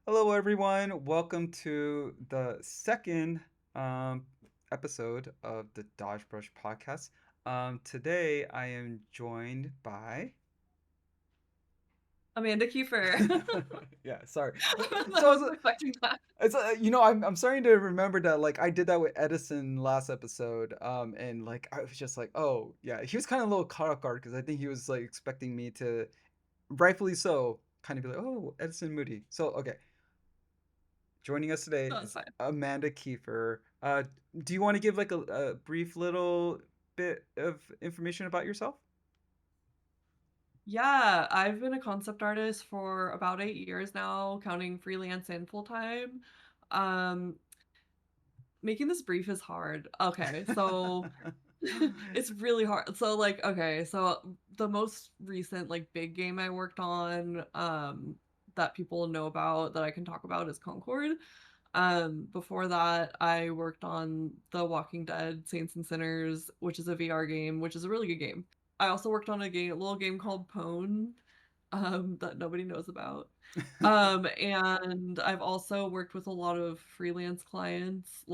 Hello, everyone. Welcome to the second um, episode of the Dodgebrush podcast. Today, I am joined by. Amanda Kiefer. Yeah, sorry. I So wasn't expecting that. I'm starting to remember that like I did that with Edison last episode, and like I was just like, oh yeah, he was kind of a little caught off guard because I think he was like expecting me to, rightfully so, kind of be like, oh, Edison Moody. So okay, joining us today No, it's is fine. Amanda Kiefer. Do you want to give like a brief little bit of information about yourself? Yeah, I've been a concept artist for about 8 years now, counting freelance and full time. Um, Making this brief is hard. Okay, so it's really hard. So okay, so the most recent big game I worked on, that people know about that I can talk about is Concord. Before that, I worked on The Walking Dead: Saints and Sinners, which is a VR game, which is a really good game. I also worked on a little game called Pwn, that nobody knows about. And I've also worked with a lot of freelance clients.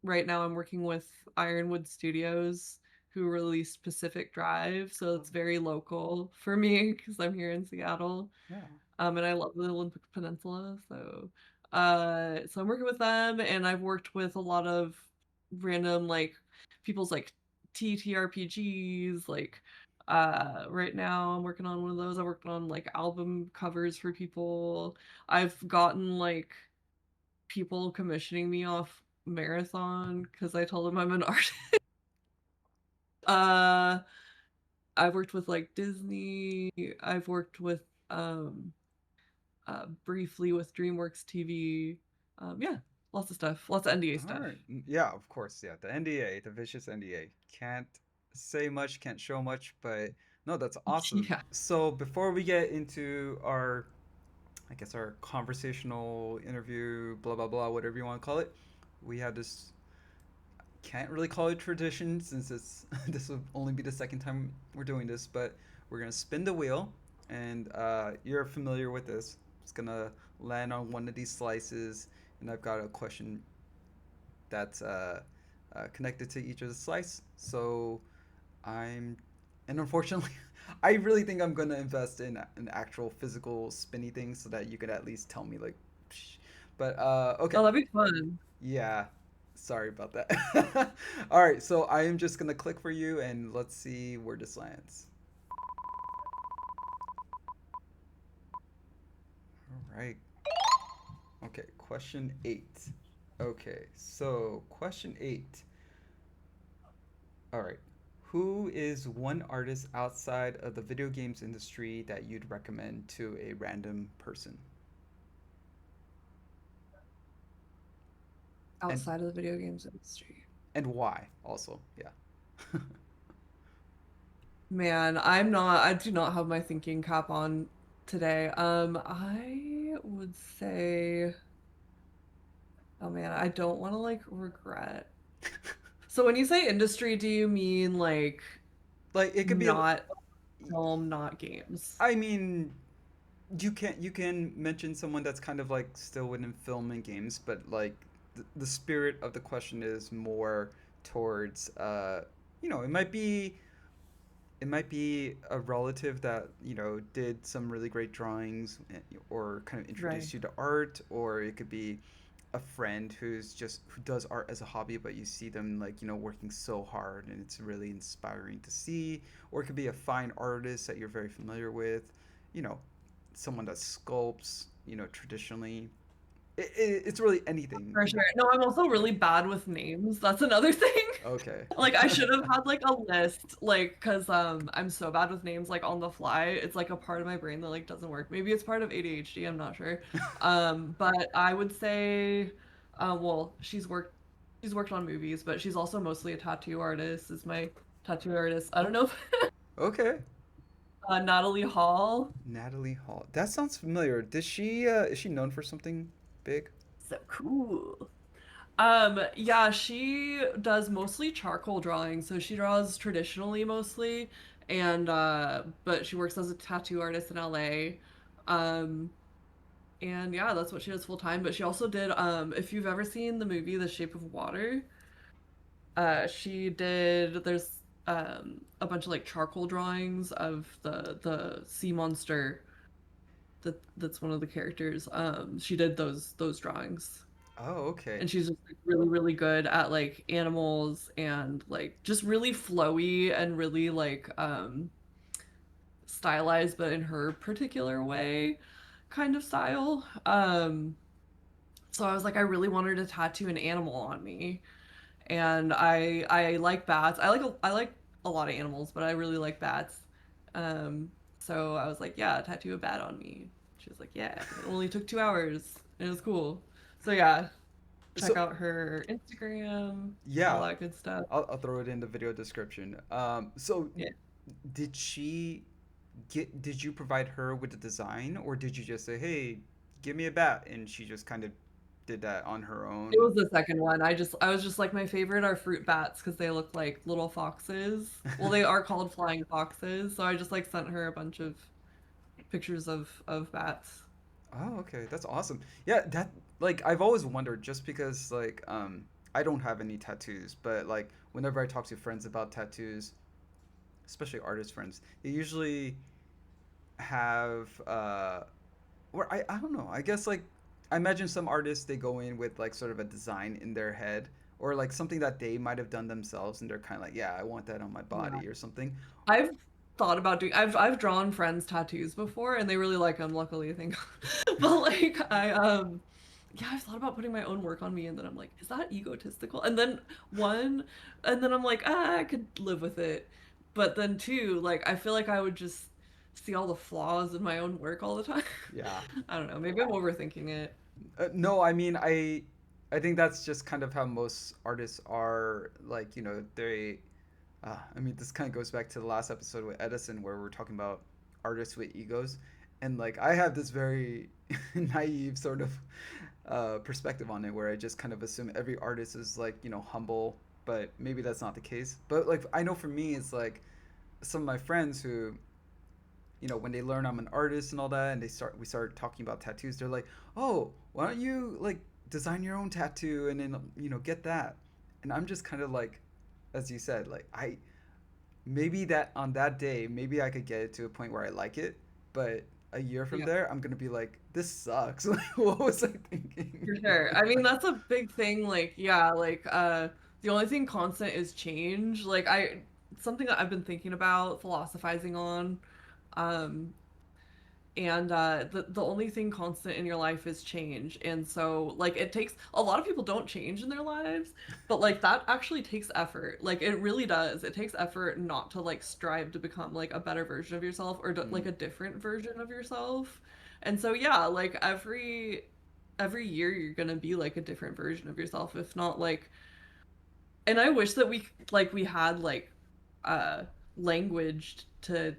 Right now I'm working with Ironwood Studios, who release Pacific Drive, so it's very local for me because I'm here in Seattle. Yeah. And I love the Olympic Peninsula, so I'm working with them, and I've worked with a lot of random people's TTRPGs. Right now I'm working on one of those. I worked on album covers for people. I've gotten people commissioning me off Marathon because I told them I'm an artist. Uh, I've worked with Disney. I've worked with briefly with DreamWorks TV. Yeah, lots of stuff, lots of NDA All stuff. right. Yeah, of course. Yeah, the NDA, the vicious NDA. Can't say much, can't show much, but no, that's awesome. Yeah, So before we get into our, I guess our conversational interview, blah blah blah, whatever you want to call it, we have this, can't really call it tradition since it's this will only be the second time we're doing this, but we're gonna spin the wheel, and you're familiar with this. It's gonna land on one of these slices, and I've got a question that's connected to each of the slice. So I'm, and unfortunately, I really think I'm gonna invest in an actual physical spinny thing so that you could at least tell me like, psh. But okay, oh, that'd be fun. yeah. Sorry about that. All right, so I am just gonna click for you, and let's see where this lands. All right. Okay, question 8. Okay, so question 8. All right. Who is one artist outside of the video games industry that you'd recommend to a random person? And Outside of the video games industry, why also? Yeah. man, I do not have my thinking cap on today. I would say, oh man, I don't want to regret. So when you say industry, do you mean Like it could be, not film, not games? I mean, you can mention someone that's kind of like still within film and games, but like the spirit of the question is more towards it might be a relative that did some really great drawings, or kind of Right. introduced you to art, or it could be a friend who does art as a hobby, but you see them like working so hard and it's really inspiring to see, or it could be a fine artist that you're very familiar with, you know someone that sculpts traditionally. It's really anything. For sure. No, I'm also really bad with names. That's another thing. Okay. I should have had a list, because I'm so bad with names on the fly. It's a part of my brain that doesn't work. Maybe it's part of ADHD, I'm not sure. But I would say, well, she's worked on movies, but she's also mostly a tattoo artist, is my tattoo artist. I don't know if Okay. Natalie Hall. Natalie Hall. That sounds familiar. Is she known for something big? So cool. Yeah, she does mostly charcoal drawing, so she draws traditionally mostly, and but she works as a tattoo artist in LA. Um, And yeah, that's what she does full time. But she also did, if you've ever seen the movie The Shape of Water, she did, there's a bunch of like charcoal drawings of the sea monster that's one of the characters. She did those drawings. Oh, okay. And she's just like really really good at like animals and like just really flowy and really like stylized but in her particular way kind of style. So I was like I really wanted to tattoo an animal on me. And I like bats. I like a lot of animals, but I really like bats. So I was like, yeah, tattoo a bat on me. She was like, yeah. It only took 2 hours. It was cool. So yeah, check So out her Instagram, all yeah, that good stuff. I'll throw it in the video description. So Yeah. did she did you provide her with the design, or did you just say, "Hey, give me a bat," and she just kind of did that on her It own? was the second one. I was just like my favorite are fruit bats because they look like little foxes. Well, they are called flying foxes. So I just like sent her a bunch of pictures of bats. Oh, okay. That's awesome. Yeah, that like I've always wondered just because like I don't have any tattoos, but like whenever I talk to friends about tattoos, especially artist friends, they usually have or I don't know. I guess like I imagine some artists they go in with like sort of a design in their head or like something that they might have done themselves and they're kind of like, yeah, I want that on my Yeah. body or something. I've thought about doing I've drawn friends tattoos before and they really like them, luckily, thank God. But like I yeah, I've thought about putting my own work on me and then I'm like, is that egotistical? One and then I'm like, ah, I could live with it. But then two, like I feel like I would just see all the flaws in my own work all the time. Yeah. I don't know, maybe I'm overthinking it. No, I mean I think that's just kind of how most artists are like, they I mean this kind of goes back to the last episode with Edison where we're talking about artists with egos and like I have this very naive sort of perspective on it where I just kind of assume every artist is like, humble, but maybe that's not the case. But like I know for me it's like some of my friends who when they learn I'm an artist and all that, and we start talking about tattoos, they're like, "Oh, why don't you like design your own tattoo and then get that?" And I'm just kind of like, as you said, like maybe that on that day, maybe I could get it to a point where I like it, but a year from Yeah. there, I'm gonna be like, "This sucks." Like, what was I For thinking? sure. I mean, that's a big thing. Like, yeah, like, the only thing constant is change. Like, something that I've been thinking about, philosophizing on, um, and the only thing constant in your life is change. And so, like, it takes a lot of people don't change in their lives, but like that actually takes effort. Like, it really does. It takes effort not to like strive to become like a better version of yourself or to, like Mm, a different version of yourself. And so, yeah, like every year you're gonna be like a different version of yourself, if not like. And I wish that we had like uh language to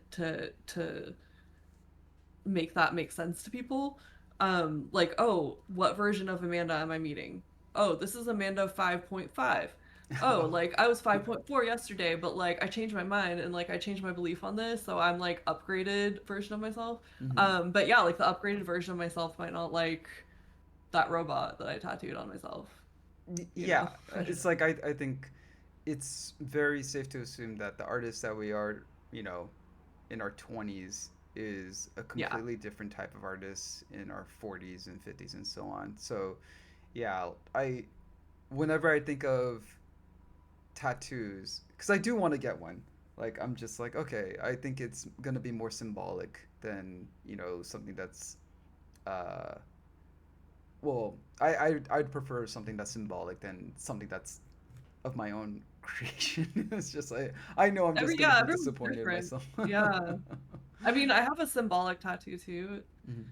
make that make sense to people. Like, oh, what version of Amanda am I meeting? Oh, this is Amanda 5.5. Oh, oh, like I was 5.4 yesterday, but like I changed my mind and like I changed my belief on this, so I'm like upgraded version of myself. mm-hmm. But yeah, like the upgraded version of myself might not like that robot that I tattooed on myself, you know? Yeah, it's like I think it's very safe to assume that the artists that we are, you know, in our 20s is a Yeah. completely different type of artist in our 40s and 50s and so on. So, yeah, I whenever I think of tattoos, because I do want to get one, like I'm just like, okay, I think it's gonna be more symbolic than something that's uh well, I'd prefer something that's symbolic than something that's of my own creation. It's just like I know I'm just gonna be Everyone's disappointed in different. myself. Yeah. I mean, I have a symbolic tattoo too. Mhm.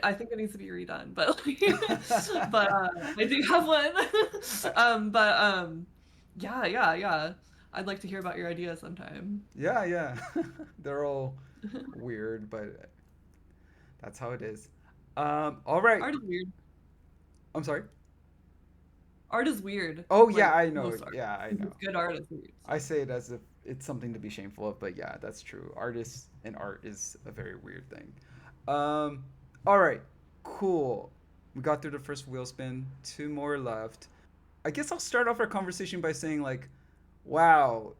I think it needs to be redone, but like, but I do have one. But yeah, yeah, yeah. I'd like to hear about your ideas sometime. Yeah, yeah. They're all weird, but that's how it is. All right. Art is weird. I'm sorry. Art is weird. Oh yeah, Like I know. most art. Yeah, I If know. it's good art, it's weird. I say it as if it's something to be shameful of, but yeah, that's true. Artists and art is a very weird thing. Um, all right. Cool. We got through the first wheel spin. Two more left. I guess I'll start off our conversation by saying like, wow,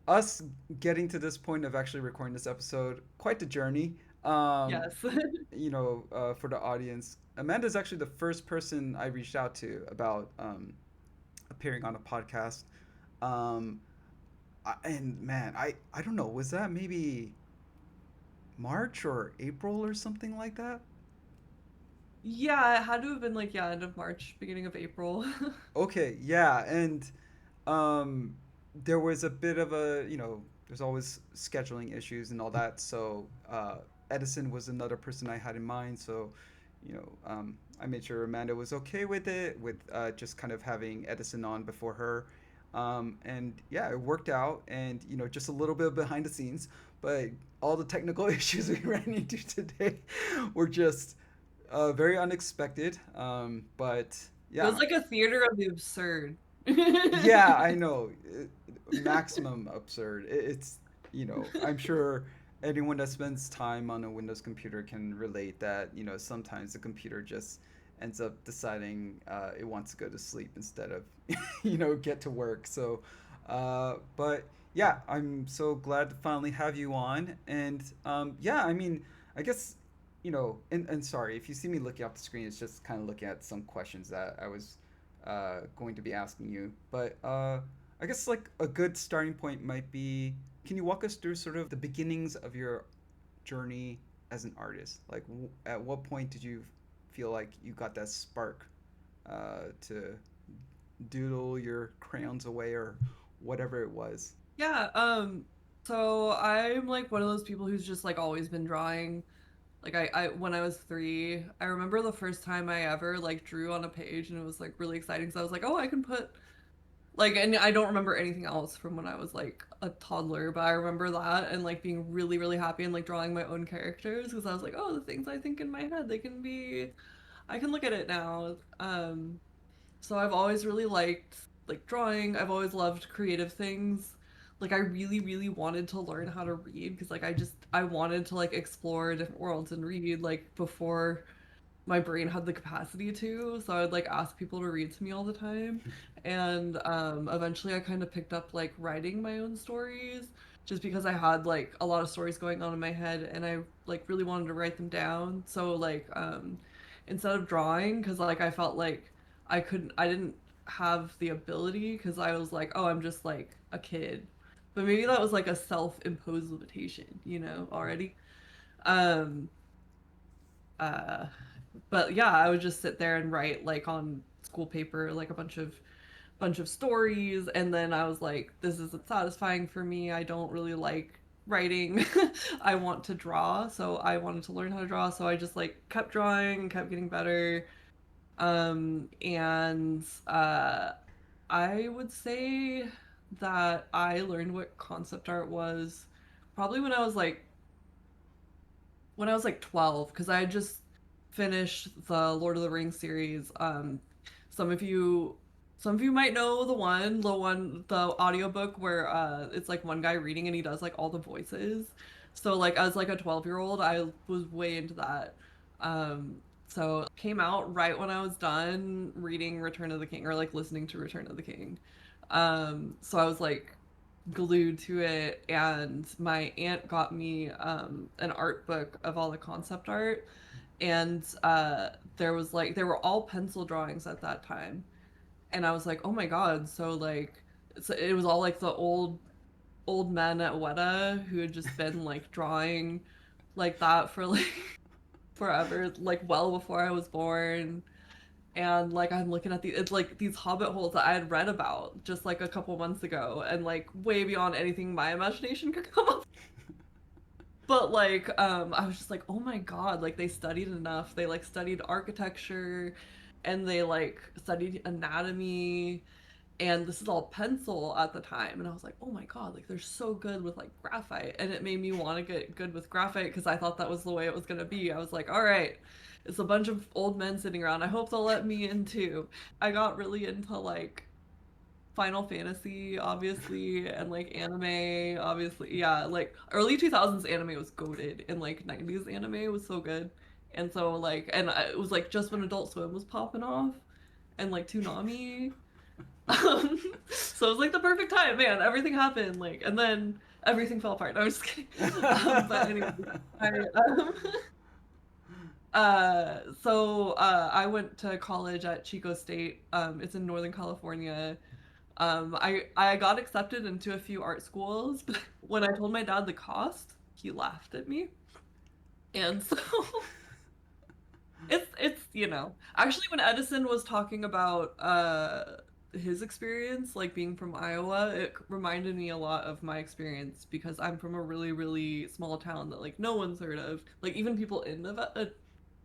us getting to this point of actually recording this episode, quite the journey. Um, Yes. for the audience, Amanda's actually the first person I reached out to about appearing on a podcast. Um, and man, I don't know, was that maybe March or April or something like that? Yeah, it had to have been like, yeah, end of March, beginning of April. Okay, yeah, and um, there was a bit of a, there's always scheduling issues and all that. So Edison was another person I had in mind. So, I made sure Amanda was okay with it, with just kind of having Edison on before her. And yeah, it worked out. And, just a little bit behind the scenes, but all the technical issues we ran into today were just very unexpected. But It was yeah, like a theater of the absurd. yeah, I know. Maximum absurd. It's, I'm sure anyone that spends time on a Windows computer can relate that, sometimes the computer just ends up deciding it wants to go to sleep instead of, get to work. So, but yeah, I'm so glad to finally have you on. And yeah, I mean, I guess, and sorry, if you see me looking off the screen, it's just kind of looking at some questions that I was going to be asking you. But I guess like a good starting point might be, can you walk us through sort of the beginnings of your journey as an artist? Like, at what point did you feel like you got that spark to doodle your crayons away or whatever it was? Yeah, so I'm like one of those people who's just like always been drawing. Like I when I was 3, I remember the first time I ever like drew on a page and it was like really exciting because I was like, oh, I can put like, and I don't remember anything else from when I was like a toddler, but I remember that and like being really, really happy and like drawing my own characters because I was like, oh, the things I think in my head, they can be, I can look at it now. So I've always really liked like drawing. I've always loved creative things. Like I really, really wanted to learn how to read because like I wanted to like explore different worlds and read like before my brain had the capacity to. So I would like ask people to read to me all the time. And eventually I kind of picked up like writing my own stories just because I had like a lot of stories going on in my head and I like really wanted to write them down. So like instead of drawing, because like I felt like I didn't have the ability because I was like, oh, I'm just like a kid. But maybe that was like a self-imposed limitation, already. Um, uh, but yeah, I would just sit there and write like on school paper like a bunch of stories, and then I was like, this isn't satisfying for me. I don't really like writing. I want to draw, so I wanted to learn how to draw, so I just like kept drawing and kept getting better. And I would say that I learned what concept art was probably when I was like 12 because I had just finished the Lord of the Rings series. Some of you some of you might know the audiobook where it's like one guy reading and he does like all the voices. So like as like a 12-year-old, I was way into that. Um so came out right when I was done reading Return of the King or like listening to Return of the King. So I was like glued to it, and my aunt got me an art book of all the concept art, and there were all pencil drawings at that time, and I was like, oh my god, so like it was all like the old men at Weta who had just been like drawing like that for like forever, like well before I was born. And like I'm looking at it's like these hobbit holes that I had read about just like a couple months ago and like way beyond anything my imagination could come up. But like I was just like, oh my god, like they studied enough. They like studied architecture and they like studied anatomy, and this is all pencil at the time, and I was like, oh my god, like they're so good with like graphite, and it made me want to get good with graphite because I thought that was the way it was going to be. I was like, all right, it's a bunch of old men sitting around, I hope they'll let me in too. I got really into like Final Fantasy obviously, and like anime obviously. Yeah, like early 2000s anime was goated, and like 90s anime was so good. And so like, it was like just when Adult Swim was popping off, and like Toonami. So it was like the perfect time, man. Everything happened, like, and then everything fell apart. No, I'm just kidding. But anyway, I, um, I went to college at Chico State. It's in Northern California. I got accepted into a few art schools, but when I told my dad the cost, he laughed at me. And so it's actually when Edison was talking about his experience like being from Iowa, it reminded me a lot of my experience because I'm from a really really small town that like no one's heard of. Like even people in Nevada,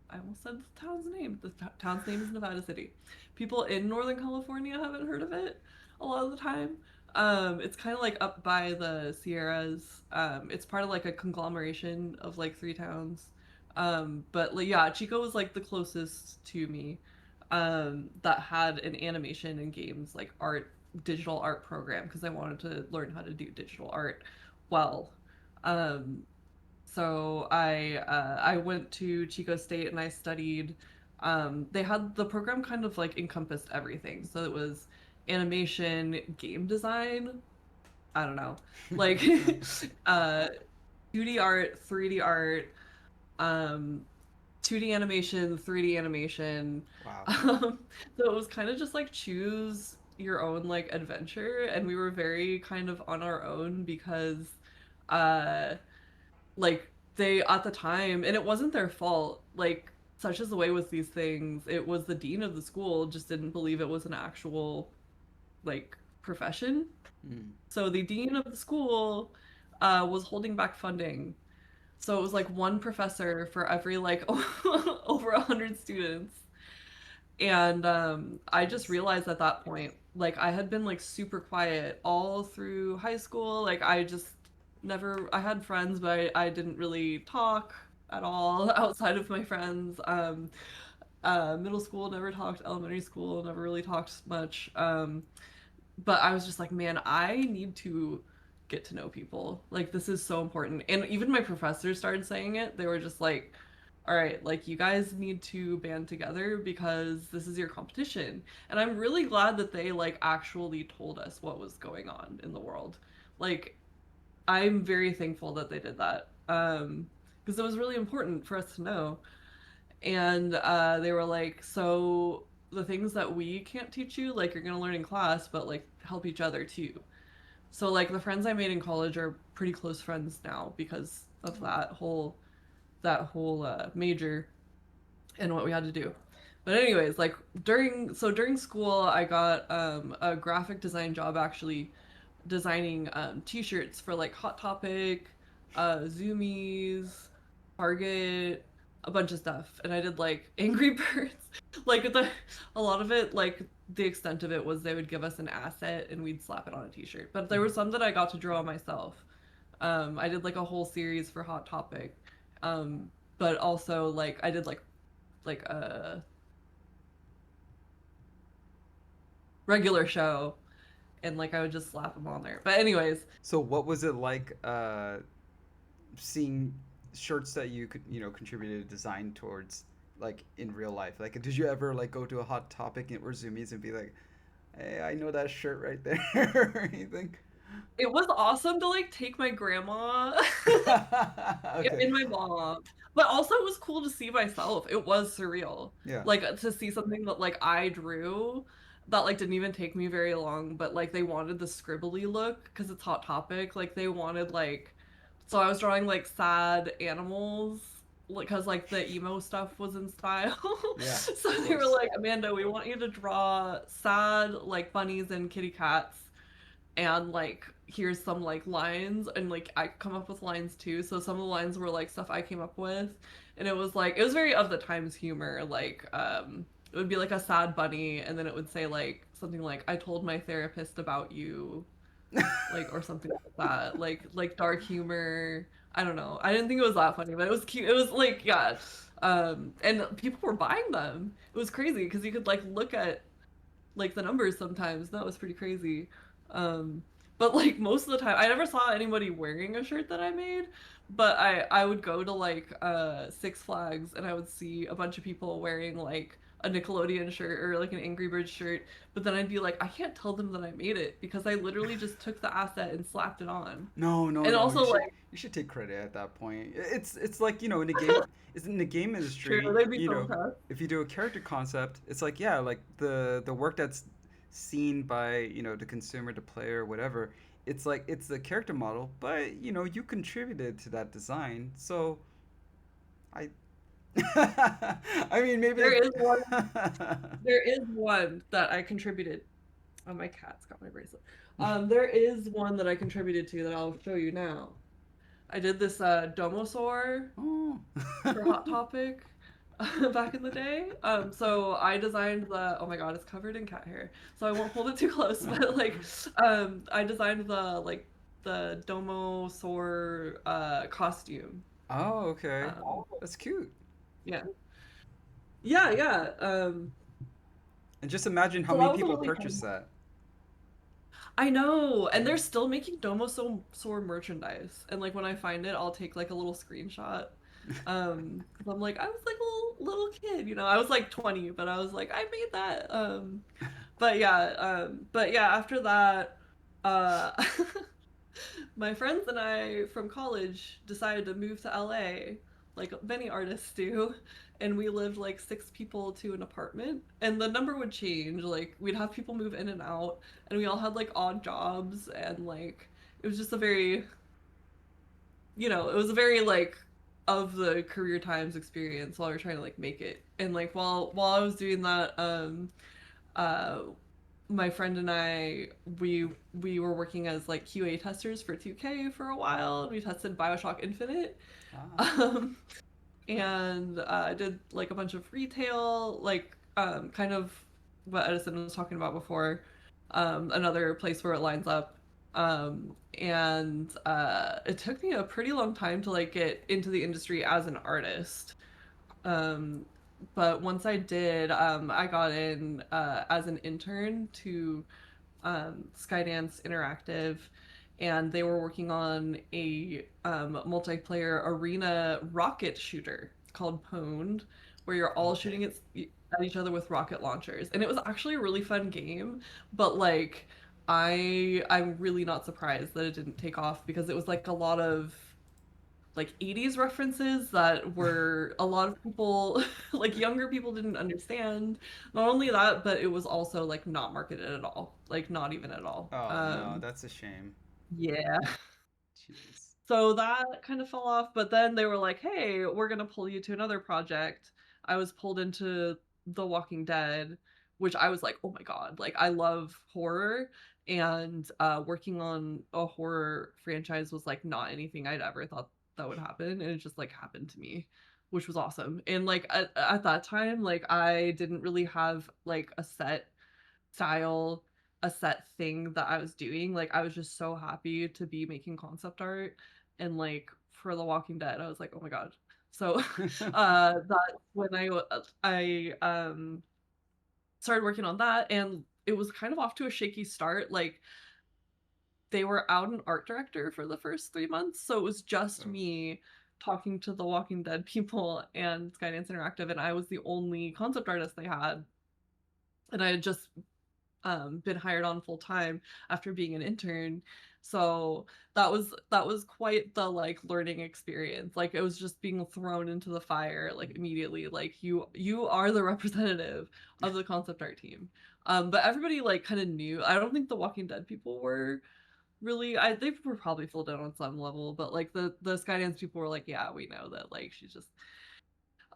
I almost said the town's name. The town's name is Nevada City. People in Northern California haven't heard of it a lot of the time. It's kind of like up by the Sierras. It's part of like a conglomeration of like three towns. But like, yeah, Chico was like the closest to me that had an animation and games like art, digital art program because I wanted to learn how to do digital art well. Um, I went to Chico State and I studied. They had the program kind of like encompassed everything. So it was animation, game design. I don't know, like 2D art, 3D art, um, 2D animation, 3D animation. Wow. So it was kind of just like choose your own like adventure, and we were very kind of on our own because uh like they at the time, and it wasn't their fault, like such is the way with these things, it was the dean of the school just didn't believe it was an actual like profession. Mm. So the dean of the school was holding back funding, so it was like one professor for every like over 100 students. And I just That's realized at that point, like I had been like super quiet all through high school. Like I just never, I had friends, but I didn't really talk at all outside of my friends. Middle school never talked, elementary school never really talked much. But I was just like, man, I need to get to know people. Like this is so important. And even my professors started saying it. They were just like, all right, like you guys need to band together because this is your competition. And I'm really glad that they like actually told us what was going on in the world. Like I'm very thankful that they did that. Because it was really important for us to know. And they were like, so the things that we can't teach you, like you're gonna learn in class, but like help each other too. So like the friends I made in college are pretty close friends now because of that whole major and what we had to do. But anyways, like during school, I got a graphic design job actually designing t-shirts for like Hot Topic, Zoomies, Target, a bunch of stuff. And I did like Angry Birds. Like a lot of it, like the extent of it was they would give us an asset and we'd slap it on a t-shirt. But there were some that I got to draw myself. I did like a whole series for Hot Topic. But also like I did like a regular show and like I would just slap them on there. But anyways, So what was it like seeing shirts that you could, contributed design towards like in real life? Like did you ever like go to a Hot Topic or Zoomies and be like, "Hey, I know that shirt right there," or anything? it was awesome to like take my grandma Okay. and my mom. But also it was cool to see myself. It was surreal. Yeah. Like to see something that like I drew that like didn't even take me very long, but like they wanted the scribbly look because it's Hot Topic. Like they wanted like so I was drawing like sad animals because like the emo stuff was in style. Yeah, So of they were course. like, Amanda, we want you to draw sad like bunnies and kitty cats and like here's some like lines, and like I come up with lines too, so some of the lines were like stuff I came up with, and it was like it was very of the times humor, like it would be like a sad bunny and then it would say like something like I told my therapist about you, like or something like that, like dark humor. I don't know, I didn't think it was that funny, but it was cute. It was like, yeah. And people were buying them. It was crazy because you could like look at like the numbers sometimes. That was pretty crazy. um But like most of the time, I never saw anybody wearing a shirt that I made. But I would go to like Six Flags and I would see a bunch of people wearing like a Nickelodeon shirt or like an Angry Birds shirt. But then I'd be like, I can't tell them that I made it because I literally just took the asset and slapped it on. No, no, And no. also like, You should take credit at that point. It's like, you know, in the game, it's in the game sure, industry, they'd be you so know, impressed. if you do a character concept, it's like, yeah, like the work that's seen by, you know, the consumer, the player, whatever. It's like it's the character model, but you know, you contributed to that design. So I I mean, maybe There is one. that There is one that I contributed. Oh, my cat's got my bracelet. There is one that I contributed to that I'll show you now. I did this Domosaur Oh. for Hot Topic back in the day. So I designed the, oh my god, it's covered in cat hair. So I won't hold it too close, but like I designed the Domosaur costume. Oh, okay. Um, That's cute. yeah. Yeah, yeah. And just imagine how So many that was a people really purchase fun. that. I know, and they're still making Domosaur merchandise. And like when I find it, I'll take like a little screenshot. 'Cause I'm like, I was like a little kid, you know. I was like 20, but I was like, I made that. But yeah, after that, uh my friends and I from college decided to move to LA, like many artists do, and we lived like 6 people to an apartment, and the number would change. Like we'd have people move in and out, and we all had like odd jobs, and like it was just a very, it was a very like of the career times experience while we are trying to like make it. And like while I was doing that, uh my friend and I, we were working as like QA testers for 2K for a while, and we tested BioShock Infinite. Ah. Um, and I did like a bunch of retail, like kind of what Edison was talking about before, another place where it lines up. And it took me a pretty long time to like get into the industry as an artist. Um, but once I did, I got in as an intern to Skydance Interactive, and they were working on a multiplayer arena rocket shooter called Pwned, where you're all Okay. shooting at each other with rocket launchers. And it was actually a really fun game, but like I'm really not surprised that it didn't take off because it was like a lot of like 80s references that were a lot of people like younger people didn't understand. Not only that, but it was also like not marketed at all, like not even at all. Oh no, that's a shame. Yeah. Jeez. So that kind of fell off, but then they were like, "Hey, we're going to pull you to another project." I was pulled into The Walking Dead, which I was like, "Oh my god, like I love horror." And working on a horror franchise was like not anything I'd ever thought that would happen, and it just like happened to me, which was awesome. And like at that time, like I didn't really have like a set style, a set thing that I was doing. Like I was just so happy to be making concept art, and like for The Walking Dead, I was like, oh my god. So that's when I started working on that, and it was kind of off to a shaky start. Like they were out an art director for the first 3 months, so it was just Oh. me talking to the Walking Dead people and Skydance Interactive, and I was the only concept artist they had. And I had just been hired on full time after being an intern. So that was quite the like learning experience. Like it was just being thrown into the fire like immediately. Like you are the representative of the concept art team. But everybody like kind of knew. I don't think the Walking Dead people were really. They were probably filled in on some level, but like the Skydance people were like, yeah, we know that like she's just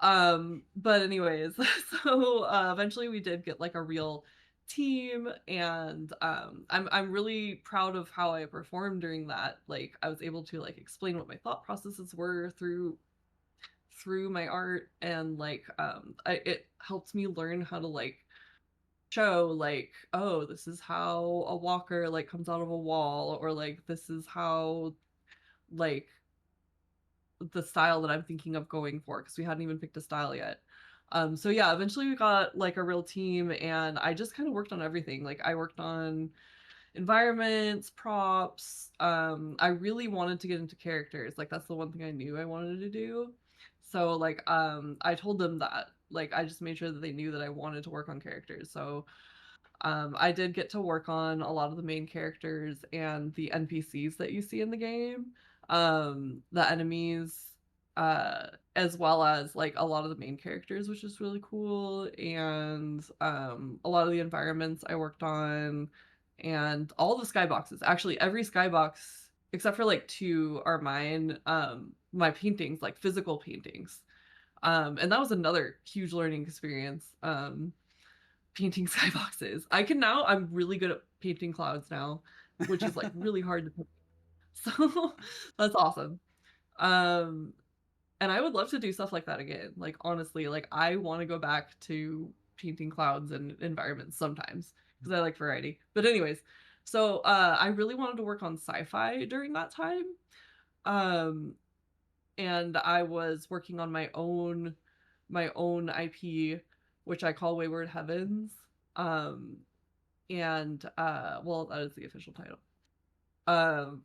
but anyways, so eventually we did get like a real team, and I'm really proud of how I performed during that. Like I was able to like explain what my thought processes were through my art, and like it helped me learn how to like show like, oh, this is how a walker like comes out of a wall, or like this is how like the style that I'm thinking of going for, because we hadn't even picked a style yet. So yeah, eventually we got like a real team, and I just kind of worked on everything. Like I worked on environments, props. I really wanted to get into characters. Like that's the one thing I knew I wanted to do. So like I told them that. Like I just made sure that they knew that I wanted to work on characters. So I did get to work on a lot of the main characters and the NPCs that you see in the game, the enemies, as well as like a lot of the main characters, which is really cool, and a lot of the environments I worked on, and all the skyboxes. Actually, every skybox except for like two are mine. My paintings, like physical paintings. And that was another huge learning experience. Painting skyboxes. I'm really good at painting clouds now, which is like really hard to paint. So that's awesome. Um and I would love to do stuff like that again. Like honestly, like I want to go back to painting clouds and environments sometimes because I like variety. But anyways, so I really wanted to work on sci-fi during that time. Um and I was working on my own IP, which I call Wayward Heavens. Um and well, that is the official title. Um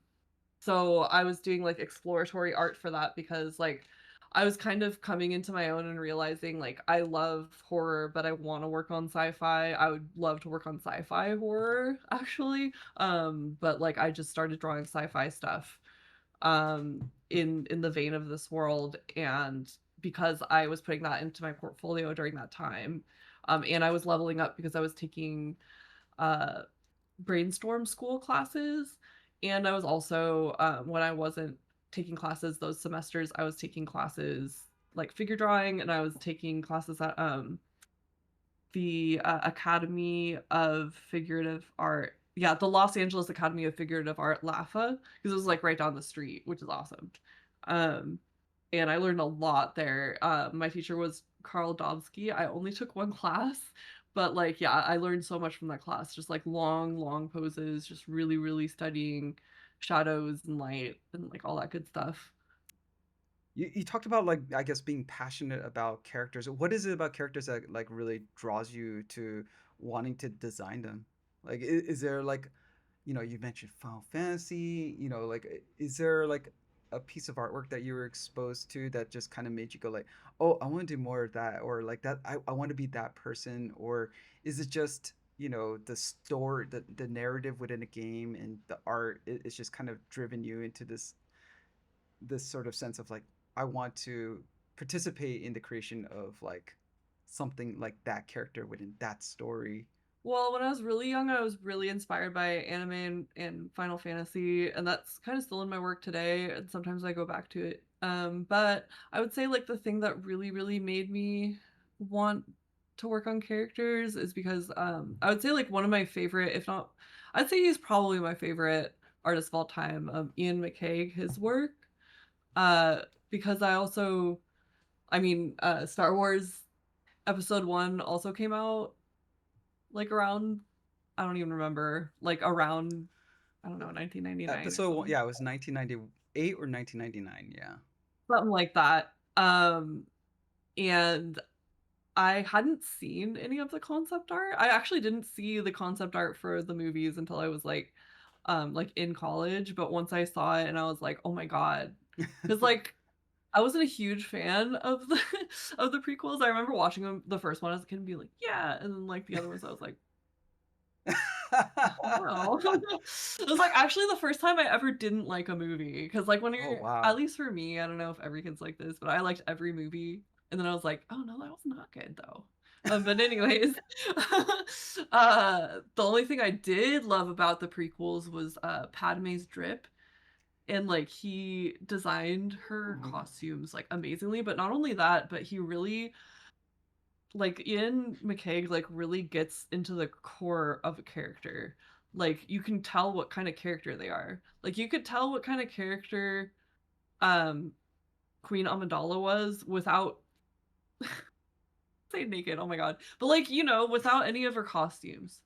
so I was doing like exploratory art for that because like I was kind of coming into my own and realizing like I love horror, but I want to work on sci-fi. I would love to work on sci-fi horror actually. But like I just started drawing sci-fi stuff in the vein of this world, and because I was putting that into my portfolio during that time, and I was leveling up because I was taking uh Brainstorm school classes, and I was also when I wasn't taking classes those semesters, I was taking classes like figure drawing, and I was taking classes at the Academy of Figurative Art. Yeah, the Los Angeles Academy of Figurative Art, LAFA, because it was like right down the street, which is awesome. Um, and I learned a lot there. My teacher was Carl Dobsky. I only took one class, but like, yeah, I learned so much from that class. Just like long, long poses, just really, really studying shadows and light and like all that good stuff. You talked about like I guess being passionate about characters. What is it about characters that like really draws you to wanting to design them? Like is there like you mentioned Final Fantasy, like is there like a piece of artwork that you were exposed to that just kind of made you go like, "Oh, I want to do more of that," or like that I want to be that person, or is it just, the story, the narrative within a game and the art is just kind of driven you into this sort of sense of like I want to participate in the creation of like something like that character within that story. Well, when I was really young, I was really inspired by anime and Final Fantasy, and that's kind of still in my work today. And sometimes I go back to it. But I would say like the thing that really, really made me want to work on characters is because I would say like one of my favorite, if not, I'd say he's probably my favorite artist of all time, Iain McCaig, his work. Uh, because I mean, Star Wars Episode One also came out like around, I don't even remember, like around, I don't know, 1999 or Episode one, something. yeah, it was 1998 or 1999. Yeah. Something like that. And I hadn't seen any of the concept art. I actually didn't see the concept art for the movies until I was like in college, but once I saw it and I was like, "Oh my God." Cuz like I wasn't a huge fan of the of the prequels. I remember watching them the first one as a kid and being like, "Yeah," and then like the other ones I was like, oh no. It was like actually the first time I ever didn't like a movie. Because like when Oh you're, at wow. least for me, I don't know if every kid's like this, but I liked every movie. And then I was like, oh no, that was not good though. But anyways, the only thing I did love about the prequels was Padme's drip. And like he designed her Ooh. costumes like amazingly, but not only that, but he really like Ian McCaig like really gets into the core of a character. Like you can tell what kind of character they are. Like you could tell what kind of character um Queen Amidala was without say naked, oh my god. But like, without any of her costumes.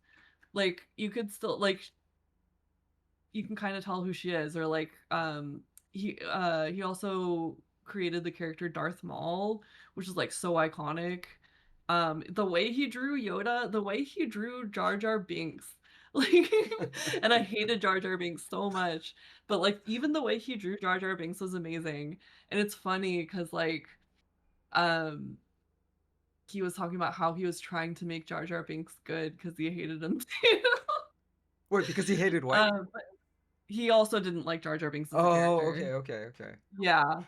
Like you could still like you can kind of tell who she is, or like he also created the character Darth Maul, which is like so iconic. The way he drew Yoda, the way he drew Jar Jar Binks, Like, and I hated Jar Jar Binks so much, but, like, even the way he drew Jar Jar Binks was amazing, and it's funny because like, um, he was talking about how he was trying to make Jar Jar Binks good because he hated him too. Wait, because he hated what? But he also didn't like Jar Jar Binks as a Oh, character. okay, okay, okay. Yeah.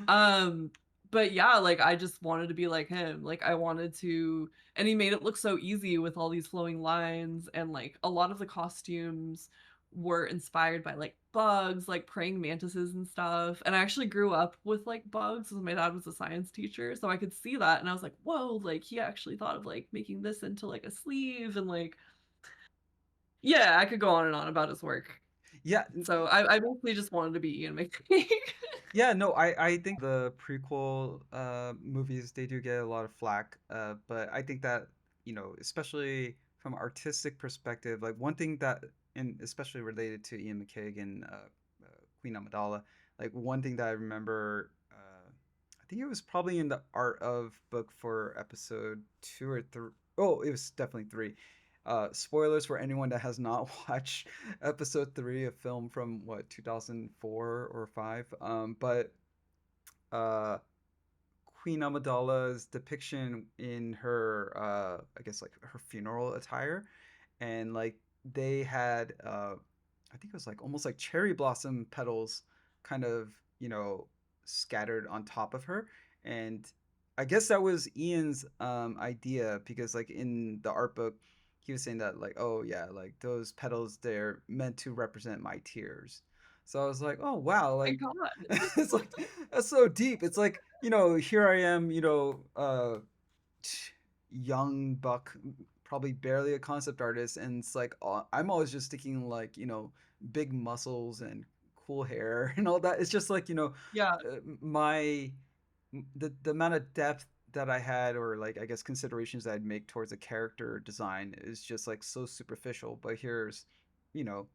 Um, but yeah, like, I just wanted to be like him, like, I wanted to and he made it look so easy with all these flowing lines, and, like, a lot of the costumes were inspired by, like, bugs, like praying mantises and stuff, and I actually grew up with, like, bugs, 'cause my dad was a science teacher, so I could see that, and I was like, "Whoa," like, he actually thought of, like, making this into, like, a sleeve, and, like yeah, I could go on and on about his work. Yeah, So I mostly just wanted to be Iain McCaig. yeah, no, I think the prequel movies they do get a lot of flack, but I think that, especially from artistic perspective, like one thing that, and especially related to Ian McCaig and Queen Amidala, like one thing that I remember, I think it was probably in the art of book for episode 2 or 3. Oh, it was definitely 3. Spoilers for anyone that has not watched episode 3, a film from what, 2004 or 5. But uh, Queen Amidala's depiction in her, I guess like her funeral attire, and like they had, I think it was like almost like cherry blossom petals, kind of, scattered on top of her, and I guess that was Ian's idea because like in the art book, he was saying that like, oh yeah, like those petals they're meant to represent my tears. So I was like, oh wow, My like god. it's like that's so deep. It's like, here I am, young buck, probably barely a concept artist, and it's like I'm always just thinking like, big muscles and cool hair and all that. It's just like, Yeah, my the amount of depth that I had, or like I guess considerations that I'd make towards a character design is just like so superficial. But here's, you know,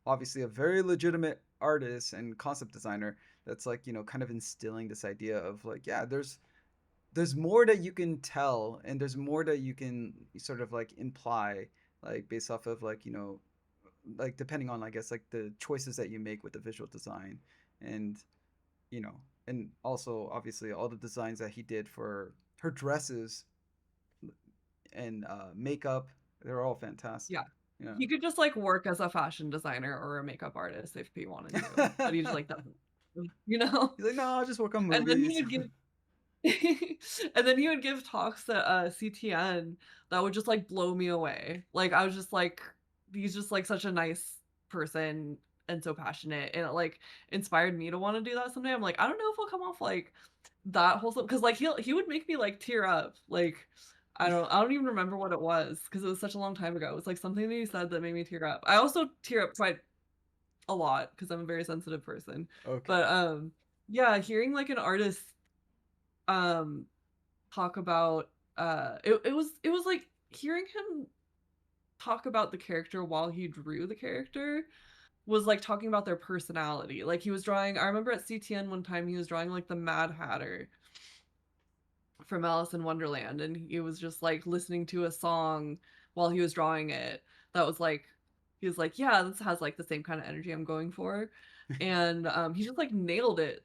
obviously a very legitimate artist and concept designer that's like, kind of instilling this idea of like, yeah, there's more that you can tell, and there's more that you can sort of like imply, like based off of like, like depending on, I guess, like the choices that you make with the visual design. And you know and also obviously all the designs that he did for her dresses and makeup, they're all fantastic. yeah. Yeah. He could just, like, work as a fashion designer or a makeup artist if he wanted to, but he just, like, doesn't, you know? He's like, no, I'll just work on And then he movies. would give and then he would give talks at, CTN that would just, like, blow me away. Like, I was just like, he's just, like, such a nice person and so passionate, and it, like, inspired me to wanna do that someday. I'm like, I don't know if I'll come off, like, that wholesome, because like, he would make me, like, tear up. Like, I don't even remember what it was because it was such a long time ago. It was, like, something that he said that made me tear up. I also tear up quite a lot because 'cause I'm a very sensitive person. Okay. But, yeah, hearing, like, an artist, um talk about it was like hearing him talk about the character while he drew the character was like talking about their personality. Like he was drawing, I remember at CTN one time he was drawing like the Mad Hatter from Alice in Wonderland, and he was just like listening to a song while he was drawing it that was like, he was like, yeah, this has like the same kind of energy I'm going for. And he just like nailed it.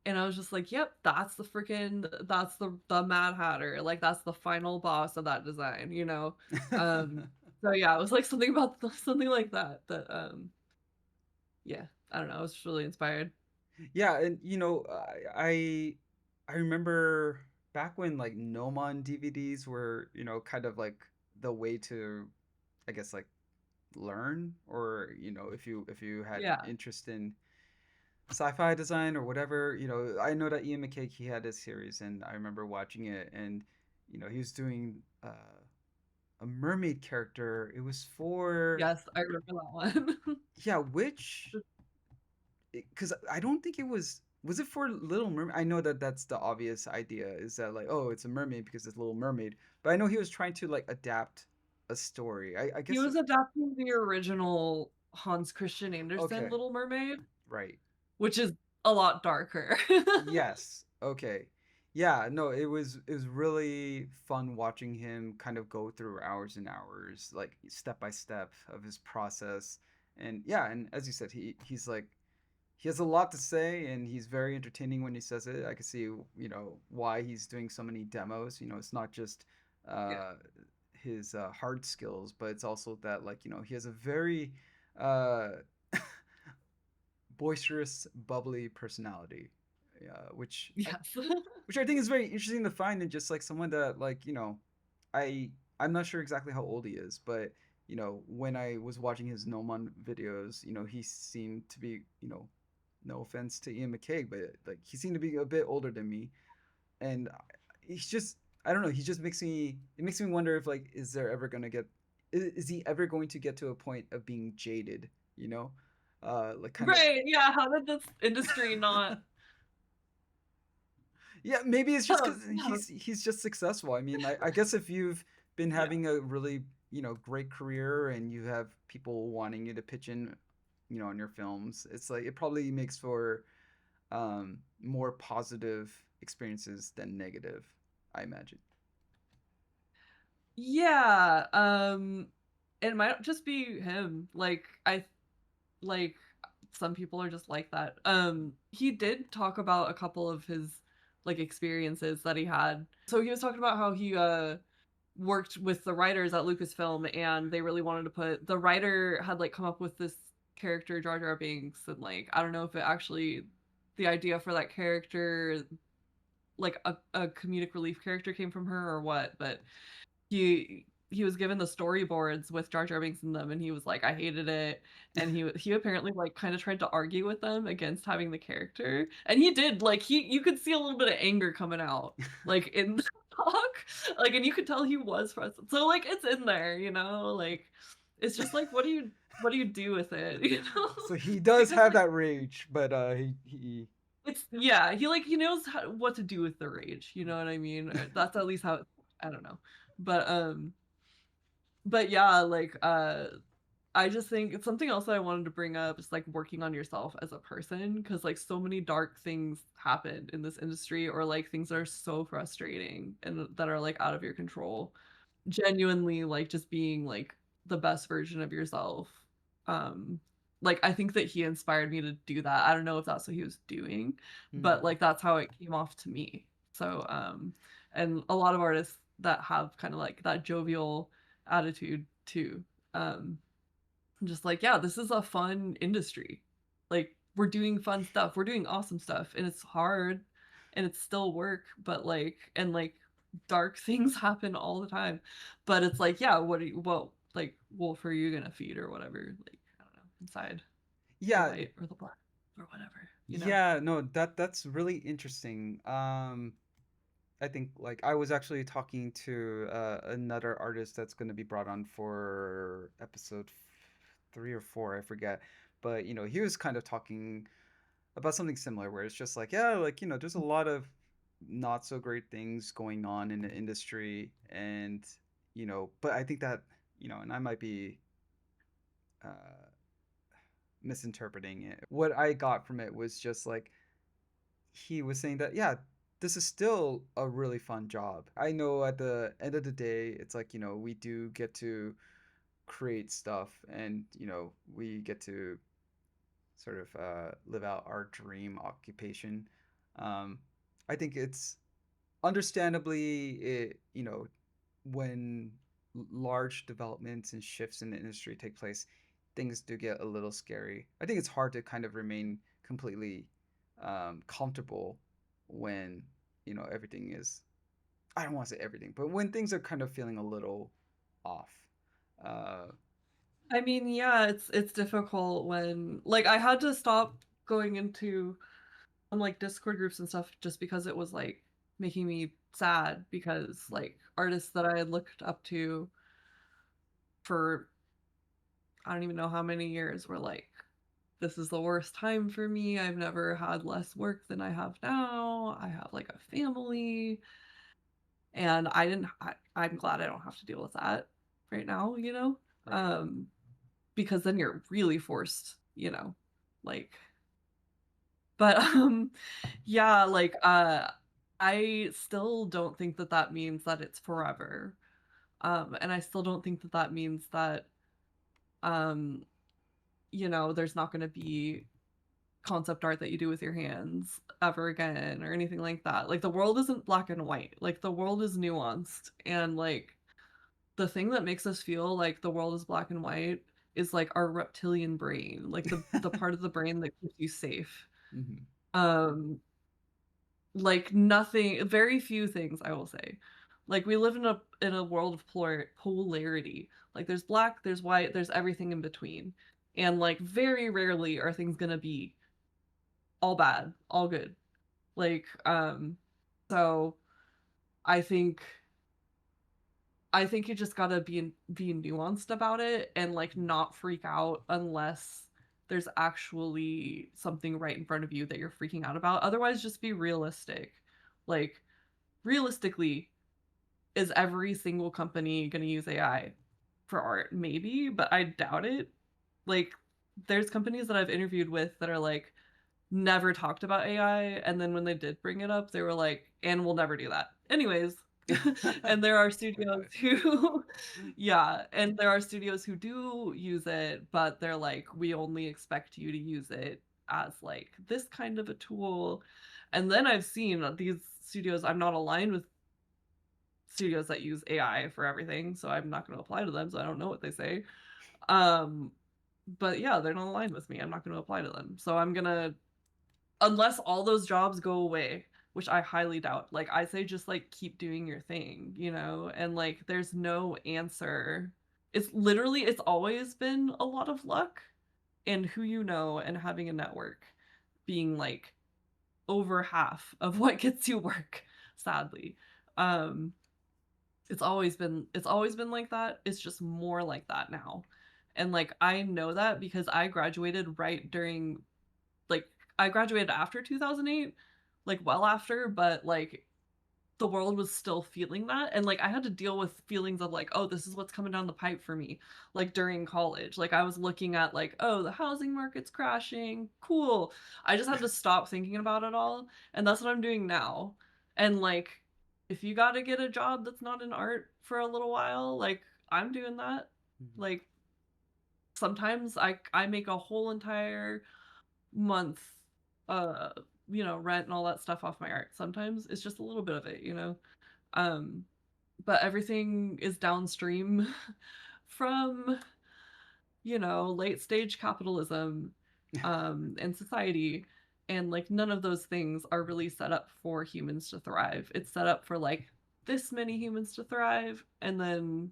And I was just like, "Yep, that's the freaking that's the Mad Hatter, like, that's the final boss of that design," you know? So yeah, it was, like, something about something like that that, yeah, I don't know, I was just really inspired. Yeah, and I remember back when like Nomon DVDs were, kind of like the way to, I guess, like learn, or if you had Yeah. interest in sci-fi design or whatever. I know that Ian McCaig, he had his series, and I remember watching it, and he was doing a mermaid character. It was for, Yes, I remember that one. yeah, which, because I don't think it was it for Little Mermaid. I know that that's the obvious idea, is that like, oh, it's a mermaid because it's Little Mermaid, but I know he was trying to like adapt a story. I He guess. was adapting the original Hans Christian Andersen Okay, Little Mermaid, right. which is a lot darker. Yes. Okay. Yeah, no, it was really fun watching him kind of go through hours and hours, like step by step of his process. And yeah, and as you said, he's like he has a lot to say and he's very entertaining when he says it. I can see, why he's doing so many demos. It's not just Yeah. uh his hard skills, but it's also that, like, he has a very uh boisterous, bubbly personality, which I Yes. which I think is very interesting to find in just like someone that, like, I I'm not sure exactly how old he is, but when I was watching his Nomon videos, he seemed to be, no offense to Iain McCaig, but like he seemed to be a bit older than me, and he's just, I don't know, he just makes me wonder if, like, is he ever going to get to a point of being jaded, like kind of. Right, yeah, how did this industry not Yeah, maybe it's just because yeah. he's just successful. I mean, I guess if you've been Yeah. having a really, great career and you have people wanting you to pitch in, on your films, it's like it probably makes for more positive experiences than negative, I imagine. Yeah, it might just be him. Like some people are just like that. He did talk about a couple of his like experiences that he had. So he was talking about how he worked with the writers at Lucasfilm and they really wanted to put the writer had like come up with this character Jar Jar Binks and like I don't know if it actually the idea for that character like a comedic relief character came from her or what, but he was given the storyboards with Jar Jar Binks in them, and he was like, "I hated it." And he apparently like kind of tried to argue with them against having the character, and he did. Like you could see a little bit of anger coming out, like in the talk, like, and you could tell he was frustrated. So like it's in there, like it's just like what do you do with it, So he does because have like that rage, but he it's yeah, he knows what to do with the rage. You know what I mean? That's at least how I don't know, but yeah, like I just think it's something else that I wanted to bring up is like working on yourself as a person because like so many dark things happen in this industry or like things that are so frustrating and that are like out of your control. Genuinely like just being like the best version of yourself. Um like I think that he inspired me to do that. I don't know if that's what he was doing, but like that's how it came off to me. So and a lot of artists that have kind of like that jovial attitude too. Um just like, yeah, this is a fun industry. Like we're doing fun stuff. We're doing awesome stuff and it's hard and it's still work, but like and like dark things happen all the time. But it's like, yeah, what like wolf are you gonna feed or whatever? Like, I don't know, inside the yeah, white or the black or whatever. yeah, no, that's really interesting. I think, like, I was actually talking to another artist that's going to be brought on for episode 3 or 4, I forget. But he was kind of talking about something similar, where it's just like, yeah, like, there's a lot of not so great things going on in the industry, and but I think that, and I might be uh, misinterpreting it. What I got from it was just like he was saying that, yeah, this is still a really fun job. I know at the end of the day, it's like, we do get to create stuff, and we get to sort of live out our dream occupation. um, I think it's understandably, when large developments and shifts in the industry take place, things do get a little scary. I think it's hard to kind of remain completely comfortable when everything is. I don't want to say everything, but when things are kind of feeling a little off. Uh, I mean, yeah, it's difficult when like I had to stop going into like Discord groups and stuff just because it was like making me sad because like artists that I had looked up to for I don't even know how many years were like, this is the worst time for me. I've never had less work than I have now. I have like a family and I'm glad I don't have to deal with that right now. right. Um because then you're really forced, like but yeah, like I still don't think that that means that it's forever. And I still don't think that that means that, um, there's not going to be concept art that you do with your hands ever again or anything like that. Like the world isn't black and white. Like the world is nuanced, and like the thing that makes us feel like the world is black and white is like our reptilian brain, like the part of the brain that keeps you safe. Hmm. Um like nothing, very few things I will say. Like we live in a world of polarity. Like there's black, there's white, there's everything in between. And like very rarely are things going to be all bad, all good. Like so I think I think you just gotta be nuanced about it and like not freak out unless there's actually something right in front of you that you're freaking out about. Otherwise, just be realistic. Like realistically, is every single company gonna use AI for art? Maybe, but I doubt it. Like there's companies that I've interviewed with that are like, never talked about AI, and then when they did bring it up, they were like, "And we'll never do that." Anyways, and there are studios God. who yeah, and there are studios who do use it, but they're like, "We only expect you to use it as like this kind of a tool." And then I've seen these studios, I'm not aligned with studios that use AI for everything, so I'm not going to apply to them, so I don't know what they say. Um but yeah, they're not aligned with me. I'm not going to apply to them. So I'm going to, unless all those jobs go away, which I highly doubt. Like I say just like keep doing your thing, and like there's no answer. It's literally it's always been a lot of luck and who you know and having a network being like over half of what gets you work, sadly. Um it's always been like that. It's just more like that now. And like I know that because I graduated right during, like, I graduated after 2008, like well after, but like the world was still feeling that, and like I had to deal with feelings of like, oh, this is what's coming down the pipe for me, like during college. Like I was looking at like, oh, the housing market's crashing, cool. I just had to stop thinking about it all, and that's what I'm doing now. And like if you got to get a job that's not in art for a little while, like I'm doing that. Mhm. Like sometimes I make a whole entire month, uh rent and all that stuff off my art. Sometimes it's just a little bit of it. um but everything is downstream from late stage capitalism and society, and like none of those things are really set up for humans to thrive. It's set up for like this many humans to thrive, and then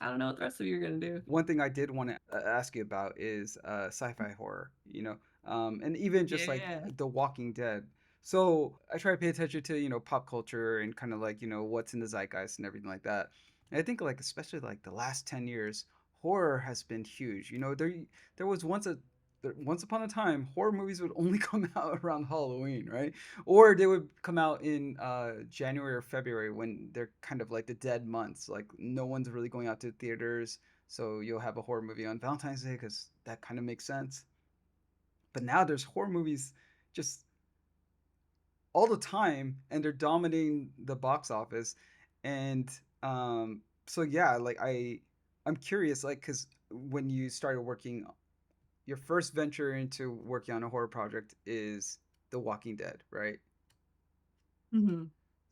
I don't know what the rest of you are gonna do. One thing I did want to ask you about is sci-fi horror, and even just like Yeah. The Walking Dead. So I try to pay attention to, pop culture and kind of like, what's in the zeitgeist and everything like that. And I think like especially like the last 10 years, horror has been huge. There was once upon a time, horror movies would only come out around Halloween, right? Or they would come out in January or February when they're kind of like the dead months. Like no one's really going out to theaters, so you'll have a horror movie on Valentine's Day because that kind of makes sense. But now there's horror movies just all the time, and they're dominating the box office. And so yeah, like I'm curious, like, because when you started working, your first venture into working on a horror project is The Walking Dead, right? Hmm.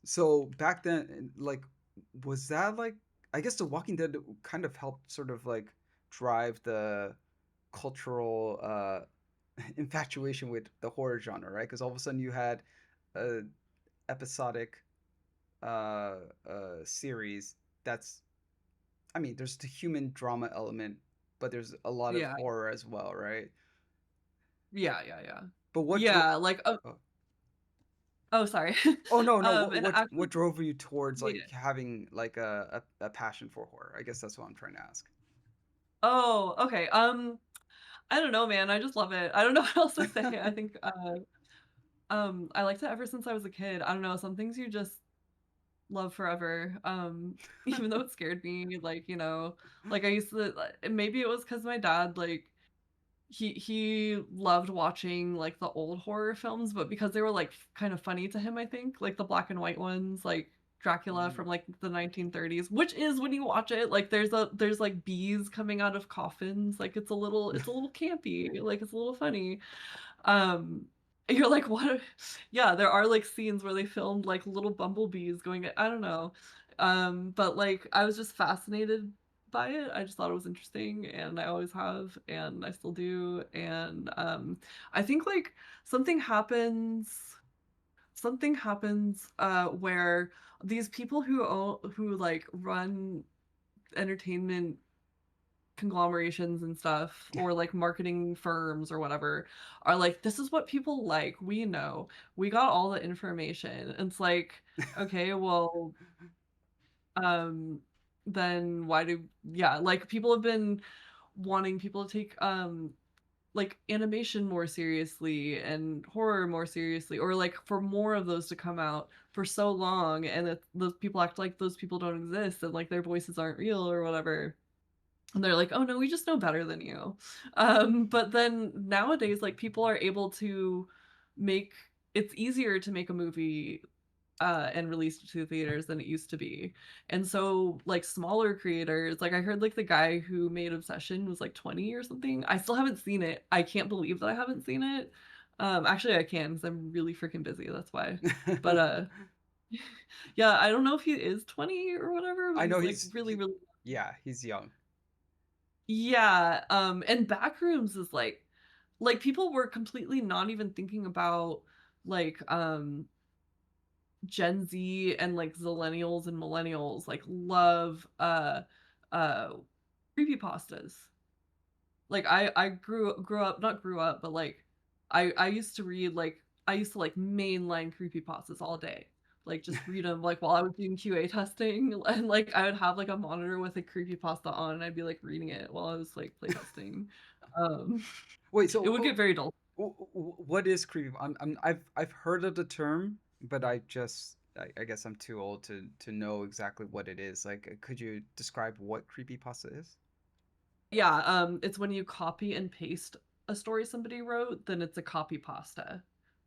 So back then, like, was that like, I guess The Walking Dead kind of helped sort of like drive the cultural infatuation with the horror genre, right? Because all of a sudden you had a episodic series that's, I mean, there's the human drama element, but there's a lot of Yeah. horror as well, right? Yeah, yeah, yeah. But what drove? Yeah, like Oh, oh, sorry. oh no, no. And What actually, drove you towards yeah. like having like a passion for horror? I guess that's what I'm trying to ask. Oh, okay. I don't know, man. I just love it. I don't know what else to say. I think I liked it ever since I was a kid. I don't know, some things you just love forever. Even though it scared me, like, like I used to maybe it was because my dad, like, he loved watching like the old horror films, but because they were like kind of funny to him, I think, like the black and white ones, like Dracula Mm. from like the 1930s, which is when you watch it, like there's like bees coming out of coffins, like it's a little campy, like it's a little funny. Um you're like, what? Yeah, there are like scenes where they filmed like little bumblebees going, I don't know. But like I was just fascinated by it. I just thought it was interesting, and I always have, and I still do. And I think like something happens something happens where these people who like run entertainment conglomerations and stuff, or like marketing firms or whatever, are like, this is what people like, we know, we got all the information. And it's like, okay, well, um then why do, yeah, like people have been wanting people to take like animation more seriously and horror more seriously, or like for more of those to come out for so long, and that those people act like those people don't exist and like their voices aren't real or whatever. And they're like, "Oh no, we just know better than you." But then nowadays, like people are able to make it's easier to make a movie and release it to the theaters than it used to be. And so like smaller creators, like I heard like the guy who made Obsession was like 20 or something. I still haven't seen it. I can't believe that I haven't seen it. Actually I can because I'm really freaking busy. That's why. But yeah, I don't know if he is 20 or whatever, but I know he's like really, really, yeah, he's young. yeah. And Backrooms is like people were completely not even thinking about like Gen Z and like Zillennials and Millennials like love uh creepypastas. Like I grew up, not grew up, but like I used to read like I used to like mainline creepypastas all day. Like just read them like while I was doing QA testing, and like I would have like a monitor with a creepypasta on, and I'd be like reading it while I was like playtesting. Um Wait, it would so get very dull. what is creepy? I've heard of the term, but I guess I'm too old to know exactly what it is. Like, could you describe what creepypasta is? Yeah, it's when you copy and paste a story somebody wrote, then it's a copy pasta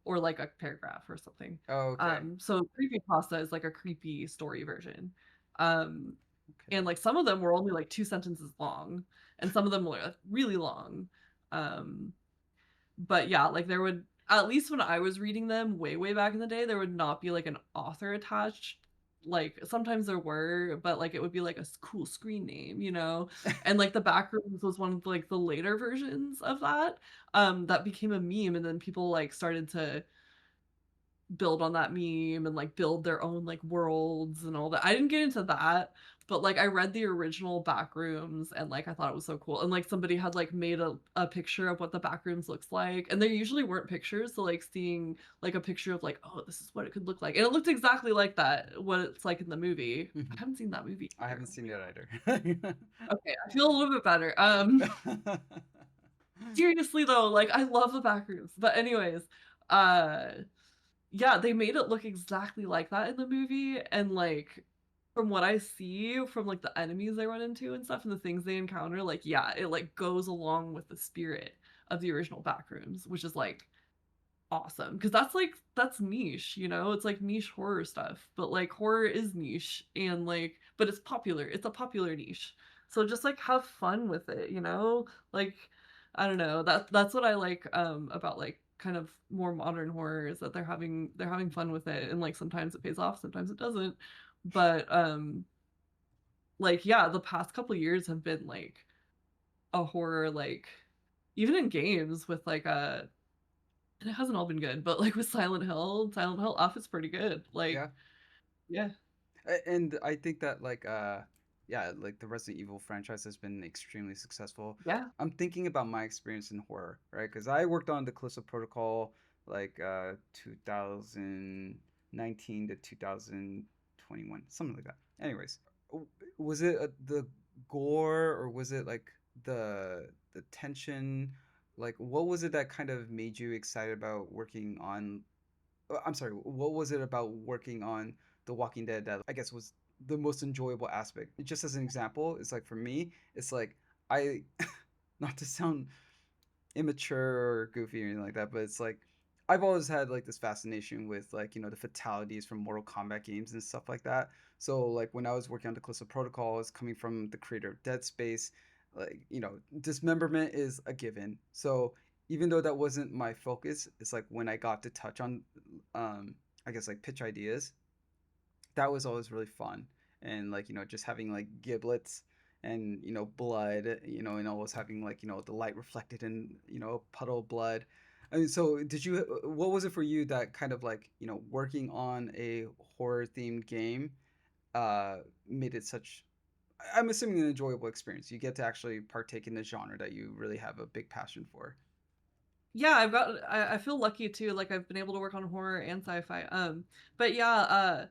or like a paragraph or something. Oh, okay. So creepy pasta is like a creepy story version. Um, and Okay. like some of them were only like 2 sentences long, and some of them were like, really long. Um, but yeah, like there would, at least when I was reading them way, way back in the day, there would not be like an author attached. Like sometimes there were, but like it would be like a cool screen name, you know? And like the Backrooms was one of like the later versions of that, that became a meme, and then people like started to build on that meme and like build their own like worlds and all that. I didn't get into that, but like I read the original Backrooms, and like I thought it was so cool. And like somebody had like made a picture of what the Backrooms looks like. And there usually weren't pictures, so like seeing like a picture of like, oh, this is what it could look like. And it looked exactly like that, what it's like in the movie. I haven't seen that movie I either. haven't Oh seen my it god. either. Okay, I feel a little bit better. Seriously though, like I love the Backrooms. But anyways, uh yeah, they made it look exactly like that in the movie, and like from what I see from like the enemies they run into and stuff and the things they encounter, like yeah, it like goes along with the spirit of the original Backrooms, which is like awesome because that's niche, you know? It's like niche horror stuff, but like horror is niche, and like but it's popular. It's a popular niche. So just like have fun with it, you know? Like I don't know. That's what I like about like kind of more modern horror, is that they're having fun with it, and like sometimes it pays off, sometimes it doesn't. But like yeah, the past couple years have been like a horror, like even in games with like and it hasn't all been good, but like with Silent Hill off is pretty good. Like Yeah. yeah. And I think that yeah, like the Resident Evil franchise has been extremely successful. Yeah. I'm thinking about my experience in horror, right? Because I worked on the Callisto Protocol 2019 to 2021, something like that. Anyways, w- was it the gore, or was it like the tension? Like, what was it that kind of made you excited about working on I'm sorry, what was it about working on The Walking Dead that I guess was the most enjoyable aspect? Just as an example, it's like for me, it's like I not to sound immature or goofy or anything like that, but it's like I've always had like this fascination with like the fatalities from Mortal Kombat games and stuff like that. So like when I was working on the Callisto Protocol, it's coming from the creator of Dead Space. Like dismemberment is a given. So even though that wasn't my focus, it's like when I got to touch on, I guess like pitch ideas, that was always really fun. And like just having like giblets and blood, and always having like the light reflected in a puddle of blood. I mean, so did you, what was it for you that kind of like working on a horror themed game uh made it such, I'm assuming, an enjoyable experience? You get to actually partake in the genre that you really have a big passion for. Yeah, I feel lucky too, like I've been able to work on horror and sci-fi. But yeah,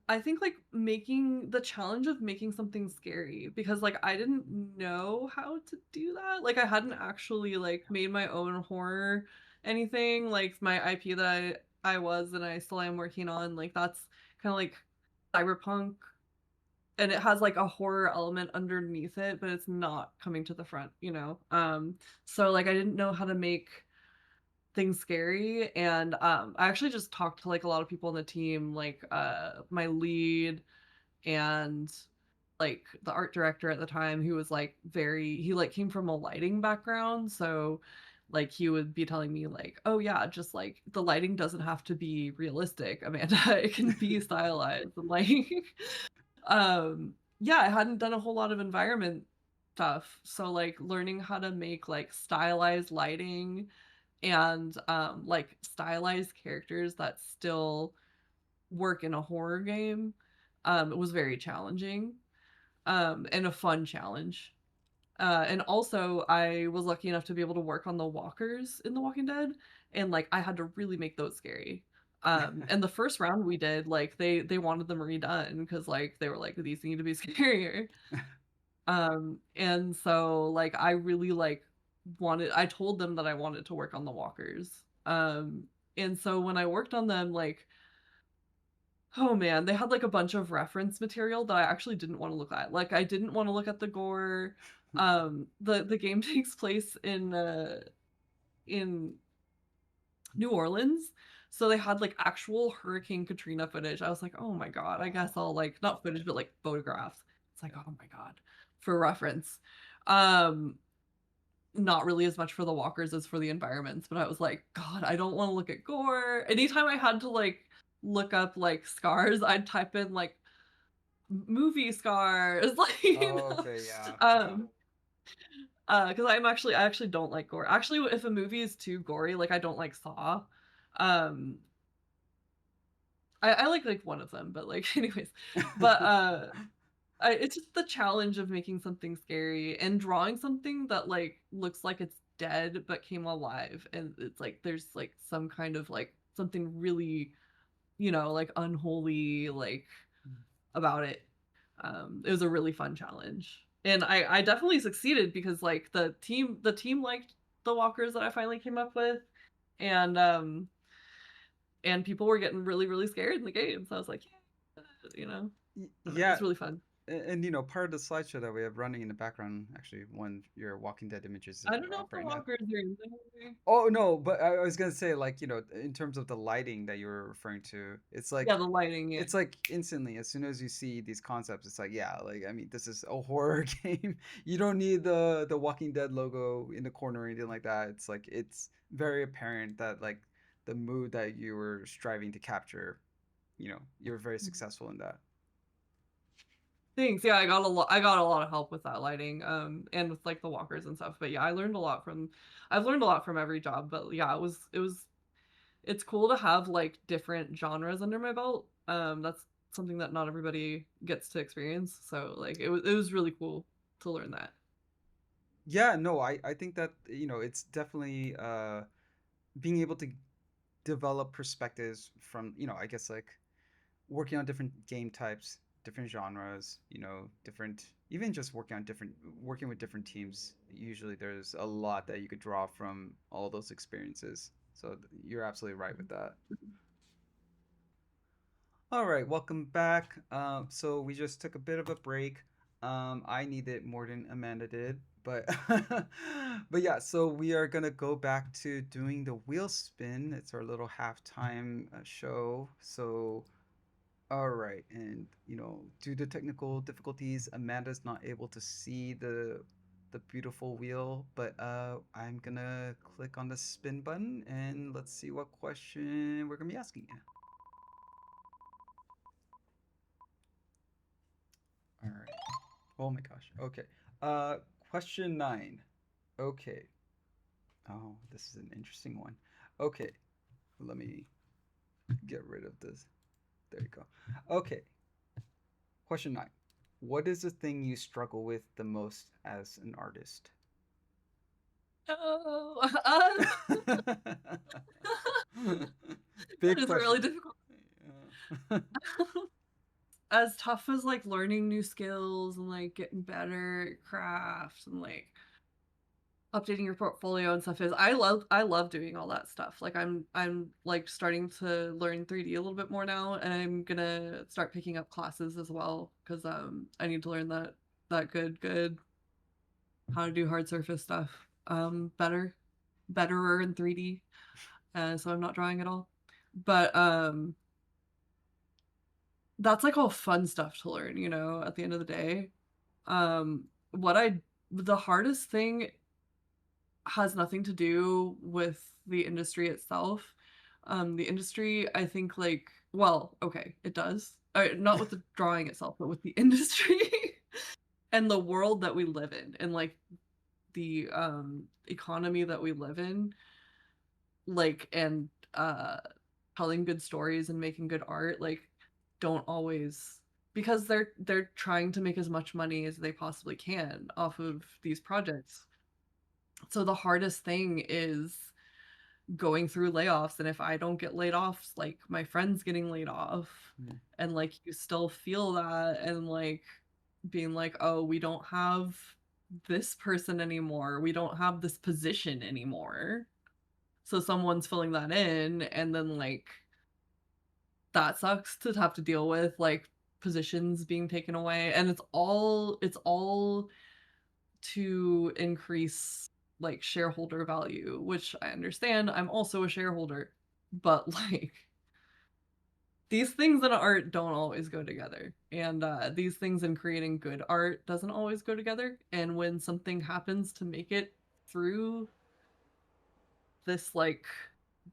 I think like making the challenge of making something scary, because like I didn't know how to do that. Like I hadn't actually like made my own horror anything. Like my IP that I was and I still am working on, like that's kind of like cyberpunk, and it has like a horror element underneath it, but it's not coming to the front, you know? So like I didn't know how to make things scary, and I actually just talked to like a lot of people on the team, like my lead and like the art director at the time, who was like very, he like came from a lighting background, so like he would be telling me like, oh yeah, just like the lighting doesn't have to be realistic, Amanda. It can be stylized, and like yeah, I hadn't done a whole lot of environment stuff, so like learning how to make like stylized lighting and like stylized characters that still work in a horror game, it was very challenging, and a fun challenge. And also I was lucky enough to be able to work on the walkers in The Walking Dead, and like I had to really make those scary. And the first round we did, like they wanted them redone because like they were like, these need to be scarier. And so like I really like wanted, I told them that I wanted to work on the walkers. And so when I worked on them, like, oh man, they had like a bunch of reference material that I actually didn't want to look at. Like I didn't want to look at the gore. The game takes place in New Orleans. So they had like actual Hurricane Katrina footage. I was like, oh my God, I guess I'll like, not footage, but like photographs. It's like, oh my God, for reference. Um, Not really as much for the walkers as for the environments, but I was like, God, I don't want to look at gore. Anytime I had to like look up like scars, I'd type in like movie scars, like Oh, okay, yeah. because I actually don't like gore. Actually, if a movie is too gory, like I don't like Saw. Um, I like one of them, but like anyways, but it's just the challenge of making something scary and drawing something that like looks like it's dead but came alive, and it's like there's like some kind of like something really, like unholy, like about it. It was a really fun challenge, and I definitely succeeded because like the team liked the walkers that I finally came up with, and people were getting really really scared in the game, so I was like, yeah, I don't know, Yeah, it's really fun. and part of the slideshow that we have running in the background, actually, one your Walking Dead images I don't know up if the right now. walkers are in there. Oh no, but I was gonna say, like, in terms of the lighting that you were referring to, Yeah, the lighting, yeah. it's like instantly, as soon as you see these concepts, it's like, yeah, like, I mean, this is a horror game. You don't need the Walking Dead logo in the corner or anything like that. It's like it's very apparent that like the mood that you were striving to capture, you're very successful in that. Thanks. Yeah, I got a lot of help with that lighting, and with like the walkers and stuff. But yeah, I've learned a lot from every job. But yeah, it's cool to have like different genres under my belt. That's something that not everybody gets to experience. So like it was really cool to learn that. Yeah, no, I think that it's definitely being able to develop perspectives from I guess like working on different game types, different genres, different, even just working with different teams. Usually there's a lot that you could draw from all those experiences. So you're absolutely right with that. All right, welcome back. So we just took a bit of a break. I needed more than Amanda did, But but yeah, so we are gonna go back to doing the wheel spin. It's our little halftime show. So all right, and due to technical difficulties, Amanda's not able to see the beautiful wheel, but I'm gonna click on the spin button and let's see what question we're gonna be asking you. All right. Oh my gosh. Okay. Uh, question 9. Okay. Oh, this is an interesting one. Okay, let me get rid of this. There you go. Okay, question 9. What is the thing you struggle with the most as an artist? Oh, that Big is really question. difficult. Yeah. As tough as like learning new skills and like getting better at crafts and like updating your portfolio and stuff is, I love doing all that stuff. Like I'm like starting to learn 3D a little bit more now, and I'm gonna start picking up classes as well because I need to learn that good how to do hard surface stuff betterer in 3D. So I'm not drawing at all. But that's like all fun stuff to learn, at the end of the day. What I the hardest thing has nothing to do with the industry itself. The industry, I think, like, well, okay, it does. Not with the drawing itself, but with the industry and the world that we live in, and like the economy that we live in, like, and telling good stories and making good art, like, don't always, because they're trying to make as much money as they possibly can off of these projects. So the hardest thing is going through layoffs, and if I don't get laid off, like my friend's getting laid off, Yeah. and like you still feel that, and like being like, oh, we don't have this person anymore, we don't have this position anymore, so someone's filling that in, and then like that sucks to have to deal with, like positions being taken away, and it's all to increase like shareholder value, which I understand. I'm also a shareholder, but like these things in art don't always go together. And these things in creating good art doesn't always go together. And when something happens to make it through this like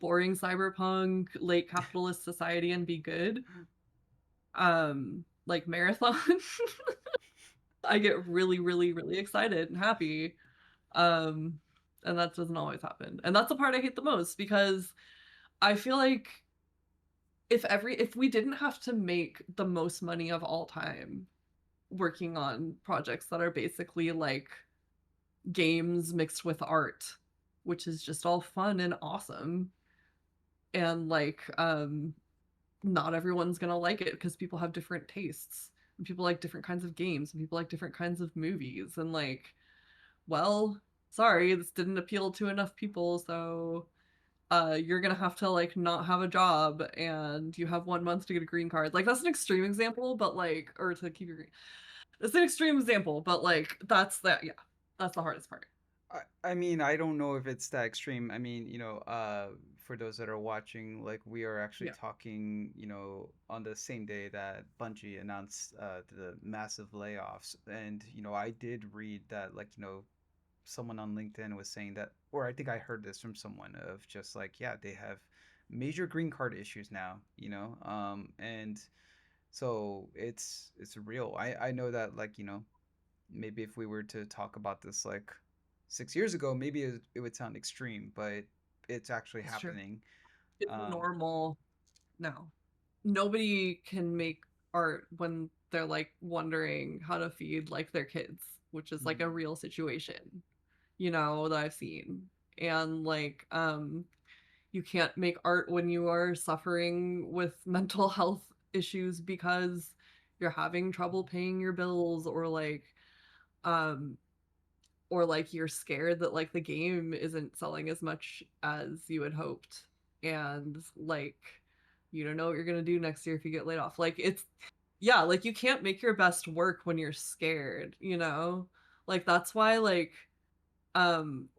boring cyberpunk late capitalist society and be good, like marathon, I get really, really, really excited and happy. Um, and that doesn't always happen. And that's the part I hate the most, because I feel like if we didn't have to make the most money of all time working on projects that are basically like games mixed with art, which is just all fun and awesome, and like not everyone's gonna like it because people have different tastes, and people like different kinds of games, and people like different kinds of movies, and like, well, sorry, this didn't appeal to enough people, so you're gonna have to like not have a job, and you have 1 month to get a green card. Like, that's an extreme example, but like, or to keep your green. It's an extreme example, but like yeah, that's the hardest part. I mean, I don't know if it's that extreme. I mean, for those that are watching, like we are actually Yeah, talking, on the same day that Bungie announced the massive layoffs, and I did read that, like, someone on LinkedIn was saying that, or I think I heard this from someone of just like, yeah, they have major green card issues now, and so it's real. I know that, like, maybe if we were to talk about this like 6 years ago, maybe it would sound extreme, but it's actually that's true. happening. It's Um, normal now. Nobody can make art when they're like wondering how to feed like their kids, which is like a real situation, that I've seen. And like you can't make art when you are suffering with mental health issues because you're having trouble paying your bills, um or like you're scared that like the game isn't selling as much as you had hoped, and like you don't know what you're going to do next year if you get laid off. Like, it's, yeah, like you can't make your best work when you're scared. Like that's why like um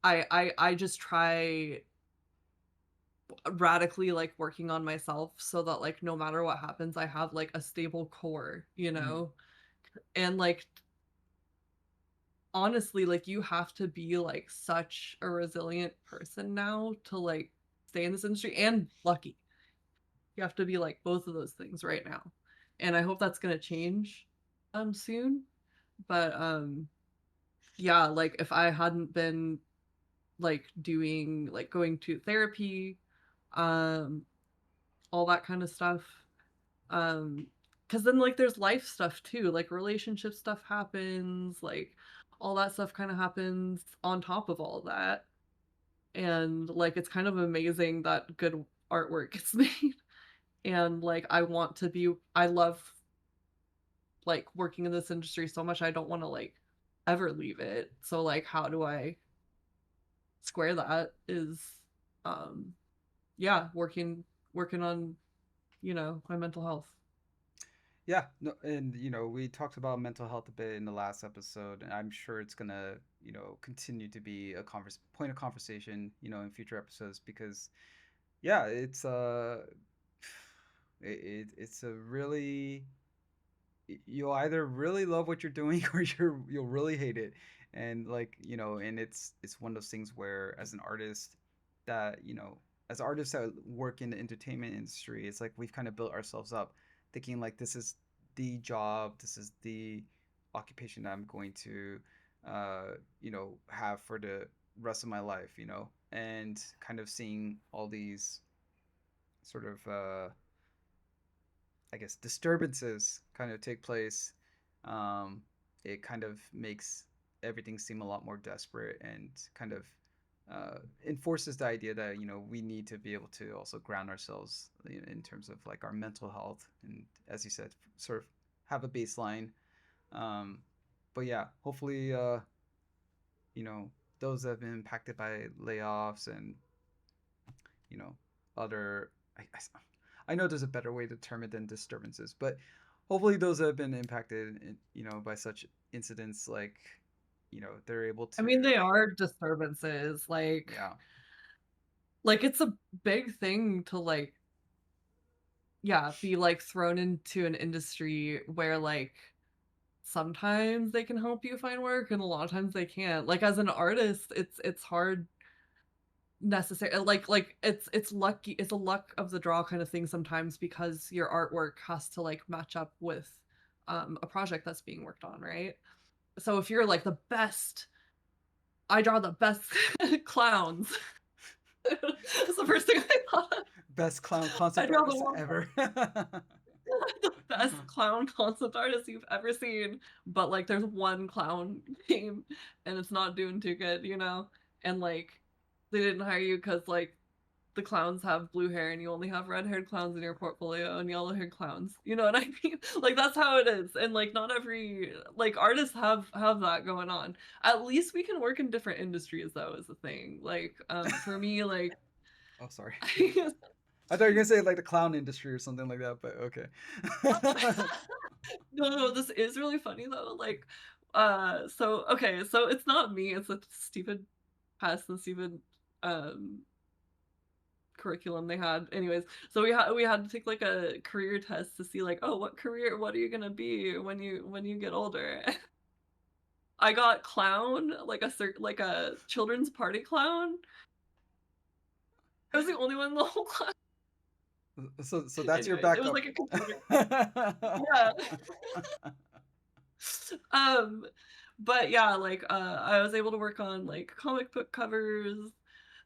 I just try radically like working on myself so that like no matter what happens I have like a stable core, you Mm. know? And like honestly, like you have to be like such a resilient person now to like stay in this industry and lucky. You have to be like both of those things right now. And I hope that's gonna change soon. But yeah, like if I hadn't been like doing like going to therapy, um, all that kind of stuff, because then like there's life stuff too, like relationship stuff happens, like all that stuff kind of happens on top of all that. And like it's kind of amazing that good artwork gets made. And like I love like working in this industry so much I don't want to like ever leave it. So like how do I square that is um yeah, working on, you know, my mental health. Yeah, no, and we talked about mental health a bit in the last episode, and I'm sure it's gonna, continue to be a point of conversation, in future episodes because, yeah, it's a really you'll either really love what you're doing or you'll really hate it, and like and it's one of those things where as an artist that as artists that work in the entertainment industry, it's like we've kind of built ourselves up thinking like this is the job, this is the occupation that I'm going to have for the rest of my life, and kind of seeing all these sort of I guess disturbances kind of take place, um, it kind of makes everything seem a lot more desperate and kind of enforces the idea that we need to be able to also ground ourselves in terms of like our mental health and, as you said, sort of have a baseline. Um, but yeah, hopefully, you know, those that have been impacted by layoffs and you know other I know there's a better way to term it than disturbances, but hopefully those that have been impacted, by such incidents, like, they're able I to, mean, they are disturbances. yeah, Like it's a big thing to like yeah, be like thrown into an industry where like sometimes they can help you find work and a lot of times they can't. Like as an artist, it's hard necessary like it's lucky, it's a luck of the draw kind of thing sometimes because your artwork has to like match up with a project that's being worked on, right? So if you're like the best, I draw the best clowns. That's the first thing I thought of. best clown I concept draw the artist one ever. the best clown concept artist you've ever seen, but like there's one clown game and it's not doing too good, you know? And like they didn't hire you because like the clowns have blue hair and you only have red-haired clowns in your portfolio and yellow-haired clowns. You know what I mean? Like that's how it is. And like not every like artists have that going on. At least we can work in different industries though is the thing. Like for me like Oh, sorry. I thought you were gonna say like the clown industry or something like that, but okay. no, no, this is really funny though. Like, so okay, so it's not me. It's a stupid past and stupid um curriculum they had. Anyways, so we had to take like a career test to see like, oh, what are you gonna be when you get older? I got clown, like like a children's party clown. I was the only one in the whole class. So that's your Anyways, it was backup. like a computer. Yeah. um but yeah, like I was able to work on like comic book covers.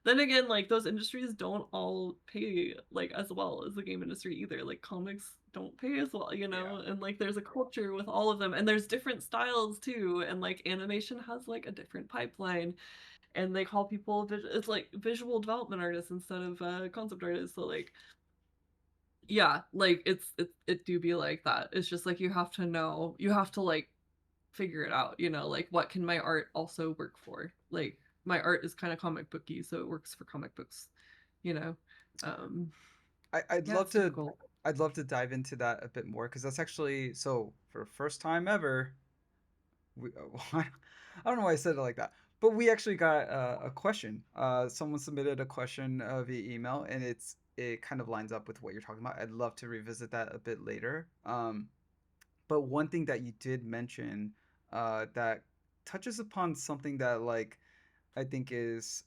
Then again, like those industries don't all pay like as well as the game industry either. Like comics don't pay as well, you Yeah. know? And like there's a culture with all of them and there's different styles too, and like animation has like a different pipeline and they call people it's like visual development artists instead of concept artists. So like yeah, like it do be like that. It's just like you have to know, you have to like figure it out, you know, like what can my art also work for? Like my art is kind of comic booky, so it works for comic books, you know. Um I'd yeah, love it's to difficult. dive into that a bit more because that's actually, so for the first time ever, we, I don't know why I said it like that, but we actually got a question. Someone submitted a question via email, and it kind of lines up with what you're talking about. I'd love to revisit that a bit later. But one thing that you did mention that touches upon something that like I think is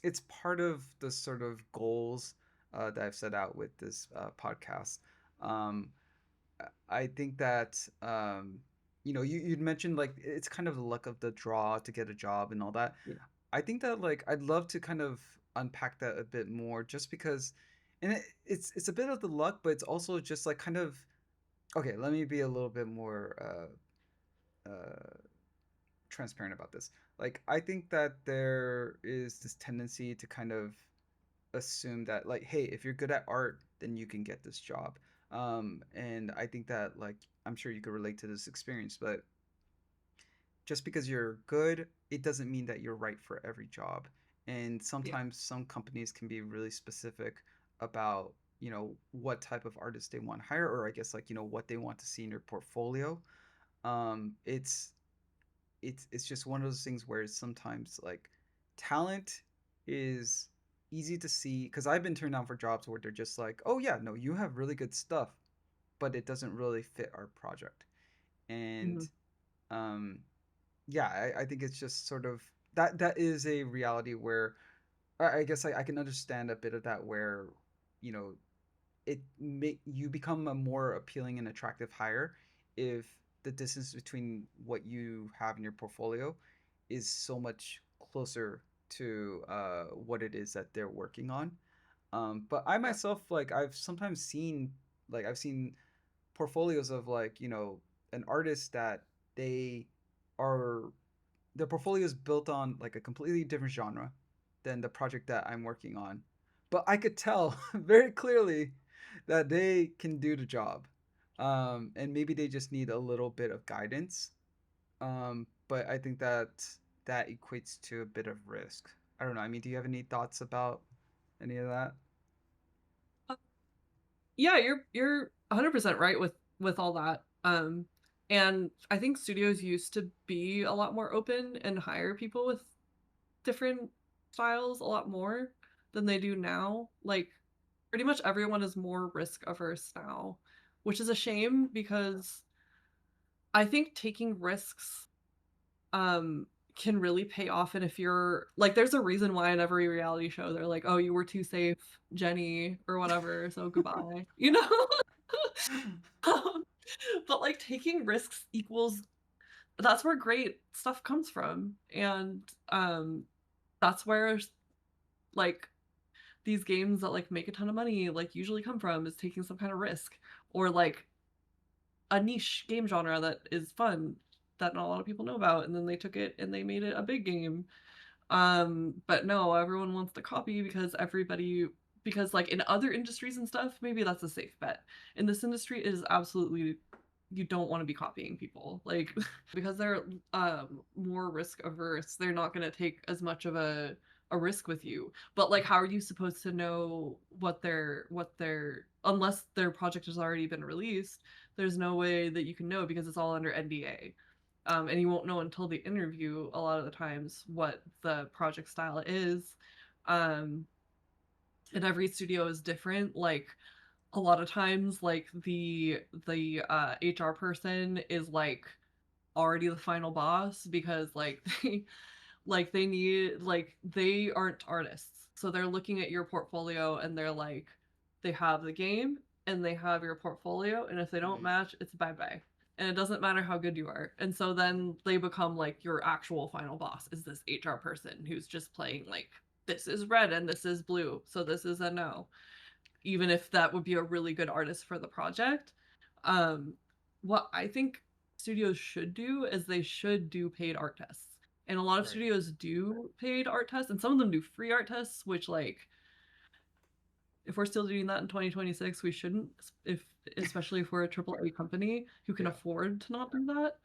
it's part of the sort of goals that I've set out with this podcast. Um, I think that you'd mentioned like it's kind of the luck of the draw to get a job and all that. Yeah. I think that like I'd love to kind of unpack that a bit more, just because, and it's a bit of the luck, but it's also just like kind of okay. Let me be a little bit more transparent about this. Like I think that there is this tendency to kind of assume that like hey, if you're good at art then you can get this job, and I think that like I'm sure you could relate to this experience, but just because you're good it doesn't mean that you're right for every job, and Yeah. sometimes some companies can be really specific about what type of artist they want to hire, or I guess like what they want to see in your portfolio. It's it's just one of those things where sometimes like talent is easy to see, because I've been turned down for jobs where they're just like, oh yeah, no, you have really good stuff, but it doesn't really fit our project. And Mhm. um, yeah, I think it's just sort of that is a reality where I guess I can understand a bit of that, where you know it make you become a more appealing and attractive hire if the distance between what you have in your portfolio is so much closer to what it is that they're working on. But I Yeah. myself, like, I've sometimes seen, like, I've seen portfolios of, like, an artist that they are, their portfolio is built on, like, a completely different genre than the project that I'm working on. But I could tell very clearly that they can do the job. And maybe they just need a little bit of guidance. But I think that that equates to a bit of risk. I don't know. I mean, do you have any thoughts about any of that? Uh, yeah, you're 100% right with all that. And I think studios used to be a lot more open and hire people with different styles a lot more than they do now. Like pretty much everyone is more risk averse now, which is a shame because I think taking risks um can really pay off. And if you're like there's a reason why in every reality show they're like, oh, you were too safe, Jenny, or whatever, so goodbye, you know. um, but like taking risks equals that's where great stuff comes from. And that's where like these games that like make a ton of money like usually come from is taking some kind of risk, or like a niche game genre that is fun that not a lot of people know about, and then they took it and they made it a big game. But no, everyone wants to copy because like in other industries and stuff, maybe that's a safe bet. In this industry, it is absolutely you don't want to be copying people. Like because they're more risk averse, they're not going to take as much of a risk with you. But like how are you supposed to know what their unless their project has already been released, there's no way that you can know because it's all under NDA. And you won't know until the interview a lot of the times what the project style is. Um, and every studio is different. Like a lot of times, like the HR person is like already the final boss because like they need like they aren't artists, so they're looking at your portfolio and they're like they have the game and they have your portfolio, and if they don't Mm, match it's bye bye, and it doesn't matter how good you are. And so then they become like your actual final boss is this HR person who's just playing like this is red and this is blue, so this is a no, even if that would be a really good artist for the project. Um, what I think studios should do is they should do paid art tests. And a lot of right. studios do paid art tests, and some of them do free art tests, which like if we're still doing that in 2026, we shouldn't, if especially if we're a AAA company who can Yeah. afford to not do that.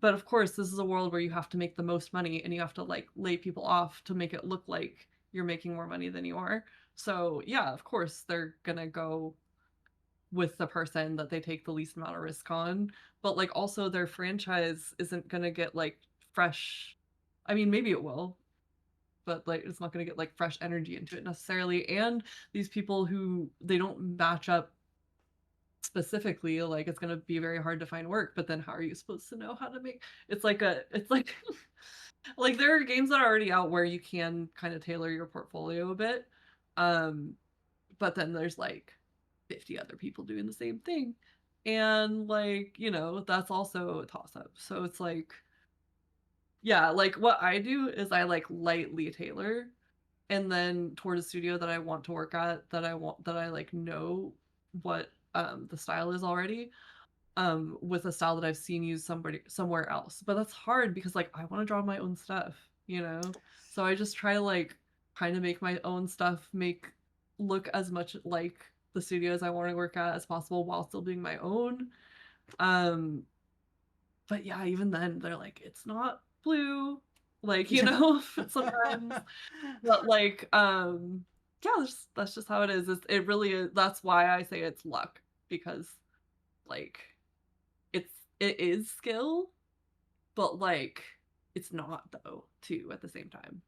But of course, this is a world where you have to make the most money and you have to like lay people off to make it look like you're making more money than you are. So yeah, of course they're gonna go with the person that they take the least amount of risk on, but like also their franchise isn't gonna get like fresh. I mean, maybe it will, but like it's not gonna get like fresh energy into it necessarily. And these people who they don't match up specifically, like it's gonna be very hard to find work. But then how are you supposed to know how to make? It's like like there are games that are already out where you can kind of tailor your portfolio a bit. Um, but then there's like 50 other people doing the same thing. And like, that's also a toss up. So it's like, yeah, like what I do is I like lightly tailor and then toward a studio that I want to work at, that I like know what the style is already, with a style that I've seen used somewhere else. But that's hard because like I want to draw my own stuff. So I just try to like kind of make my own stuff look as much like the studios I want to work at as possible while still being my own. Um, but yeah, even then they're like, it's not blue, like, sometimes. But like, yeah, that's just how it is. It really is. That's why I say it's luck, because like it's it is skill, but like it's not though too at the same time.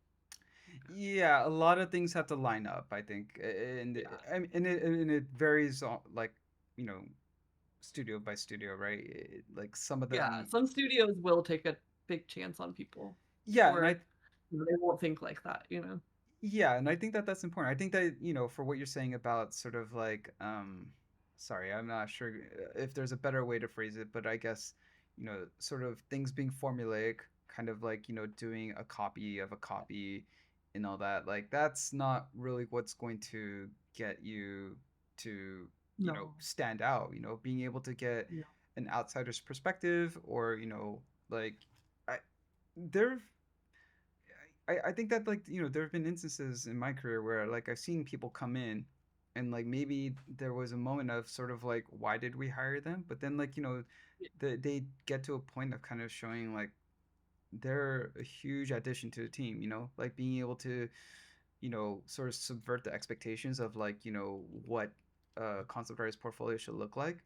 Yeah, a lot of things have to line up, I think, and Yeah. it varies on, like, you know, studio by studio, right? Like some of Yeah, them, some studios will take a big chance on people, yeah, and or they won't think like that. I think that that's important. I think that, for what you're saying about sort of like, sorry, I'm not sure if there's a better way to phrase it, but I guess, sort of things being formulaic, kind of like, doing a copy of a copy and all that. Like that's not really what's going to get you to, No. stand out, being able to get No. an outsider's perspective, or, like I there I think that, like, there have been instances in my career where, like, I've seen people come in and, like, maybe there was a moment of sort of like, why did we hire them? But then, like, they get to a point of kind of showing like they're a huge addition to the team, like being able to, sort of subvert the expectations of, like, what a concept artist portfolio should look like.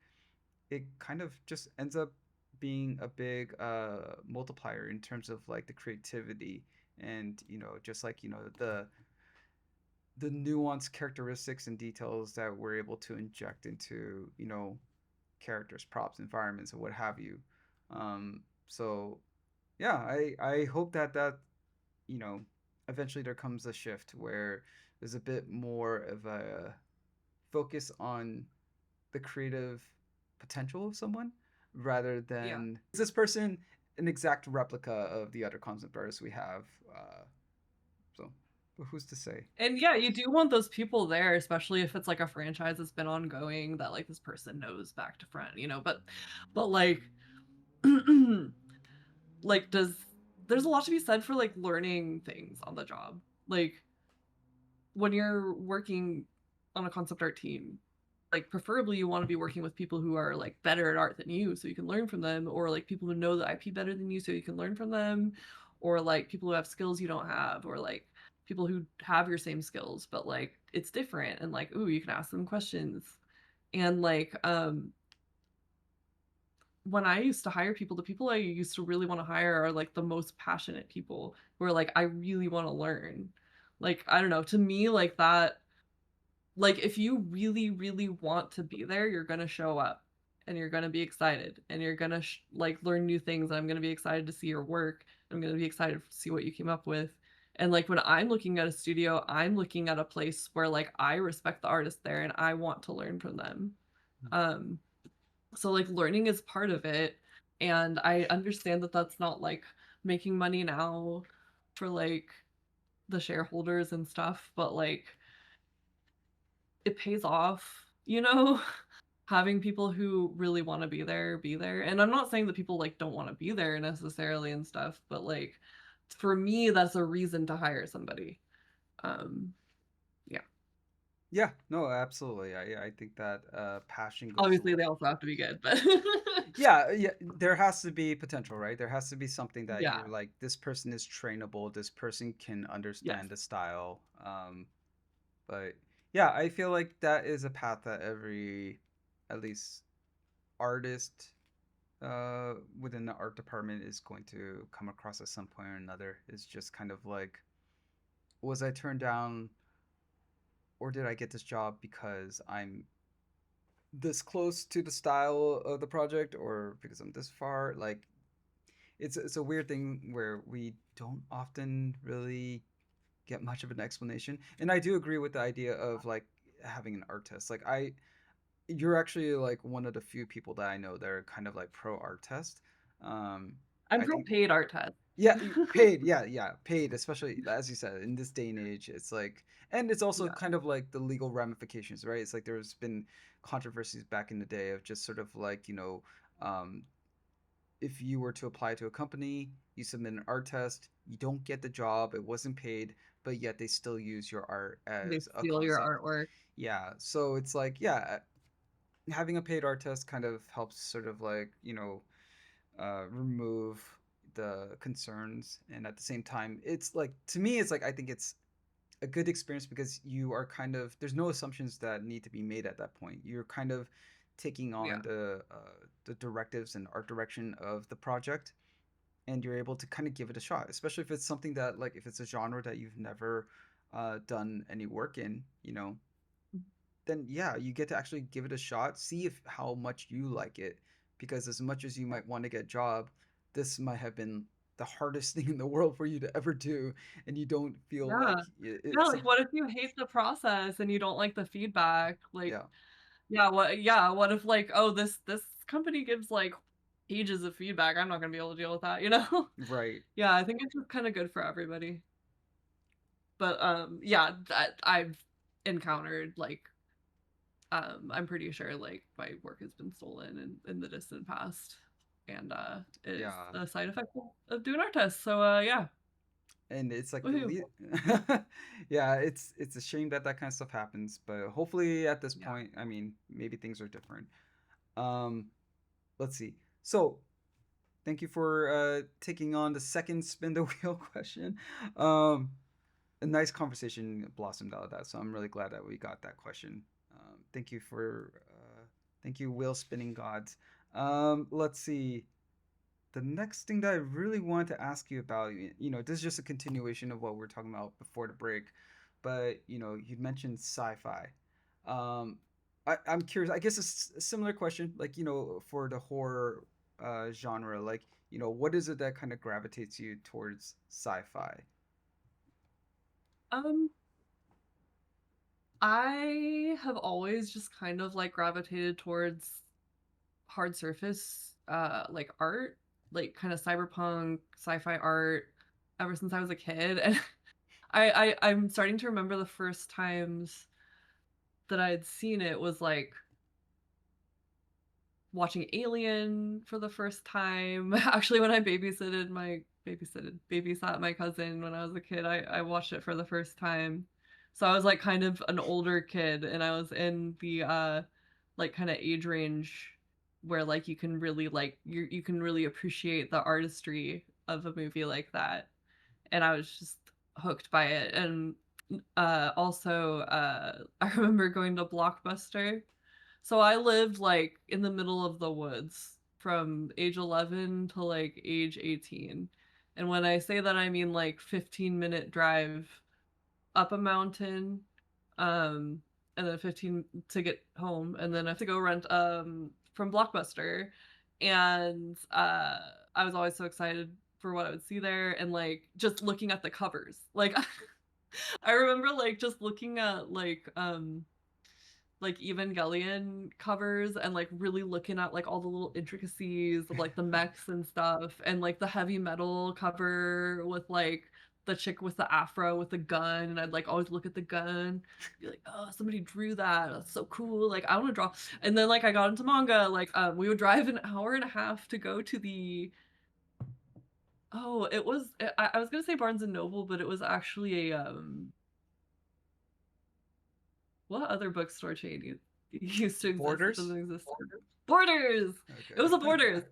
It kind of just ends up being a big multiplier in terms of like the creativity, and just like the nuanced characteristics and details that we're able to inject into characters, props, environments, and what have you. So yeah, I hope that you know eventually there comes a shift where there's a bit more of a focus on the creative potential of someone, rather Yeah. than is this person an exact replica of the other concept artists we have. So but who's to say? And yeah, you do want those people there, especially if it's like a franchise that's been ongoing that like this person knows back to front. But like like there's a lot to be said for like learning things on the job. Like when you're working on a concept art team, like preferably you want to be working with people who are like better at art than you so you can learn from them, or like people who know the IP better than you so you can learn from them, or like people who have skills you don't have, or like people who have your same skills but like it's different, and like ooh, you can ask them questions. And like when I used to hire people, the people I used to really want to hire are like the most passionate people who are like, I really want to learn. Like, I don't know, to me, like that, like if you really, really want to be there, you're gonna show up and you're gonna be excited and you're gonna like learn new things. And I'm gonna be excited to see your work. I'm gonna be excited to see what you came up with. And like when I'm looking at a studio, I'm looking at a place where like I respect the artist there and I want to learn from them. Um, so like learning is part of it, and I understand that that's not like making money now for like the shareholders and stuff, but like it pays off. Having people who really want to be there. And I'm not saying that people like don't want to be there necessarily and stuff, but like for me that's a reason to hire somebody. Um yeah. Yeah, no, absolutely. I think that passion goes a Obviously lot. they also have to be good, but Yeah, yeah, there has to be potential, right? There has to be something that yeah. you're like, this person is trainable, this person can Yes. understand the style. But yeah, I feel like that is a path that every at least artist within the art department is going to come across at some point or another. Is just kind of like, was I turned down, or did I get this job because I'm this close to the style of the project, or because I'm this far? Like, it's a weird thing where we don't often really get much of an explanation. And I do agree with the idea of like having an art test. Like you're actually like one of the few people that I know that are kind of like pro art test. Um, I'm I pro think paid art test. yeah, paid, yeah, paid, especially as you said in this day and age. It's like, and it's also Yeah. kind of like the legal ramifications, right? It's like there's been controversies back in the day of just sort of like um, if you were to apply to a company, you submit an art test, you don't get the job, it wasn't paid, but yet they still use your art They as a steal your concept. artwork. Yeah, so it's like, yeah, having a paid art test kind of helps sort of like, remove the concerns. And at the same time, it's like, to me, it's like, I think it's a good experience because you are kind of, there's no assumptions that need to be made at that point. You're kind of taking Yeah. on the directives and art direction of the project, and you're able to kind of give it a shot, especially if it's something that, like, if it's a genre that you've never done any work in, then yeah, you get to actually give it a shot, see if how much you like it, because as much as you might want to get a job, this might have been the hardest thing in the world for you to ever do, and you don't feel like Yeah. Yeah, it's like, what if you hate the process and you don't like the feedback? Like, yeah, what if, like, "Oh, this company gives, like, pages of feedback, I'm not gonna be able to deal with that," you know? right. Yeah, I think it's just kinda good for everybody. But, yeah, that I've encountered, like, I'm pretty sure, like, my work has been stolen in the distant past, and, it is Yeah, a side effect of doing art tests, so, yeah. and it's like the Woohoo. lead. Yeah, it's a shame that that kind of stuff happens, but hopefully at this Yeah. point, I mean, maybe things are different. um let's see. So thank you for taking on the second spin the wheel question. um a nice conversation blossomed out of that, so I'm really glad that we got that question. Thank you for thank you, wheel spinning gods. Let's see. The next thing that I really wanted to ask you about, this is just a continuation of what we were talking about before the break, but you'd mentioned sci-fi. Um, I'm curious. I guess it's a similar question, like for the horror genre, like what is it that kind of gravitates you towards sci-fi? Um, I have always just kind of, like, gravitated towards hard surface, like, art, like, kinda cyberpunk, sci-fi art ever since I was a kid, and I'm starting to remember the first times that I had seen it was, like, watching Alien for the first time. Actually, when I babysat my cousin when I was a kid, I watched it for the first time. So I was, like, kind of an older kid, and I was in the, like, kinda age range where, like, you can really, like you can really appreciate the artistry of a movie like that, and I was just hooked by it, and, also, I remember going to Blockbuster. So I lived, like, in the middle of the woods from age 11 to, like, age 18, and when I say that, I mean, like, 15-minute drive up a mountain, um, and then 15 to get home, and then I have to go rent, from Blockbuster, and, I was always so excited for what I would see there and, like, just looking at the covers. Like, I remember, like, just looking at, like Evangelion covers and like really looking at like all the little intricacies of like the mechs and stuff and like the heavy metal cover with like the chick with the afro with the gun, and I'd like always look at the gun, be like, oh, somebody drew that, that's so cool, like I want to draw. And then like I got into manga, like we would drive an hour and a half to go to the, oh it was I was gonna say Barnes and Noble, but it was actually a what other bookstore chain? used to exist. It Borders? doesn't exist. Borders. It was a Okay. Borders.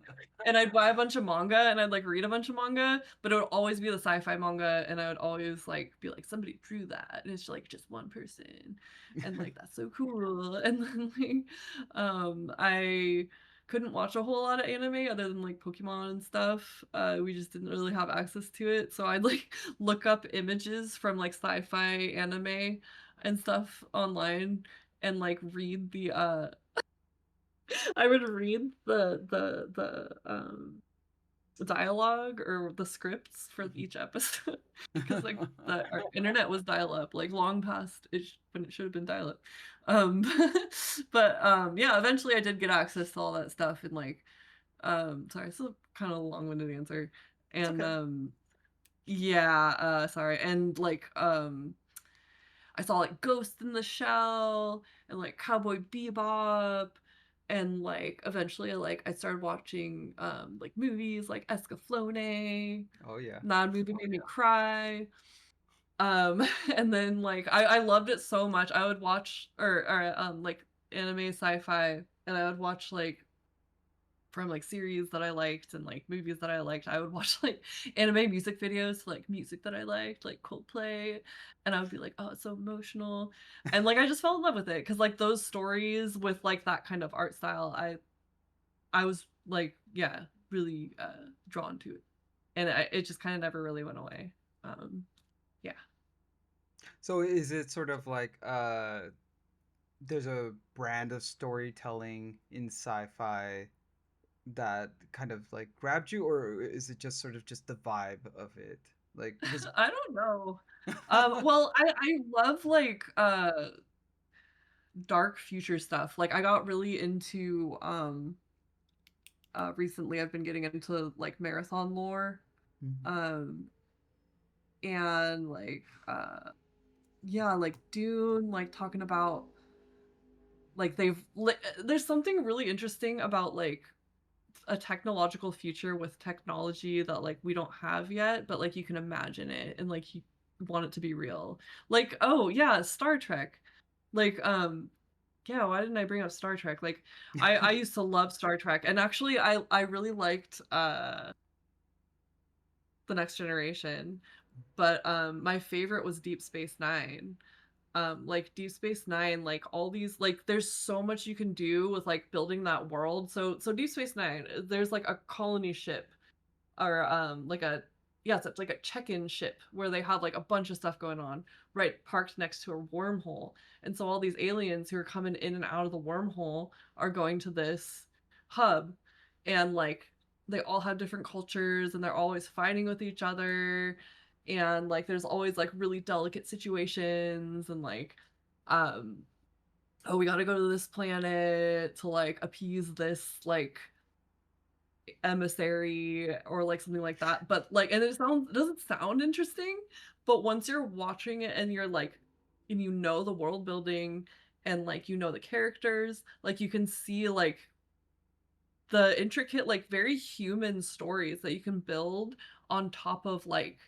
And I'd buy a bunch of manga and I'd like read a bunch of manga, but it would always be the sci-fi manga, and I would always like be like, somebody drew that, and it's like just one person, and like that's so cool. And then like I couldn't watch a whole lot of anime other than like Pokemon and stuff. We just didn't really have access to it, so I'd like look up images from like sci-fi anime and stuff online and like read the I would read the dialogue or the scripts for each episode because like our internet was dial up, like long past when it should have been dial up. Um, but yeah, eventually I did get access to all that stuff, and like sorry, it's a kind of long-winded answer. It's And okay. yeah, sorry, and like I saw like Ghost in the Shell and like Cowboy Bebop, and like eventually I started watching like movies like Escaflowne. Oh yeah. That movie made me cry. And then like I loved it so much. I would watch or like anime sci-fi, and I would watch like from like series that I liked and like movies that I liked. I would watch like anime music videos to like music that I liked, like Coldplay, and I would be like, oh, it's so emotional. And like I just fell in love with it because like those stories with like that kind of art style, I was like, yeah, really drawn to it. And it just kind of never really went away. Yeah. So is it sort of like there's a brand of storytelling in sci-fi that kind of like grabbed you, or is it just sort of just the vibe of it? Like because I don't know. Well, I love like dark future stuff. Like I got really into recently I've been getting into like marathon lore. Mhm. Um and like yeah, like Dune, like talking about like there's something really interesting about like a technological future with technology that like we don't have yet, but like you can imagine it and like you want it to be real. Like, oh yeah, Star Trek. Like yeah, why didn't I bring up Star Trek? Like I used to love Star Trek, and actually I really liked The Next Generation, but my favorite was Deep Space Nine. Like Deep Space Nine, like all these like there's so much you can do with like building that world. So Deep Space Nine, there's like a colony ship or like a yes, it's like a check-in ship where they have like a bunch of stuff going on, right, parked next to a wormhole. And so all these aliens who are coming in and out of the wormhole are going to this hub, and like they all have different cultures and they're always fighting with each other, and like there's always like really delicate situations, and like um oh, we got to go to this planet to like appease this like emissary or like something like that. But like, and it doesn't sound interesting, but once you're watching it and you're like, and you know the world building and like you know the characters, like you can see like the intricate like very human stories that you can build on top of like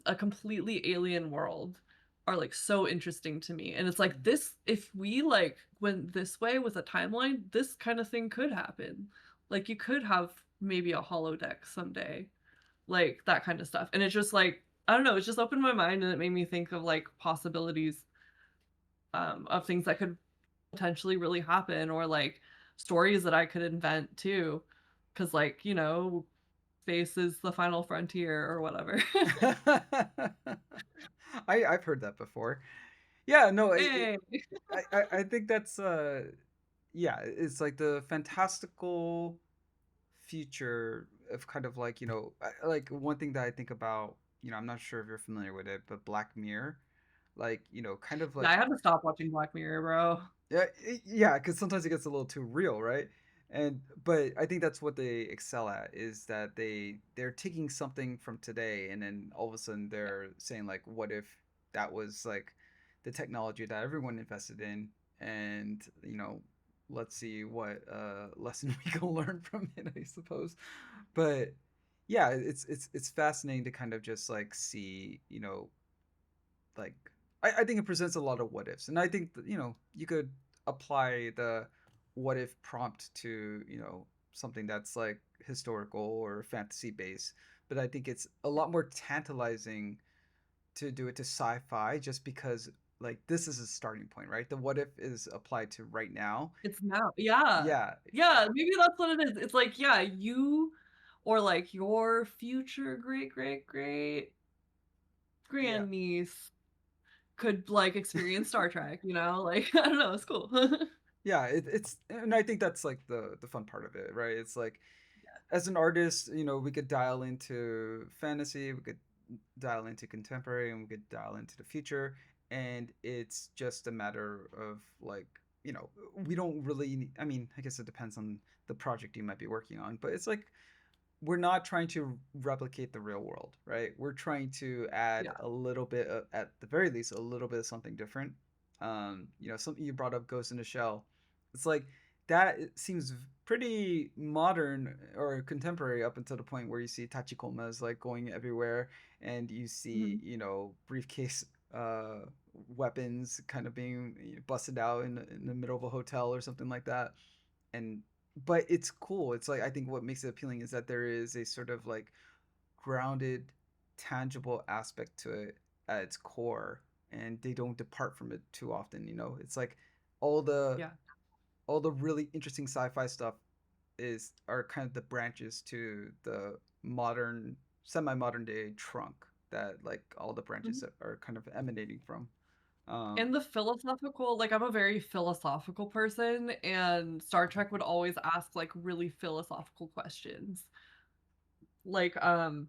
a completely alien world are like so interesting to me. And it's like this, if we like went this way with a timeline, this kind of thing could happen. Like you could have maybe a holodeck someday, like that kind of stuff. And it's just like I don't know, it just opened my mind and it made me think of like possibilities of things that could potentially really happen, or like stories that I could invent too. Cause like, you know, space is the final frontier or whatever. I've heard that before. Yeah, no, Hey. I think that's yeah, it's like the fantastical future of kind of like, like one thing that I think about, I'm not sure if you're familiar with it, but Black Mirror, like, kind of Yeah, like I had to stop watching Black Mirror, bro. yeah, yeah, because sometimes it gets a little too real, right? And but I think that's what they excel at is that they're taking something from today and then all of a sudden they're saying like, what if that was like the technology that everyone invested in, and let's see what lesson we can learn from it, I suppose. But yeah, it's fascinating to kind of just like see, like I think it presents a lot of what ifs, and I think that, you could apply the what if prompt to, something that's like historical or fantasy based. But I think it's a lot more tantalizing to do it to sci-fi just because like this is a starting point, right? The what if is applied to right now. It's now. Yeah. Yeah. Yeah, maybe that's what it is. It's like, yeah, you or like your future great great great Yeah. grandniece could like experience Star Trek, you know? Like, I don't know, it's cool. Yeah, it's and I think that's like the fun part of it, right? It's like as an artist, we could dial into fantasy, we could dial into contemporary, and we could dial into the future, and it's just a matter of like, we don't really. I mean, I guess it depends on the project you might be working on, but it's like we're not trying to replicate the real world, right? We're trying to add Yeah. a little bit of, at the very least, a little bit of something different. Something you brought up, Ghost in the Shell. It's like that it seems pretty modern or contemporary up until the point where you see tachikomas like going everywhere, and you see, Mhm. briefcase weapons kind of being busted out in the middle of a hotel or something like that. And but it's cool. It's like I think what makes it appealing is that there is a sort of like grounded, tangible aspect to it at its core, and they don't depart from it too often. It's like all the Yeah. all the really interesting sci-fi stuff is are kind of the branches to the modern, semi-modern day trunk that like all the branches Mhm. are kind of emanating from. And the philosophical, like I'm a very philosophical person, and Star Trek would always ask like really philosophical questions. Like, I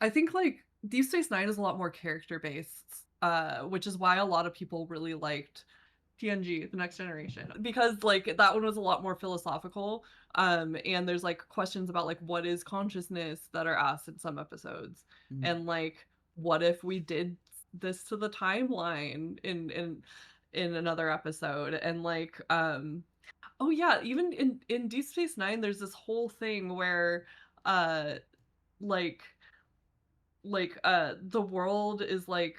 think like Deep Space Nine is a lot more character based, which is why a lot of people really liked TNG, The Next Generation, because like that one was a lot more philosophical. And there's like questions about like what is consciousness that are asked in some episodes, Mm, and like what if we did this to the timeline in another episode, and like oh yeah, even in Deep Space Nine, there's this whole thing where uh like the world is like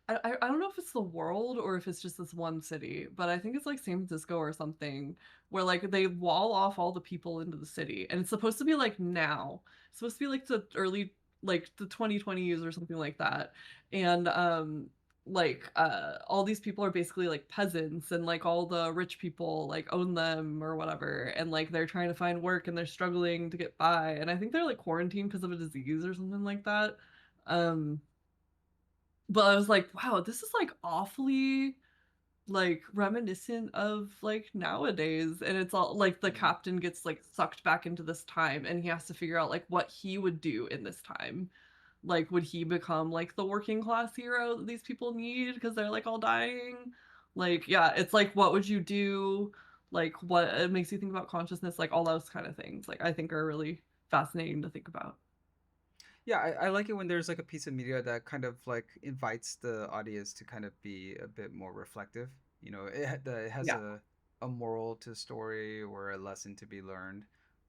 I don't know if it's the world or if it's just this one city, but I think it's like San Francisco or something, where like they wall off all the people into the city, and it's supposed to be like now. It's supposed to be like the early, like the 2020s or something like that. And all these people are basically like peasants, and like all the rich people like own them or whatever, and like they're trying to find work and they're struggling to get by, and I think they're like quarantined because of a disease or something like that. Um but I was like, wow, this is like awfully like reminiscent of like nowadays. And it's all like the mm. captain gets like sucked back into this time, and he has to figure out like what he would do in this time. Like, would he become like the working class hero that these people need because they're like all dying? Like, yeah, it's like, what would you do? Like, what it makes you think about consciousness, like all those kind of things, like I think are really fascinating to think about. Yeah, I like it when there's like a piece of media that kind of like invites the audience to kind of be a bit more reflective. It has Yeah. a moral to the story or a lesson to be learned.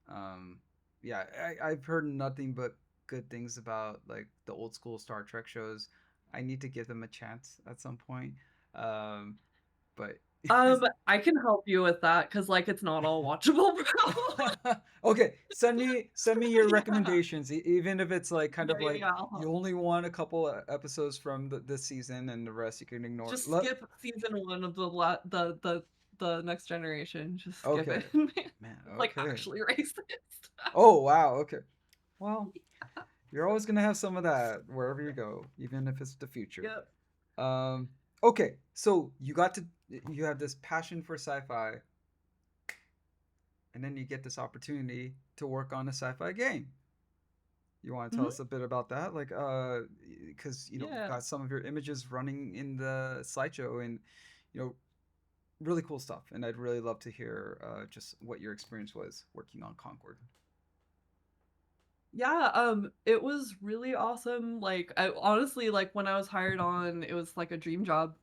Um, yeah, I've heard nothing but good things about like the old school Star Trek shows. I need to give them a chance at some point. But I can help you with that because like it's not all watchable, bro. okay, send me your Yeah. recommendations, even if it's like kind Yeah, of yeah, like yeah. you only want a couple episodes from this season and the rest you can ignore. Just skip season one of the Next Generation. Just skip Okay, it, man. man. It's like Okay. actually racist. Oh wow. Okay. Well, you're always gonna have some of that wherever you go, even if it's the future. Yep. Um. Okay. So you have this passion for sci-fi, and then you get this opportunity to work on a sci-fi game. You want to tell Hmm. us a bit about that? Like, because we've Yeah. got some of your images running in the slideshow, and you know, really cool stuff. And I'd really love to hear just what your experience was working on Concord. Yeah, it was really awesome. Like I honestly like when I was hired on, it was like a dream job.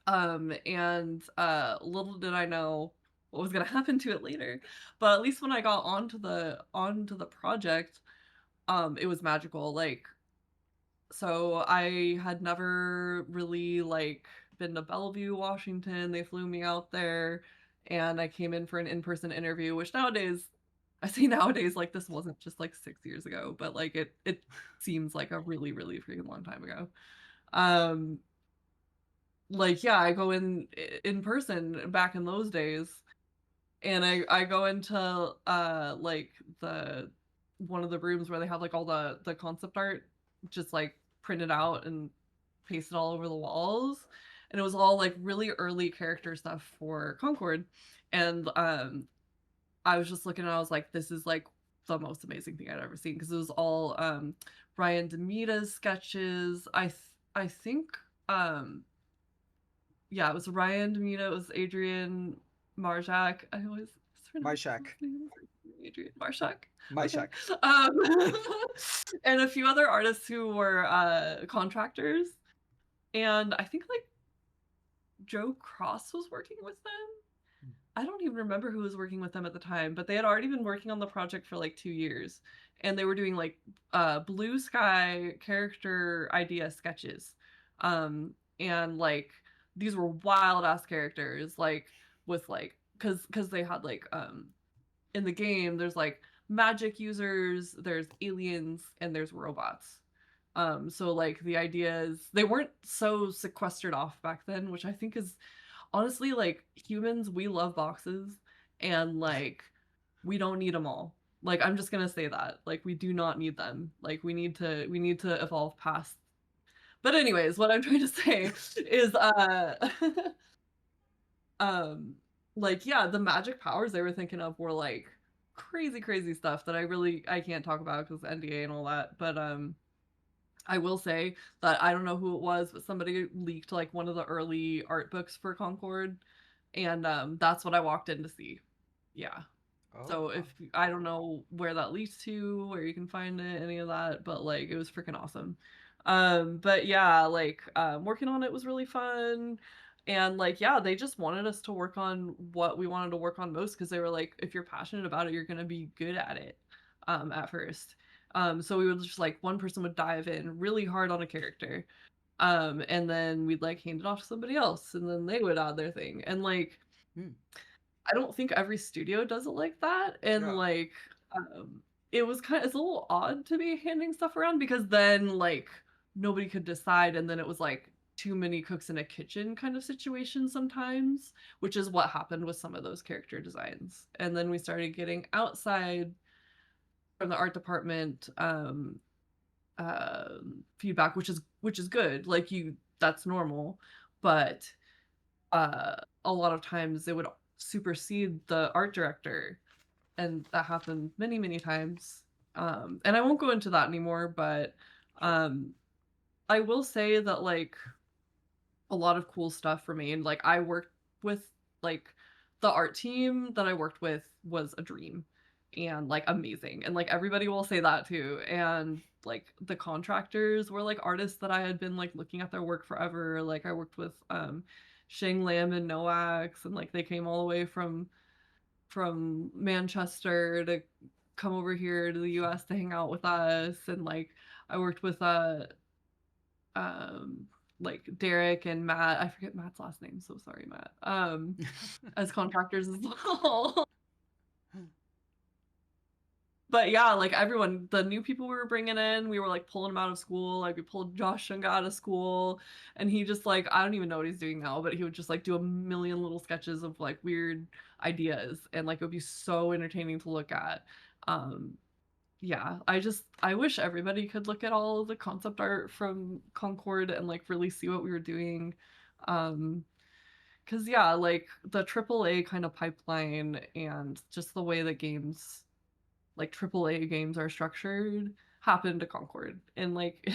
And little did I know what was gonna happen to it later. But at least when I got onto the project, it was magical. Like so I had never really like been to Bellevue, Washington. They flew me out there, and I came in for an in-person interview, which nowadays, I say nowadays, like this wasn't just like 6 years ago, but like it seems like a really, really freaking long time ago. Um, like yeah, I go in person back in those days, and I go into like the one of the rooms where they have like all the concept art just like printed out and pasted all over the walls, and it was all like really early character stuff for Concord. And I was just looking and I was like, this is like the most amazing thing I'd ever seen, because it was all Ryan Demita's sketches. I think yeah, it was Ryan Demita, it was Adrian Marjak. I always Marshak. Adrian Marshak. Okay. Marshak. And a few other artists who were contractors. And I think like Joe Cross was working with them. I don't even remember who was working with them at the time, but they had already been working on the project for like 2 years. And they were doing like blue sky character idea sketches. And like these were wild ass characters, like with like because they had like in the game there's like magic users, there's aliens, and there's robots. So like the idea is they weren't so sequestered off back then, which I think is honestly, like humans, we love boxes, and like we don't need them all. Like I'm just gonna say that. Like we do not need them. Like we need to evolve past. But anyways, what I'm trying to say is um like yeah, the magic powers they were thinking of were like crazy crazy stuff that I can't talk about because NDA and all that. But I will say that I don't know who it was, but somebody leaked like one of the early art books for Concord, and that's what I walked in to see. Yeah. Oh, So wow. if I don't know where that leads to, where you can find it, any of that, but like it was freaking awesome. But yeah, like working on it was really fun. And like yeah, they just wanted us to work on what we wanted to work on most, because they were like, if you're passionate about it, you're gonna be good at it at first. So we would just like one person would dive in really hard on a character. And then we'd like hand it off to somebody else, and then they would add their thing. And like Hmm. I don't think every studio does it like that. And Yeah. like it was it's a little odd to be handing stuff around, because then like nobody could decide, and then it was like too many cooks in a kitchen kind of situation sometimes, which is what happened with some of those character designs. And then we started getting outside from the art department feedback, which is good. Like that's normal. But a lot of times it would supersede the art director, and that happened many many times. And I won't go into that anymore, but I will say that like a lot of cool stuff remained. Like I worked with like the art team that I worked with was a dream, and like amazing, and like everybody will say that too. And like the contractors were like artists that I had been like looking at their work forever. Like I worked with Shang Lam and Noax, and like they came all the way from Manchester to come over here to the US to hang out with us. And like I worked with um like Derek and Matt. I forget Matt's last name, so sorry, Matt. As contractors as well. But yeah, like everyone, the new people we were bringing in, we were like pulling them out of school. Like we pulled Josh Young out of school, and he just like, I don't even know what he's doing now, but he would just like do a million little sketches of like weird ideas, and like it would be so entertaining to look at. Um, yeah, I wish everybody could look at all the concept art from Concord and like really see what we were doing. Because yeah, like the AAA kind of pipeline and just the way that games, like AAA games, are structured happened to Concord. And like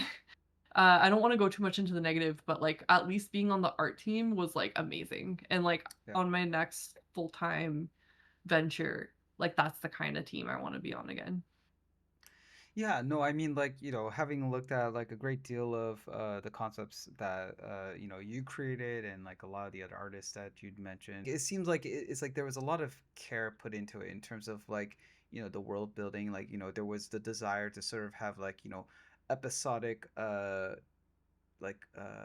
I don't want to go too much into the negative, but like at least being on the art team was like amazing. And like Yeah. on my next full-time venture, like that's the kind of team I want to be on again. Yeah, no, I mean, like, having looked at like a great deal of the concepts that you created, and like a lot of the other artists that you'd mentioned, it seems like it's like there was a lot of care put into it in terms of like, the world building. Like, there was the desire to sort of have like, episodic like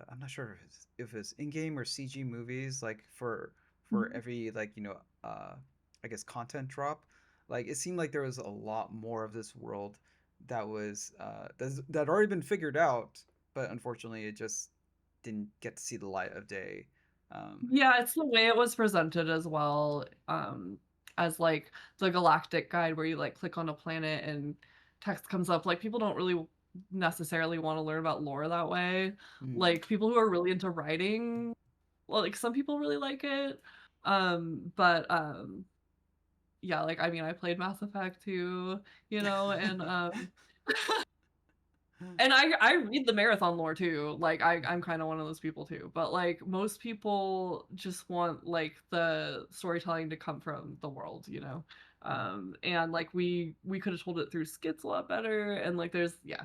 I'm not sure if it's in-game or CG movies, like for Mhm. every like I guess content drop. Like it seemed like there was a lot more of this world that was that had already been figured out, but unfortunately it just didn't get to see the light of day. Um, Yeah, it's the way it was presented as well, as like the galactic guide where you like click on a planet and text comes up. Like people don't really necessarily want to learn about lore that way. mm. Like people who are really into writing, well, like some people really like it. But yeah, like I mean I played Mass Effect too, and I read the marathon lore too. Like I'm kind of one of those people too. But like most people just want like the storytelling to come from the world. And like we could have told it through skits a lot better. And like there's yeah.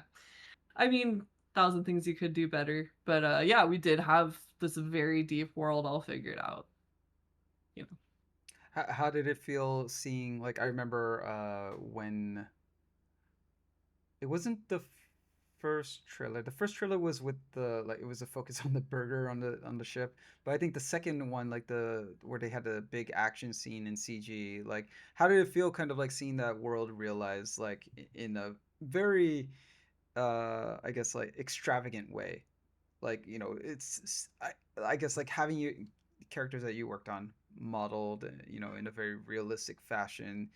I mean, thousand things you could do better. But yeah, we did have this very deep world all figured out, you know. How did it feel seeing like I remember when it wasn't the first trailer. The first trailer was with the like it was a focus on the burger on the ship. But I think the second one, like the where they had the big action scene in CG, like how did it feel kind of like seeing that world realized like in a very I guess like extravagant way. Like, I guess like having you characters that you worked on modeled, in a very realistic fashion.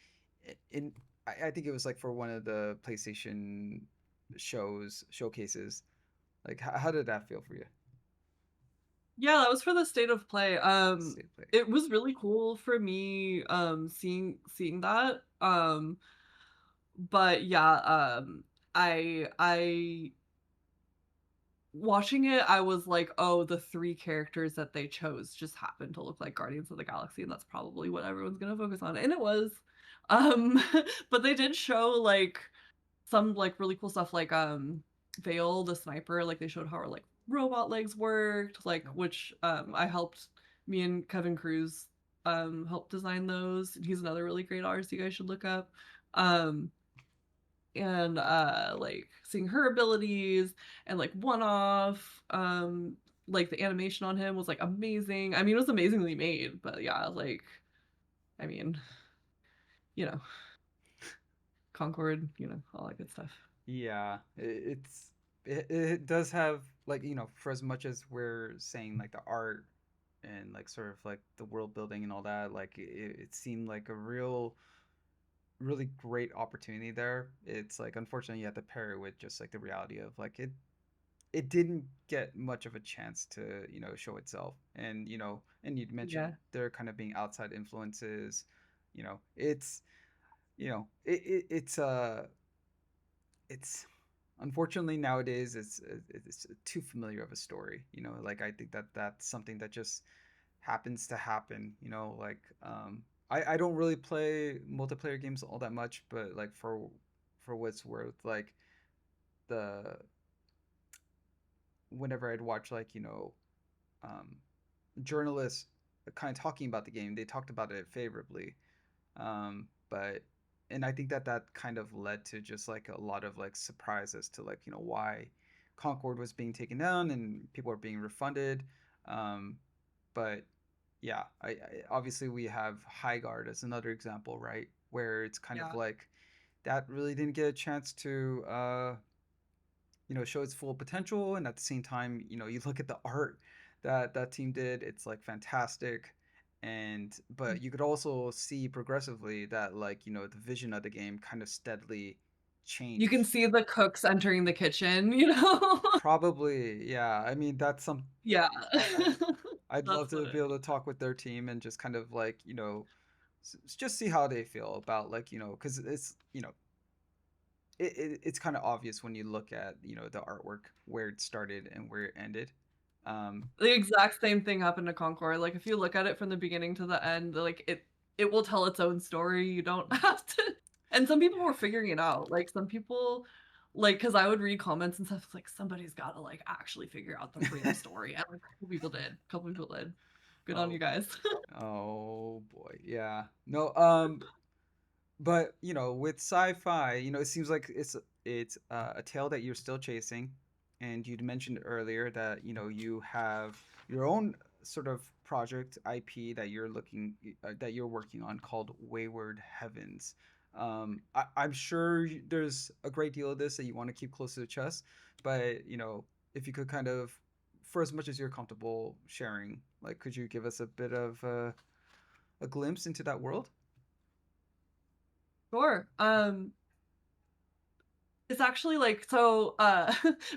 In I think it was like for one of the PlayStation showcases. Like, how did that feel for you? Yeah, that was for the state of play. State play. It was really cool for me seeing that. But yeah, I watching it, I was like, oh, the three characters that they chose just happened to look like Guardians of the Galaxy, and that's probably what everyone's gonna focus on. And it was. Um, but they did show like some like really cool stuff like Vale the sniper, like they showed how her like robot legs worked, like which I helped me and Kevin Cruz help design those. He's another really great artist you guys should look up. Um and like seeing her abilities and like one off like the animation on him was like amazing. I mean it was amazingly made, but yeah, like I mean, you know, Concord, all that good stuff. Yeah, it does have like for as much as we're saying like the art and like sort of like the world building and all that, like it seemed like a really great opportunity there. It's like unfortunately you have to pair it with just like the reality of like it didn't get much of a chance to show itself. And and you'd mentioned Yeah. there kind of being outside influences. It's it's unfortunately nowadays it's too familiar of a story. Like I think that that's something that just happens to happen. Like I don't really play multiplayer games all that much, but like for what's worth, like the whenever I'd watch like um, journalists kind of talking about the game, they talked about it favorably. But and I think that that kind of led to just like a lot of like surprise as to like why Concord was being taken down and people are being refunded. Um, but yeah, I obviously we have High Guard as another example, right? Where it's kind of Yeah. like that really didn't get a chance to show its full potential, and at the same time, you look at the art that that team did, it's like fantastic. And but you could also see progressively that like the vision of the game kind of steadily You can changed. see the cooks entering the kitchen. Probably, yeah. I mean, that's some Yeah. I'd love That's what to be it able to talk with their team and just kind of like just see how they feel about like because it's kind of obvious when you look at the artwork where it started and where it ended. um The exact same thing happened to Concord. Like if you look at it from the beginning to the end, like it will tell its own story. You don't have to. And some people were figuring it out. Like some people like cuz I would read comments and stuff it's like somebody's got to like actually figure out the real story. And like, a couple people did. A couple people did. Good on you oh guys. oh boy, yeah. No, but with sci-fi, it seems like it's a tale that you're still chasing. and you'd mentioned earlier that you have your own sort of project IP that you're working on called Wayward Heavens. I'm sure there's a great deal of this that you want to keep close to the chest, but if you could kind of, for as much as you're comfortable sharing, like, could you give us a bit of a glimpse into that world? Sure. It's actually like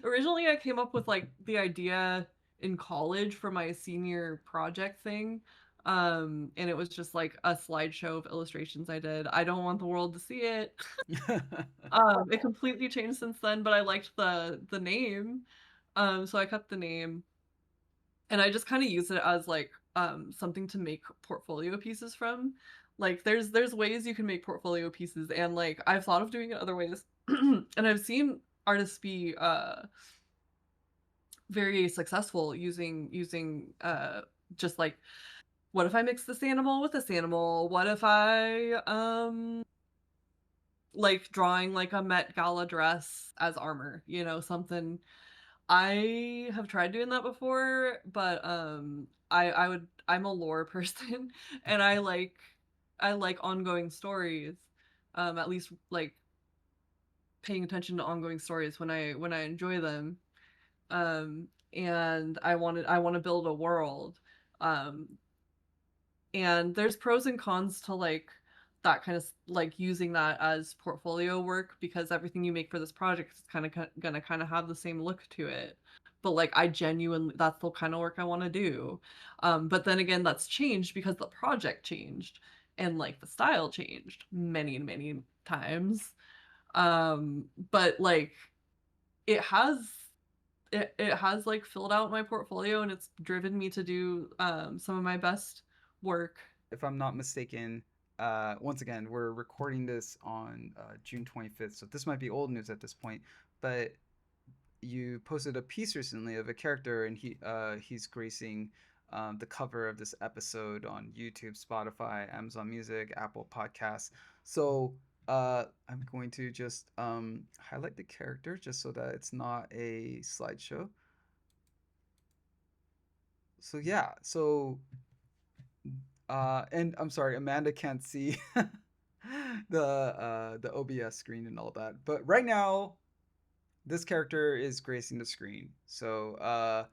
originally I came up with like the idea in college for my senior project thing. And it was just like a slideshow of illustrations I did. I don't want the world to see it. It completely changed since then, but I liked the name. So I kept the name and I just kind of use it as like something to make portfolio pieces from. Like there's ways you can make portfolio pieces and like I've thought of doing it other ways. And I've seen artists be very successful using just like what if I mix this animal with this animal? What if I like drawing like a Met Gala dress as armor, something. I have tried doing that before, but I'm a lore person and I like ongoing stories. At least like paying attention to ongoing stories when I enjoy them. Um and I want to build a world. Um and there's pros and cons to like that kind of like using that as portfolio work because everything you make for this project is kind of gonna kind of have the same look to it, but like I genuinely that's the kind of work I want to do. But then again that's changed because the project changed and like the style changed many many times. But like it has it has like filled out my portfolio and it's driven me to do some of my best work. If I'm not mistaken, once again, we're recording this on June 25th, so this might be old news at this point. But you posted a piece recently of a character, and he's gracing the cover of this episode on YouTube, Spotify, Amazon Music, Apple Podcasts. So I'm going to just highlight the character just so that it's not a slideshow. So yeah, so and I'm sorry, Amanda can't see the OBS screen and all that. But right now, this character is gracing the screen. So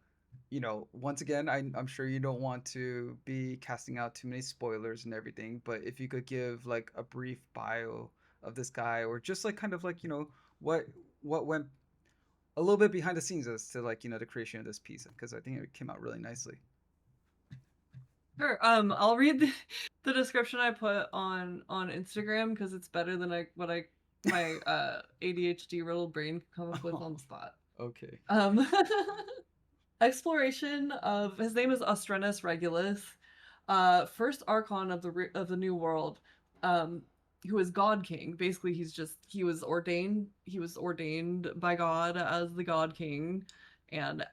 once again, I'm sure you don't want to be casting out too many spoilers and everything, but if you could give like a brief bio of this guy, or just like kind of like what what went a little bit behind the scenes as to like the creation of this piece, because I think it came out really nicely. Sure. I'll read the description I put on Instagram because it's better than my ADHD riddled brain can come up with on the spot. Okay. Um, exploration of his name is Austrennus Regulus, first Archon of the New World, who is God King. Basically, he was ordained by God as the God King, and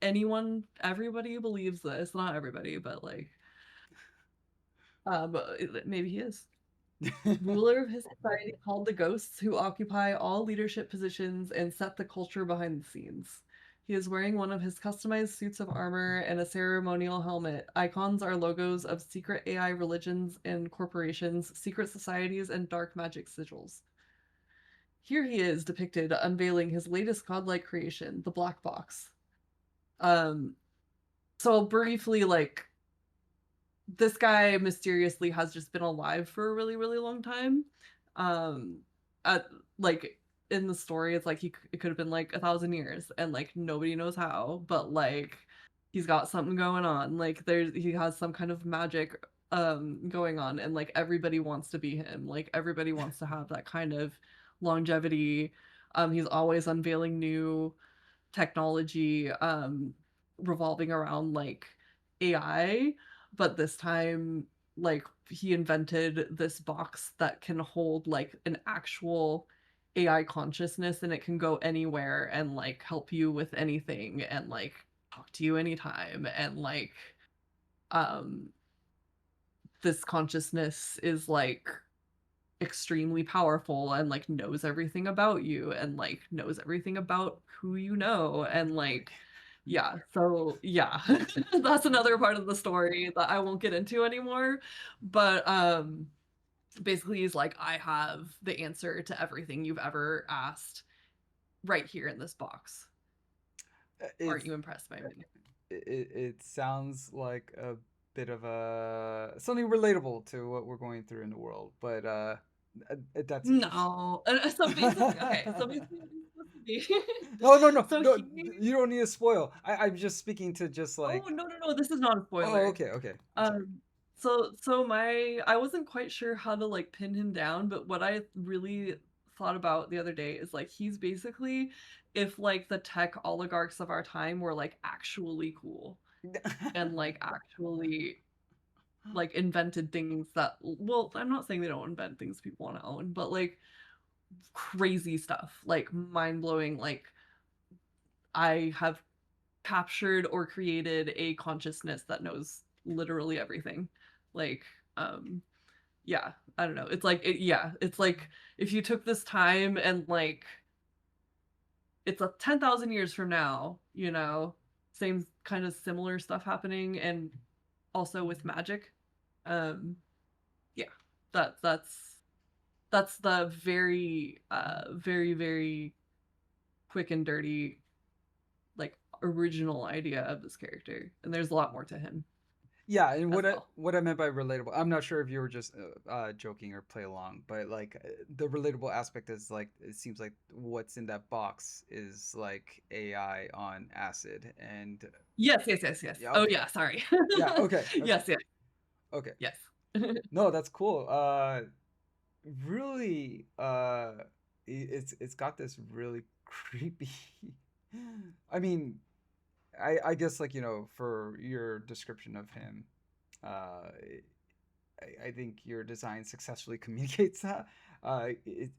everybody believes this. Not everybody, but like maybe he is. Ruler of his society called the ghosts who occupy all leadership positions and set the culture behind the scenes. He is wearing one of his customized suits of armor and a ceremonial helmet. Icons are logos of secret AI religions and corporations, secret societies, and dark magic sigils. Here he is depicted unveiling his latest godlike creation, the Black Box. Um, so briefly, like this guy mysteriously has just been alive for a really really long time. um at like in the story it's like it could have been like 1,000 years and like nobody knows how, but like he's got something going on, like he has some kind of magic going on and like everybody wants to be him, like everybody wants to have that kind of longevity. He's always unveiling new technology revolving around like AI, but this time like he invented this box that can hold like an actual AI consciousness and it can go anywhere and like help you with anything and like talk to you anytime and like um this consciousness is like extremely powerful and like knows everything about you and like knows everything about who you know and like yeah, so yeah. That's another part of the story that I won't get into anymore, but basically he's like, I have the answer to everything you've ever asked right here in this box. It's Aren't you impressed by me? it sounds like a bit of a something relatable to what we're going through in the world, but that's interesting. No. So basically, okay, so basically what he's supposed to be. No, no, no, So no. he You don't need to spoil. I'm just speaking to just Oh, like. no, no, no, this is not a Oh, spoiler. okay, okay. I'm sorry. Um, so my I wasn't quite sure how to like pin him down, but what I really thought about the other day is like he's basically if like the tech oligarchs of our time were like actually cool and like actually like invented things that well, I'm not saying they don't invent things people want to own, but like crazy stuff, like mind-blowing, like I have captured or created a consciousness that knows literally everything. Like, um, yeah, I don't know. It's like, yeah, it's like if you took this time and like, it's a 10,000 years from now, you know, same kind of similar stuff happening and also with magic. Um, yeah, that's the very, very, very quick and dirty, like original idea of this character. And there's a lot more to him Yeah, and as well. what I meant by relatable, I'm not sure if you were just joking or play along, but like the relatable aspect is like it seems like what's in that box is like AI on acid, and Yes, yes, yes, yes. yeah, Oh okay, yeah, sorry. yeah, okay, okay, Yes, yes, okay. yes. No, that's cool. Really, it's got this really creepy. I mean, I guess like for your description of him, uh, I think your design successfully communicates that.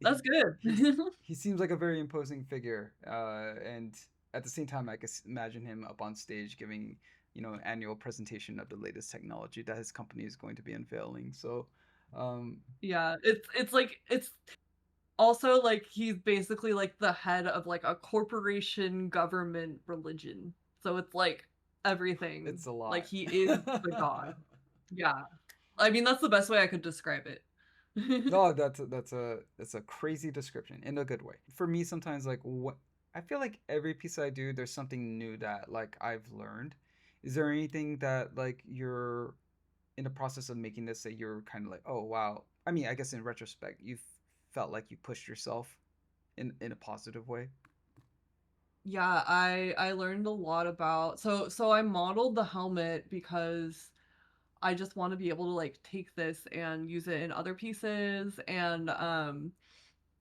That's good. He seems like a very imposing figure, and at the same time, I can imagine him up on stage giving an annual presentation of the latest technology that his company is going to be unveiling. So, um, Yeah, it's like it's also like he's basically like the head of like a corporation, government, religion. So it's like everything. it's a Like lot. he is the god. Yeah. I mean, that's the best way I could describe it. No, that's a crazy description in a good way. For me, sometimes like what I feel like every piece I do, there's something new that like I've learned. Is there anything that like you're in the process of making this that you're kind of like, oh wow? I mean, I guess in retrospect, you felt like you pushed yourself in a positive way. Yeah, I learned a lot about so I modeled the helmet because I just want to be able to like take this and use it in other pieces and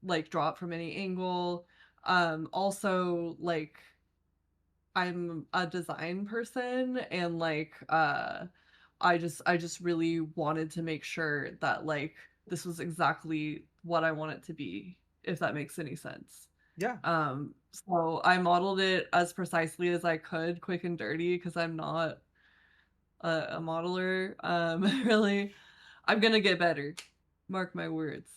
like draw it from any angle. Also like I'm a design person and like I just really wanted to make sure that like this was exactly what I want it to be, if that makes any sense. Yeah. So I modeled it as precisely as I could, quick and dirty, because I'm not a modeler. Really, I'm gonna get better. Mark my words.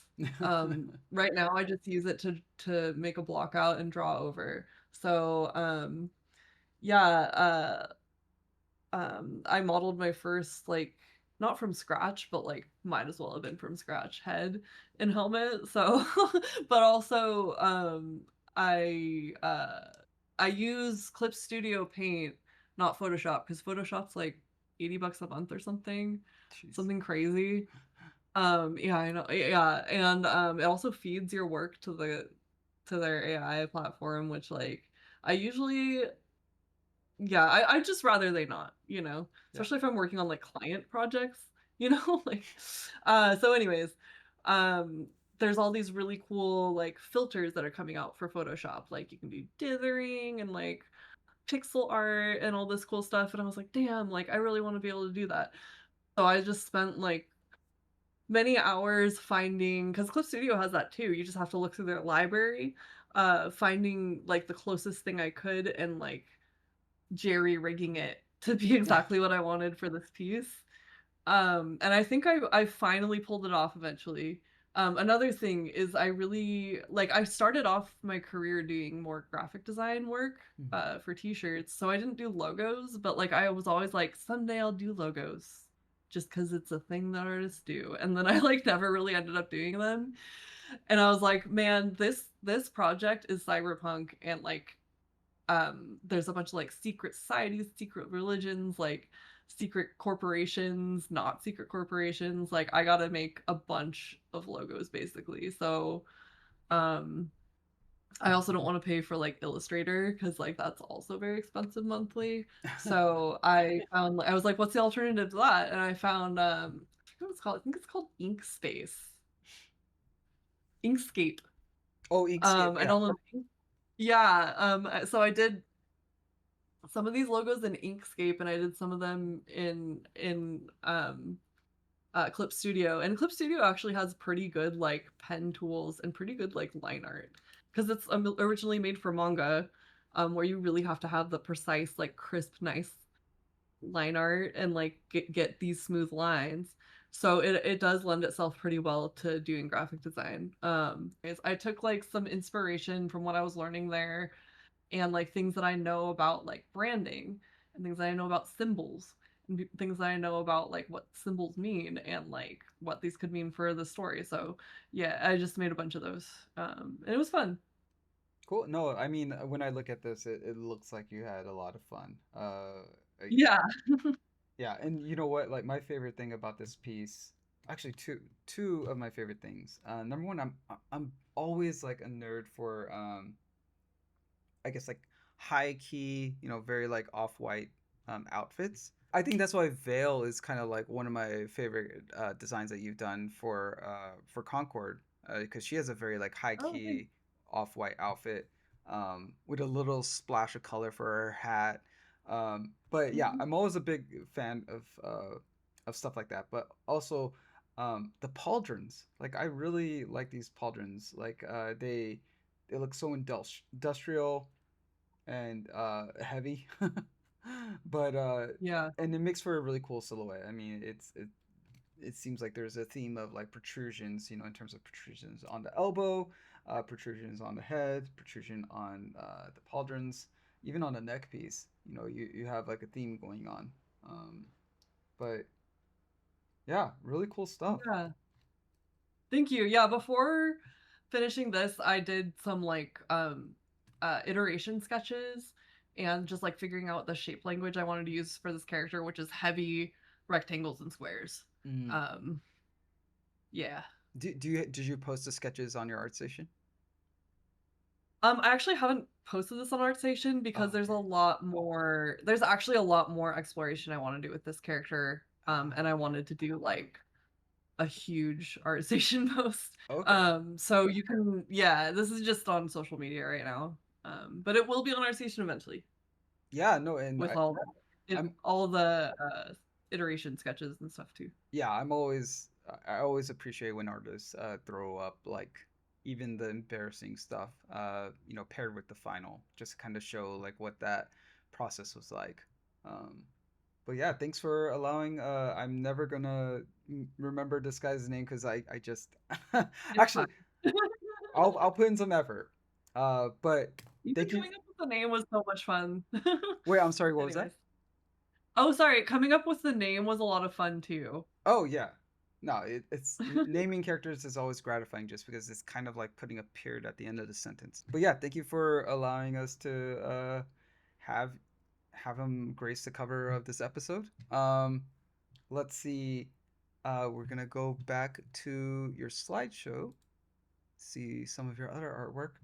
Right now I just use it to make a block out and draw over. So yeah, I modeled my first like not from scratch, but like might as well have been from scratch head and helmet. So, but also I use Clip Studio Paint, not Photoshop, because Photoshop's like $80 a month or something, Jeez. something crazy. Yeah, I know. Yeah, and it also feeds your work to their AI platform, which like I usually yeah, I just rather they not, you know, Yeah. especially if I'm working on like client projects, you know, like so anyways, um there's all these really cool like filters that are coming out for Photoshop. Like you can do dithering and like pixel art and all this cool stuff. And I was like, damn, like I really want to be able to do that. So I just spent like many hours finding because Clip Studio has that too. You just have to look through their library, finding like the closest thing I could and like jerry rigging it to be exactly what I wanted for this piece. And I think I finally pulled it off eventually. Another thing is I really like I started off my career doing more graphic design work for t-shirts. So I didn't do logos, but like I was always like someday I'll do logos just cuz it's a thing that artists do. And then I like never really ended up doing them. And I was like, man, this project is cyberpunk and like there's a bunch of like secret societies, secret religions, like secret corporations, not secret corporations. Like I gotta make a bunch of logos basically. So um I also don't want to pay for like Illustrator because like that's also very expensive monthly. So I was like, what's the alternative to that? And I found I forget what it's called. I think it's called Inkscape. Oh, Inkscape, I yeah. don't know. Yeah. So I did some of these logos in Inkscape and I did some of them in Clip Studio. And Clip Studio actually has pretty good like pen tools and pretty good like line art because it's originally made for manga, where you really have to have the precise like crisp nice line art and like get these smooth lines. So it does lend itself pretty well to doing graphic design. I took like some inspiration from what I was learning there and like things that I know about like branding and things that I know about symbols and things that I know about like what symbols mean and like what these could mean for the story. So yeah, I just made a bunch of those. And it was fun. Cool. No, I mean, when I look at this, it looks like you had a lot of fun. I- Yeah. yeah, and you know what? Like my favorite thing about this piece, actually two of my favorite things. Number one, I'm always like a nerd for I guess like high key, very like off-white outfits. I think that's why Veil is kind of like one of my favorite designs that you've done for Concord, because she has a very like high Oh, thanks. key off-white outfit, with a little splash of color for her hat. But yeah, Mhm. I'm always a big fan of stuff like that. But also the pauldrons. Like I really like these pauldrons. Like they look so industrial and heavy, but Yeah. and it makes for a really cool silhouette. I mean, it seems like there's a theme of like protrusions, in terms of protrusions on the elbow, protrusions on the head, protrusion on the pauldrons, even on the neck piece. You have like a theme going on. Um, but yeah, really cool stuff. Yeah. Thank you. Yeah, before finishing this, I did some like iteration sketches and just like figuring out the shape language I wanted to use for this character, which is heavy rectangles and squares. Mm. Um yeah. Did you post the sketches on your art station? I actually haven't posted this on ArtStation because Oh, there's a okay. lot more there's actually a lot more exploration I want to do with this character. And I Ah, wanted to do like a huge ArtStation post. okay. So you can, yeah, this is just on social media right now. But it will be on ArtStation eventually Yeah, no, and with I'm all the iteration sketches and stuff too. yeah, I always appreciate when artists throw up like even the embarrassing stuff, paired with the final, just to kind of show like what that process was like. Um, but yeah, thanks for allowing. I'm never gonna remember this guy's name because I just It's fine. actually I'll put in some effort. But Even thank you. coming up with the name was so much fun. Wait, I'm sorry. What was that? Anyways. Oh, sorry. Coming up with the name was a lot of fun too. Oh yeah. No, it's naming characters is always gratifying just because it's kind of like putting a period at the end of the sentence. But yeah, thank you for allowing us to have have him grace the cover of this episode. Let's see. We're gonna go back to your slideshow, see some of your other artwork.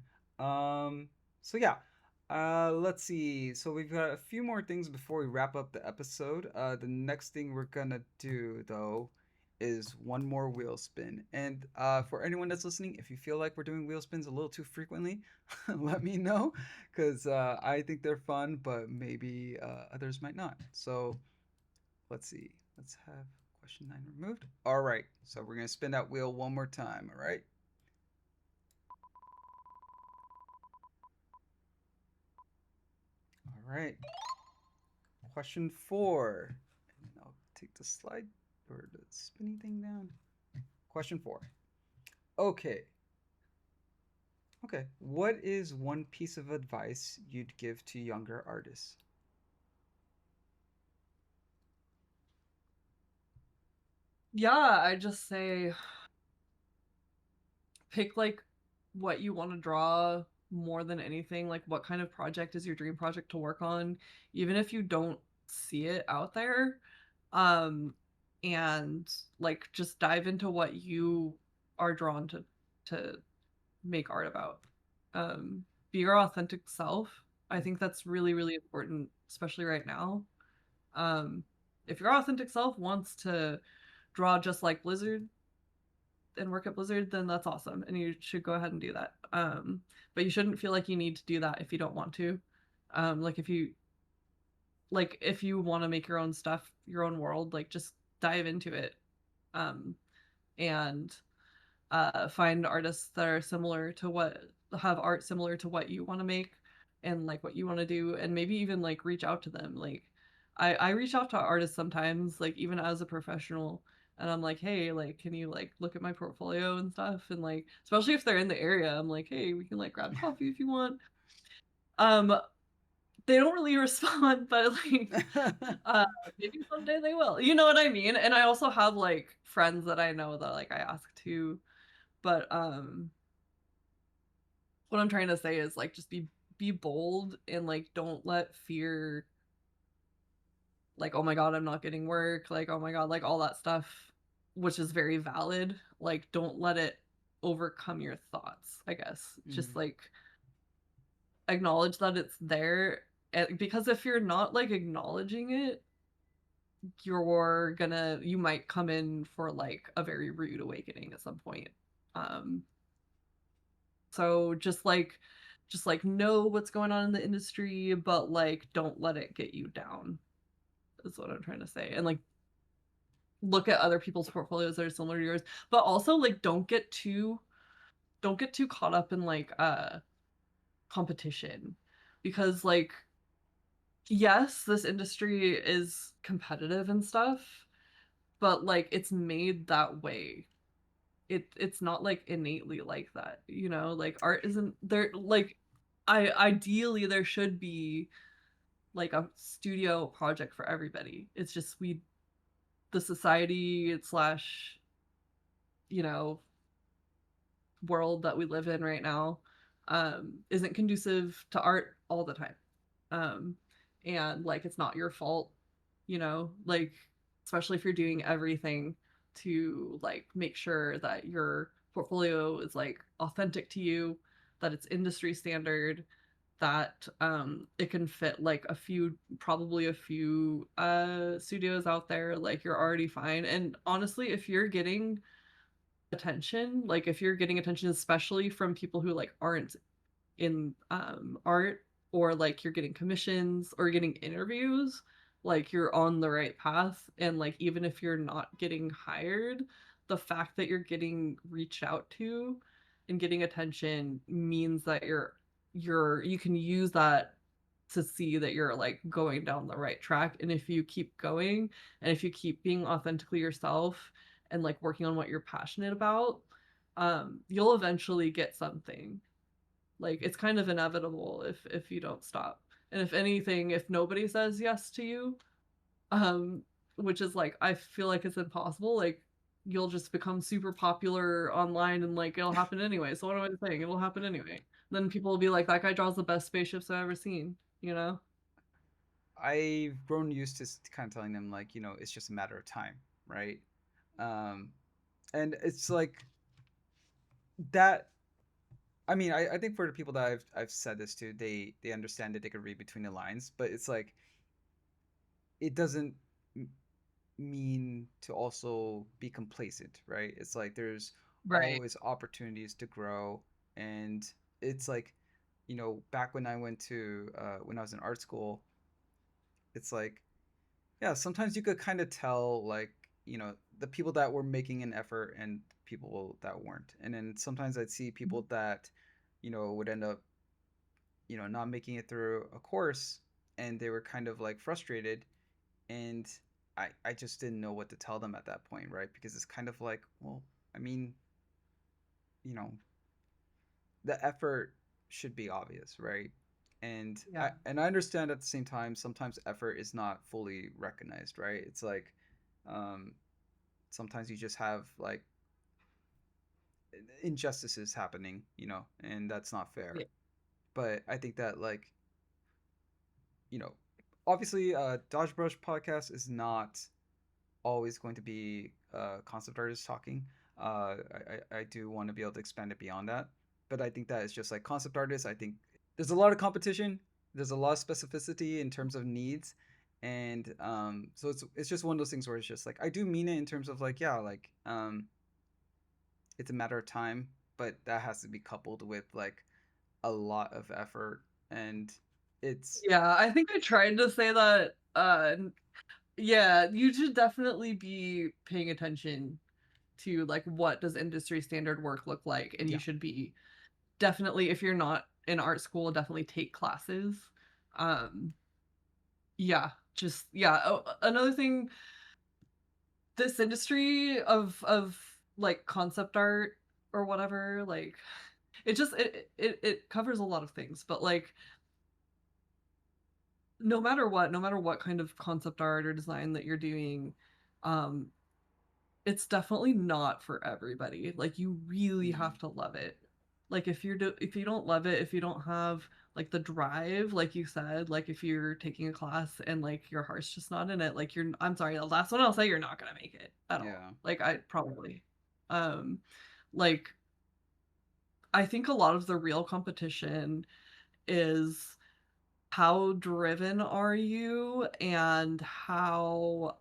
So yeah, let's see. So we've got a few more things before we wrap up the episode. The next thing we're gonna do though is one more wheel spin. And for anyone that's listening, if you feel like we're doing wheel spins a little too frequently, let me know, because I think they're fun, but maybe others might not. So let's see. Let's have question 9 removed. All right. So we're gonna spin that wheel one more time. All right. All right. Question 4. And I'll take the slide or the spinny thing down. Question 4. Okay. Okay. What is one piece of advice you'd give to younger artists? Yeah, I just say pick like what you want to draw more than anything. Like, what kind of project is your dream project to work on, even if you don't see it out there. Um, and like just dive into what you are drawn to make art about. Be your authentic self. I think that's really, really important, especially right now. Um, if your authentic self wants to draw just like Blizzard and work at Blizzard, then that's awesome, and you should go ahead and do that. But you shouldn't feel like you need to do that if you don't want to. Like if you want to make your own stuff, your own world, like just dive into it. Um, and find artists that are similar to what have art similar to what you want to make and like what you want to do, and maybe even like reach out to them. Like I reach out to artists sometimes, like even as a professional, and I'm like, hey, like can you like look at my portfolio and stuff, and like especially if they're in the area, I'm like, hey, we can like grab coffee if you want. um they don't really respond, but like uh maybe someday they will, you know what I mean? And I also have like friends that I know that like I ask to. But what I'm trying to say is like just be bold, and like don't let fear, like oh my god I'm not getting work, like oh my god, like all that stuff, which is very valid, like don't let it overcome your thoughts, I guess. Just Mm, like acknowledge that it's there, because if you're not like acknowledging it, you might come in for like a very rude awakening at some point. um So just like know what's going on in the industry, but like don't let it get you down. Is what I'm trying to say. And like look at other people's portfolios that are similar to yours, but also like don't get too caught up in like competition, because like yes, this industry is competitive and stuff, but like it's made that way. It's not like innately like that, like art isn't there. Like I ideally there should be like a studio project for everybody. It's just the society slash you know world that we live in right now isn't conducive to art all the time. um and like it's not your fault, like especially if you're doing everything to like make sure that your portfolio is like authentic to you, that it's industry standard, that it can fit like probably a few studios out there, like you're already fine. And honestly, if you're getting attention, especially from people who like aren't in art, or like you're getting commissions or getting interviews, like you're on the right path. And like even if you're not getting hired, the fact that you're getting reached out to and getting attention means that you can use that to see that you're like going down the right track. And if you keep going, and if you keep being authentically yourself and like working on what you're passionate about, you'll eventually get something. Like it's kind of inevitable if you don't stop. And if anything, if nobody says yes to you, um, which is like I feel like it's impossible, like you'll just become super popular online, and like it'll happen anyway. So what am I saying? It'll happen anyway. Then people will be like, that guy draws the best spaceships I've ever seen, you know? I've grown used to kind of telling them like, it's just a matter of time, right? Um, and it's like that. I mean, I think for the people that I've said this to, they understand that they could read between the lines, but it's like it doesn't mean to also be complacent, right? It's like there's Right. always opportunities to grow, and it's like, back when I went to when I was in art school, it's like, yeah, sometimes you could kind of tell like, the people that were making an effort and people that weren't, and then sometimes I'd see people that, would end up, not making it through a course, and they were kind of like frustrated, and I just didn't know what to tell them at that point, right? Because it's kind of like, well, I mean, you know, the effort should be obvious, right? And Yeah. I understand at the same time sometimes effort is not fully recognized, right? It's like um, sometimes you just have like injustices happening, and that's not fair. Yeah. But I think that like you know, obviously, Dodgebrush podcast is not always going to be concept artists talking. I do want to be able to expand it beyond that, but I think that it's just like concept artists. I think there's a lot of competition. There's a lot of specificity in terms of needs, and so it's just one of those things where it's just like I do mean it in terms of like yeah, like it's a matter of time, but that has to be coupled with like a lot of effort, and it's Yeah, I think I tried to say that. Yeah, you should definitely be paying attention to like what does industry standard work look like, and you yeah. should be definitely, if you're not in art school, definitely take classes. Um, yeah, just yeah. Oh, another thing, this industry of like concept art or whatever, like it covers a lot of things, but like no matter what kind of concept art or design that you're doing, um, it's definitely not for everybody. Like you really Mm, have to love it. Like if you don't love it, if you don't have like the drive, like you said, like if you're taking a class and like your heart's just not in it, like you're I'm sorry, the last one I'll say you're not gonna make it at all. yeah. Like I probably. Um like I think a lot of the real competition is how driven are you and how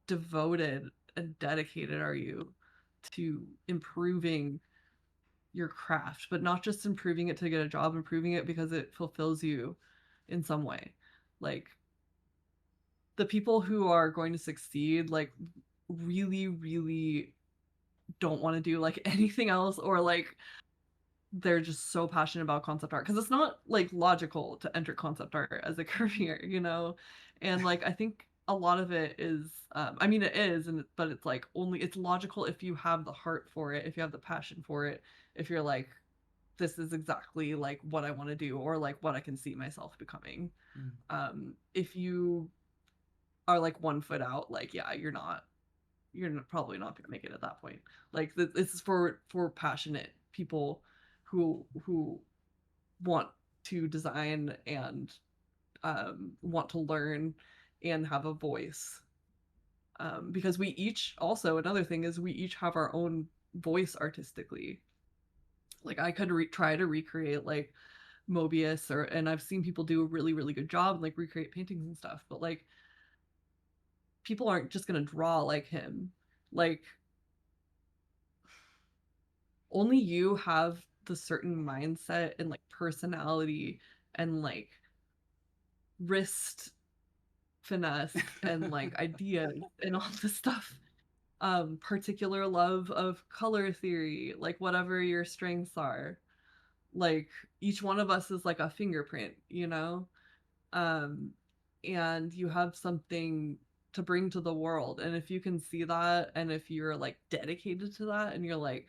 devoted and dedicated are you to improving your craft, but not just improving it to get a job, improving it because it fulfills you in some way. Like the people who are going to succeed, like really, really don't want to do like anything else, or like they're just so passionate about concept art because it's not like logical to enter concept art as a career, you know? And like I think a lot of it is I mean it is and but it's like only it's logical if you have the heart for it, if you have the passion for it, if you're like this is exactly like what I want to do or like what I can see myself becoming. Mm, If you are like 1 foot out, like yeah, probably not going to make it at that point. Like this is for passionate people who want to design and want to learn and have a voice. Because we each also another thing is we each have our own voice artistically. Like I could try to recreate like Mobius or and I've seen people do a really really good job like recreate paintings and stuff, but like people aren't just gonna draw like him. Like only you have the certain mindset and like personality and like wrist finesse and like ideas and all this stuff. Particular love of color theory, like whatever your strengths are. Like each one of us is like a fingerprint, you know? Um, and you have something to bring to the world. And if you can see that and if you're like dedicated to that and you're like,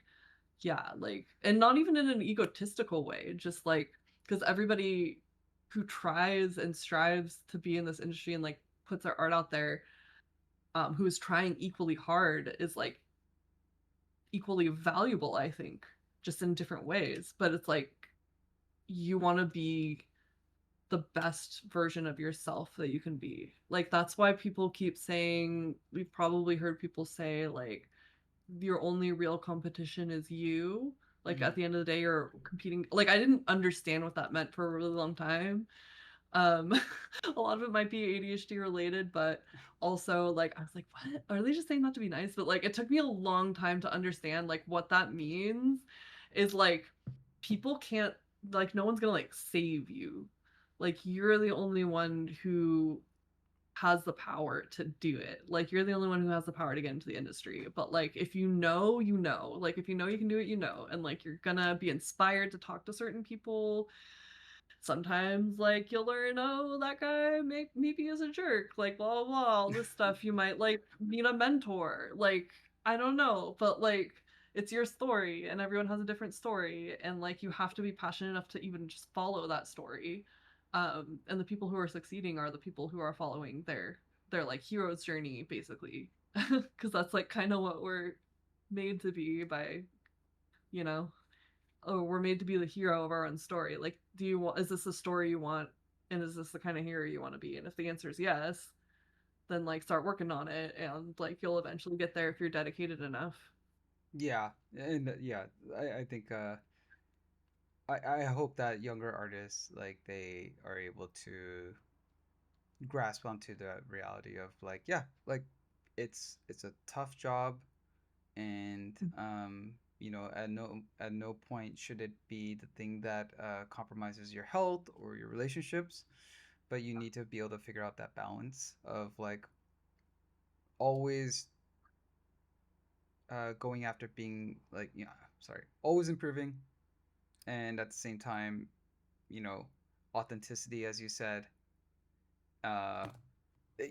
yeah, like, and not even in an egotistical way, just like, because everybody who tries and strives to be in this industry and like puts their art out there, who's trying equally hard is like equally valuable, I think, just in different ways. But it's like you want to be the best version of yourself that you can be. Like that's why people keep saying we've probably heard people say like your only real competition is you. Like mm, at the end of the day you're competing. Like I didn't understand what that meant for a really long time. Um a lot of it might be ADHD related, but also like I was like, what? Are they just saying not to be nice? But like it took me a long time to understand like what that means is like people can't like no one's gonna like save you. Like you're the only one who has the power to do it. Like you're the only one who has the power to get into the industry. But like if you know, you know. Like if you know you can do it, you know. And like you're gonna be inspired to talk to certain people. Sometimes like you'll learn, oh, that guy maybe is a jerk, like blah blah blah, all this stuff. You might like meet a mentor. Like I don't know, but like it's your story, and everyone has a different story, and like you have to be passionate enough to even just follow that story. And the people who are succeeding are the people who are following their like hero's journey, basically, because that's like kind of what we're made to be by, you know, oh, we're made to be the hero of our own story. Like, do you want, is this a story you want, and is this the kind of hero you want to be? And if the answer is yes, then like start working on it, and like you'll eventually get there if you're dedicated enough. Yeah, and yeah, I think I hope that younger artists like they are able to grasp onto the reality of like yeah, like it's a tough job, and you know, at no point should it be the thing that compromises your health or your relationships, but you need to be able to figure out that balance of like always going after being like yeah, sorry, always improving, and at the same time, you know, authenticity, as you said. Uh,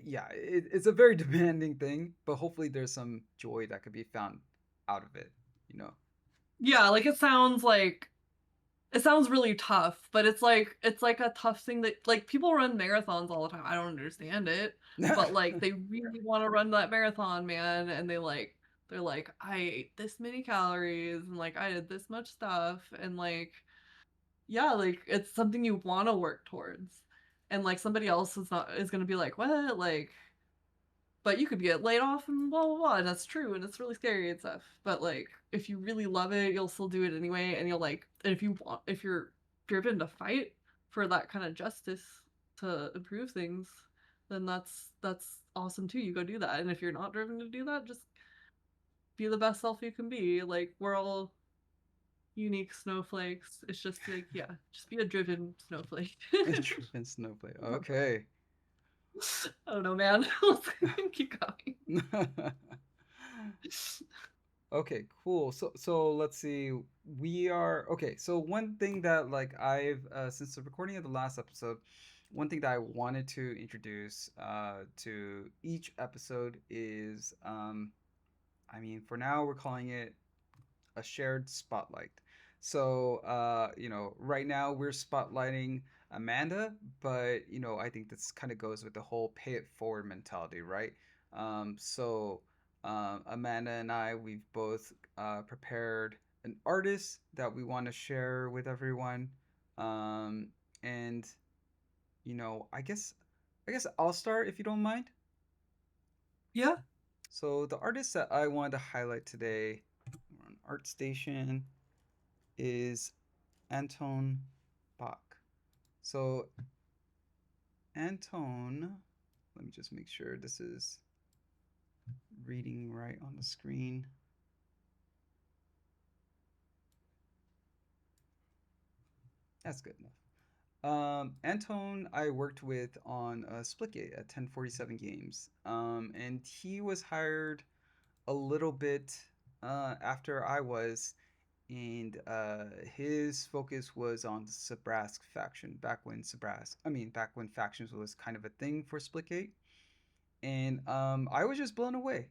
yeah, it's a very demanding thing, but hopefully there's some joy that could be found out of it. You know. Yeah, like it sounds really tough, but it's like a tough thing that like people run marathons all the time. I don't understand it, but like they really want to run that marathon, man, and they're like I ate this many calories and like I did this much stuff, and like yeah, like it's something you want to work towards. And like somebody else is going to be like, "What?" Like but you could get laid off and blah blah blah, and that's true, and it's really scary and stuff. But like, if you really love it, you'll still do it anyway, and you'll like, and if you want, if you're driven to fight for that kind of justice to improve things, then that's awesome too. You go do that, and if you're not driven to do that, just be the best self you can be. Like we're all unique snowflakes. It's just like yeah, just be a driven snowflake. A driven snowflake. Okay. I don't know, man. Let's keep going. Okay, cool. So let's see. We are okay. So one thing that like I've since the recording of the last episode, one thing that I wanted to introduce to each episode is I mean for now we're calling it a shared spotlight. So, you know, right now we're spotlighting Amanda, but, you know, I think this kind of goes with the whole pay it forward mentality, right? So, Amanda and I, we've both prepared an artist that we want to share with everyone. Um, and, you know, I guess I'll start if you don't mind. Yeah. So, the artist that I wanted to highlight today on ArtStation is Antone Bach. So Antone, let me just make sure this is reading right on the screen. That's good enough. Antone, I worked with on Splitgate at 1047 Games, and he was hired a little bit after I was, and his focus was on the Sabrask faction back when factions was kind of a thing for Splitgate, and I was just blown away.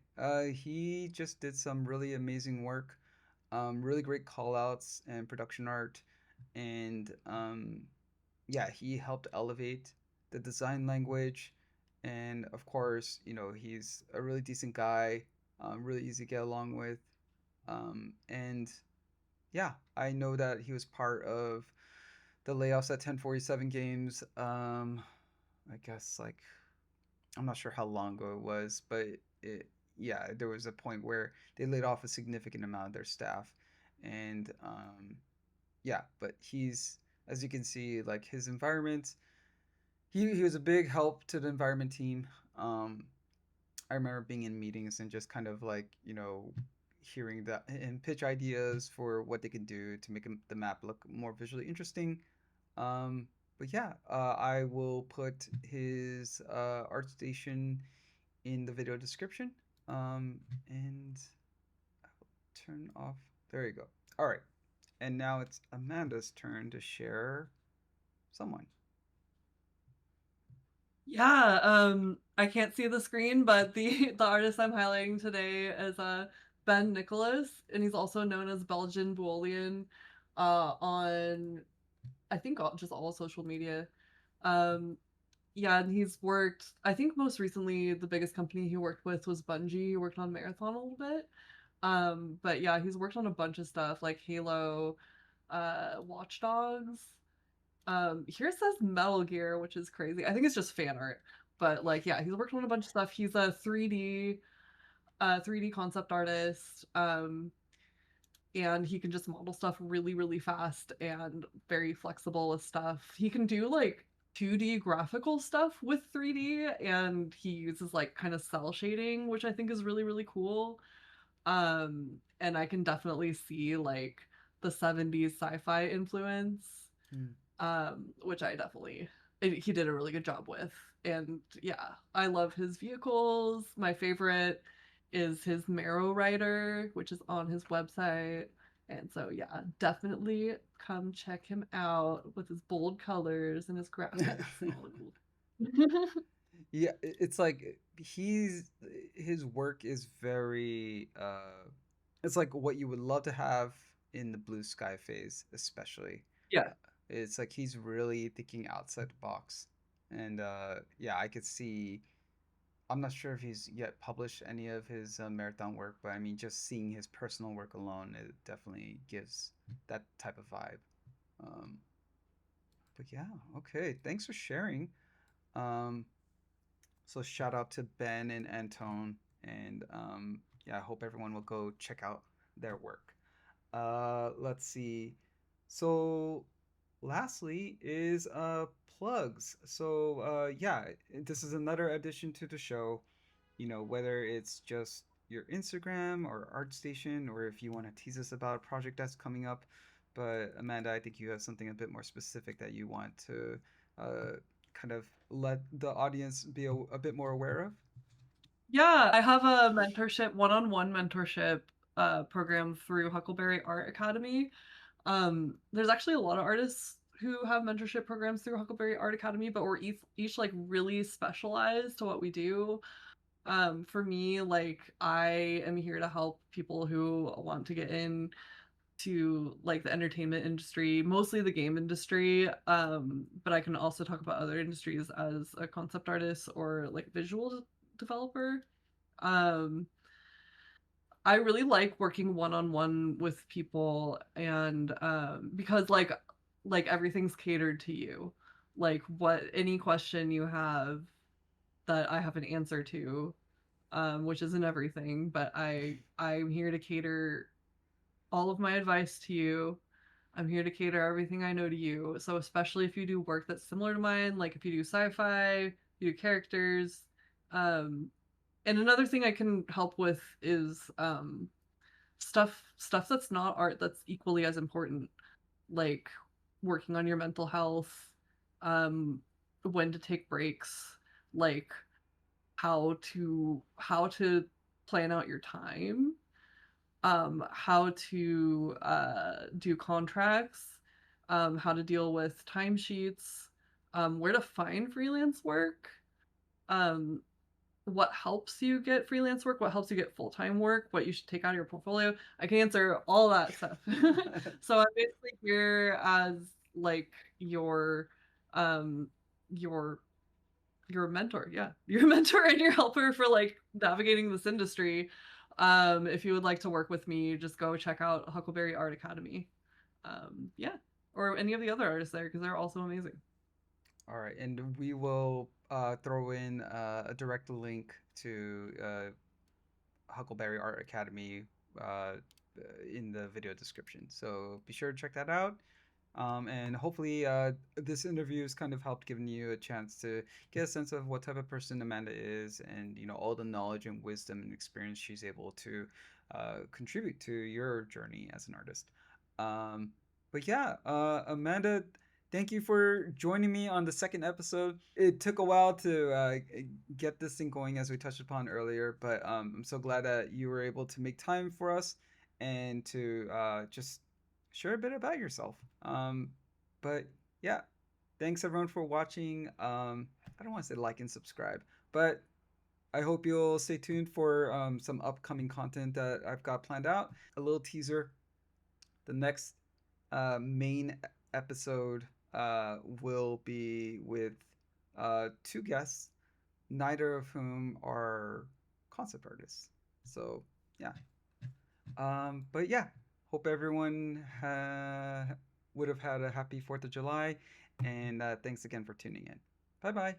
He just did some really amazing work, really great callouts and production art, and yeah, he helped elevate the design language, and of course, you know, he's a really decent guy, really easy to get along with, and yeah, I know that he was part of the layoffs at 1047 Games. I guess like I'm not sure how long ago it was, but it yeah, there was a point where they laid off a significant amount of their staff, and yeah, but he's as you can see, like his environment, he was a big help to the environment team. Um, I remember being in meetings and just kind of like hearing that and pitch ideas for what they can do to make the map look more visually interesting. But yeah, I will put his art station in the video description. And I will turn off. There you go. All right, and now it's Amanda's turn to share someone. Yeah, I can't see the screen, but the the artist I'm highlighting today is Ben Nicholas, and he's also known as Belgian Boolean on, I think, just all social media. Um, yeah, and he's worked, I think most recently, the biggest company he worked with was Bungie. He worked on Marathon a little bit. But yeah, he's worked on a bunch of stuff like Halo, Watch Dogs. Here it says Metal Gear, which is crazy. I think it's just fan art. But like, yeah, he's worked on a bunch of stuff. He's a 3D concept artist. And he can just model stuff really, really fast and very flexible with stuff. He can do like 2D graphical stuff with 3D, and he uses like kind of cell shading, which I think is really, really cool. And I can definitely see like the 70s sci-fi influence, Mm. which I definitely he did a really good job with. And yeah, I love his vehicles. My favorite is his Marrow Rider, which is on his website. And so yeah, definitely come check him out with his bold colors and his graphics and all the cool. Yeah, it's like his work is very it's like what you would love to have in the blue sky phase, especially. Yeah. It's like he's really thinking outside the box. And yeah, I could see. I'm not sure if he's yet published any of his marathon work, but I mean, just seeing his personal work alone, it definitely gives that type of vibe. Um, but yeah, okay. Thanks for sharing. Um, so shout out to Ben and Antone, and yeah, I hope everyone will go check out their work. Let's see. So lastly is plugs. So yeah, this is another addition to the show. You know, whether it's just your Instagram or ArtStation, or if you want to tease us about a project that's coming up. But Amanda, I think you have something a bit more specific that you want to uh, kind of let the audience be a bit more aware of. Yeah, I have a mentorship, one-on-one mentorship program through Huckleberry Art Academy. There's actually a lot of artists who have mentorship programs through Huckleberry Art Academy, but we're each like really specialized to what we do. For me, like I am here to help people who want to get in to like the entertainment industry, mostly the game industry. But I can also talk about other industries as a concept artist or like visual developer. Um, I really like working one on one with people, and because like everything's catered to you. Like what any question you have that I have an answer to, which isn't everything, but I'm here to cater all of my advice to you. I'm here to cater everything I know to you. So especially if you do work that's similar to mine, like if you do sci-fi, you do characters, um, and another thing I can help with is stuff that's not art that's equally as important, like working on your mental health, um, when to take breaks, like how to plan out your time, how to do contracts, how to deal with timesheets, where to find freelance work, um, what helps you get freelance work, what helps you get full-time work, what you should take out of your portfolio. I can answer all that stuff. So I'm basically here as like your um your your mentor, yeah. Your mentor and your helper for like navigating this industry. If you would like to work with me, just go check out Huckleberry Art Academy. Yeah. Or any of the other artists there because they're also amazing. All right, and we will throw in a direct link to Huckleberry Art Academy in the video description. So be sure to check that out. And hopefully, this interview has kind of helped giving you a chance to get a sense of what type of person Amanda is, and you know all the knowledge and wisdom and experience she's able to contribute to your journey as an artist. Um, but yeah, Amanda, thank you for joining me on the second episode. It took a while to get this thing going, as we touched upon earlier, but I'm so glad that you were able to make time for us and to just share a bit about yourself. But yeah, thanks everyone for watching. I don't want to say like and subscribe, but I hope you'll stay tuned for some upcoming content that I've got planned out. A little teaser: the next main episode will be with two guests, neither of whom are concept artists. So yeah, but yeah, hope everyone would have had a happy 4th of July, and thanks again for tuning in. Bye bye.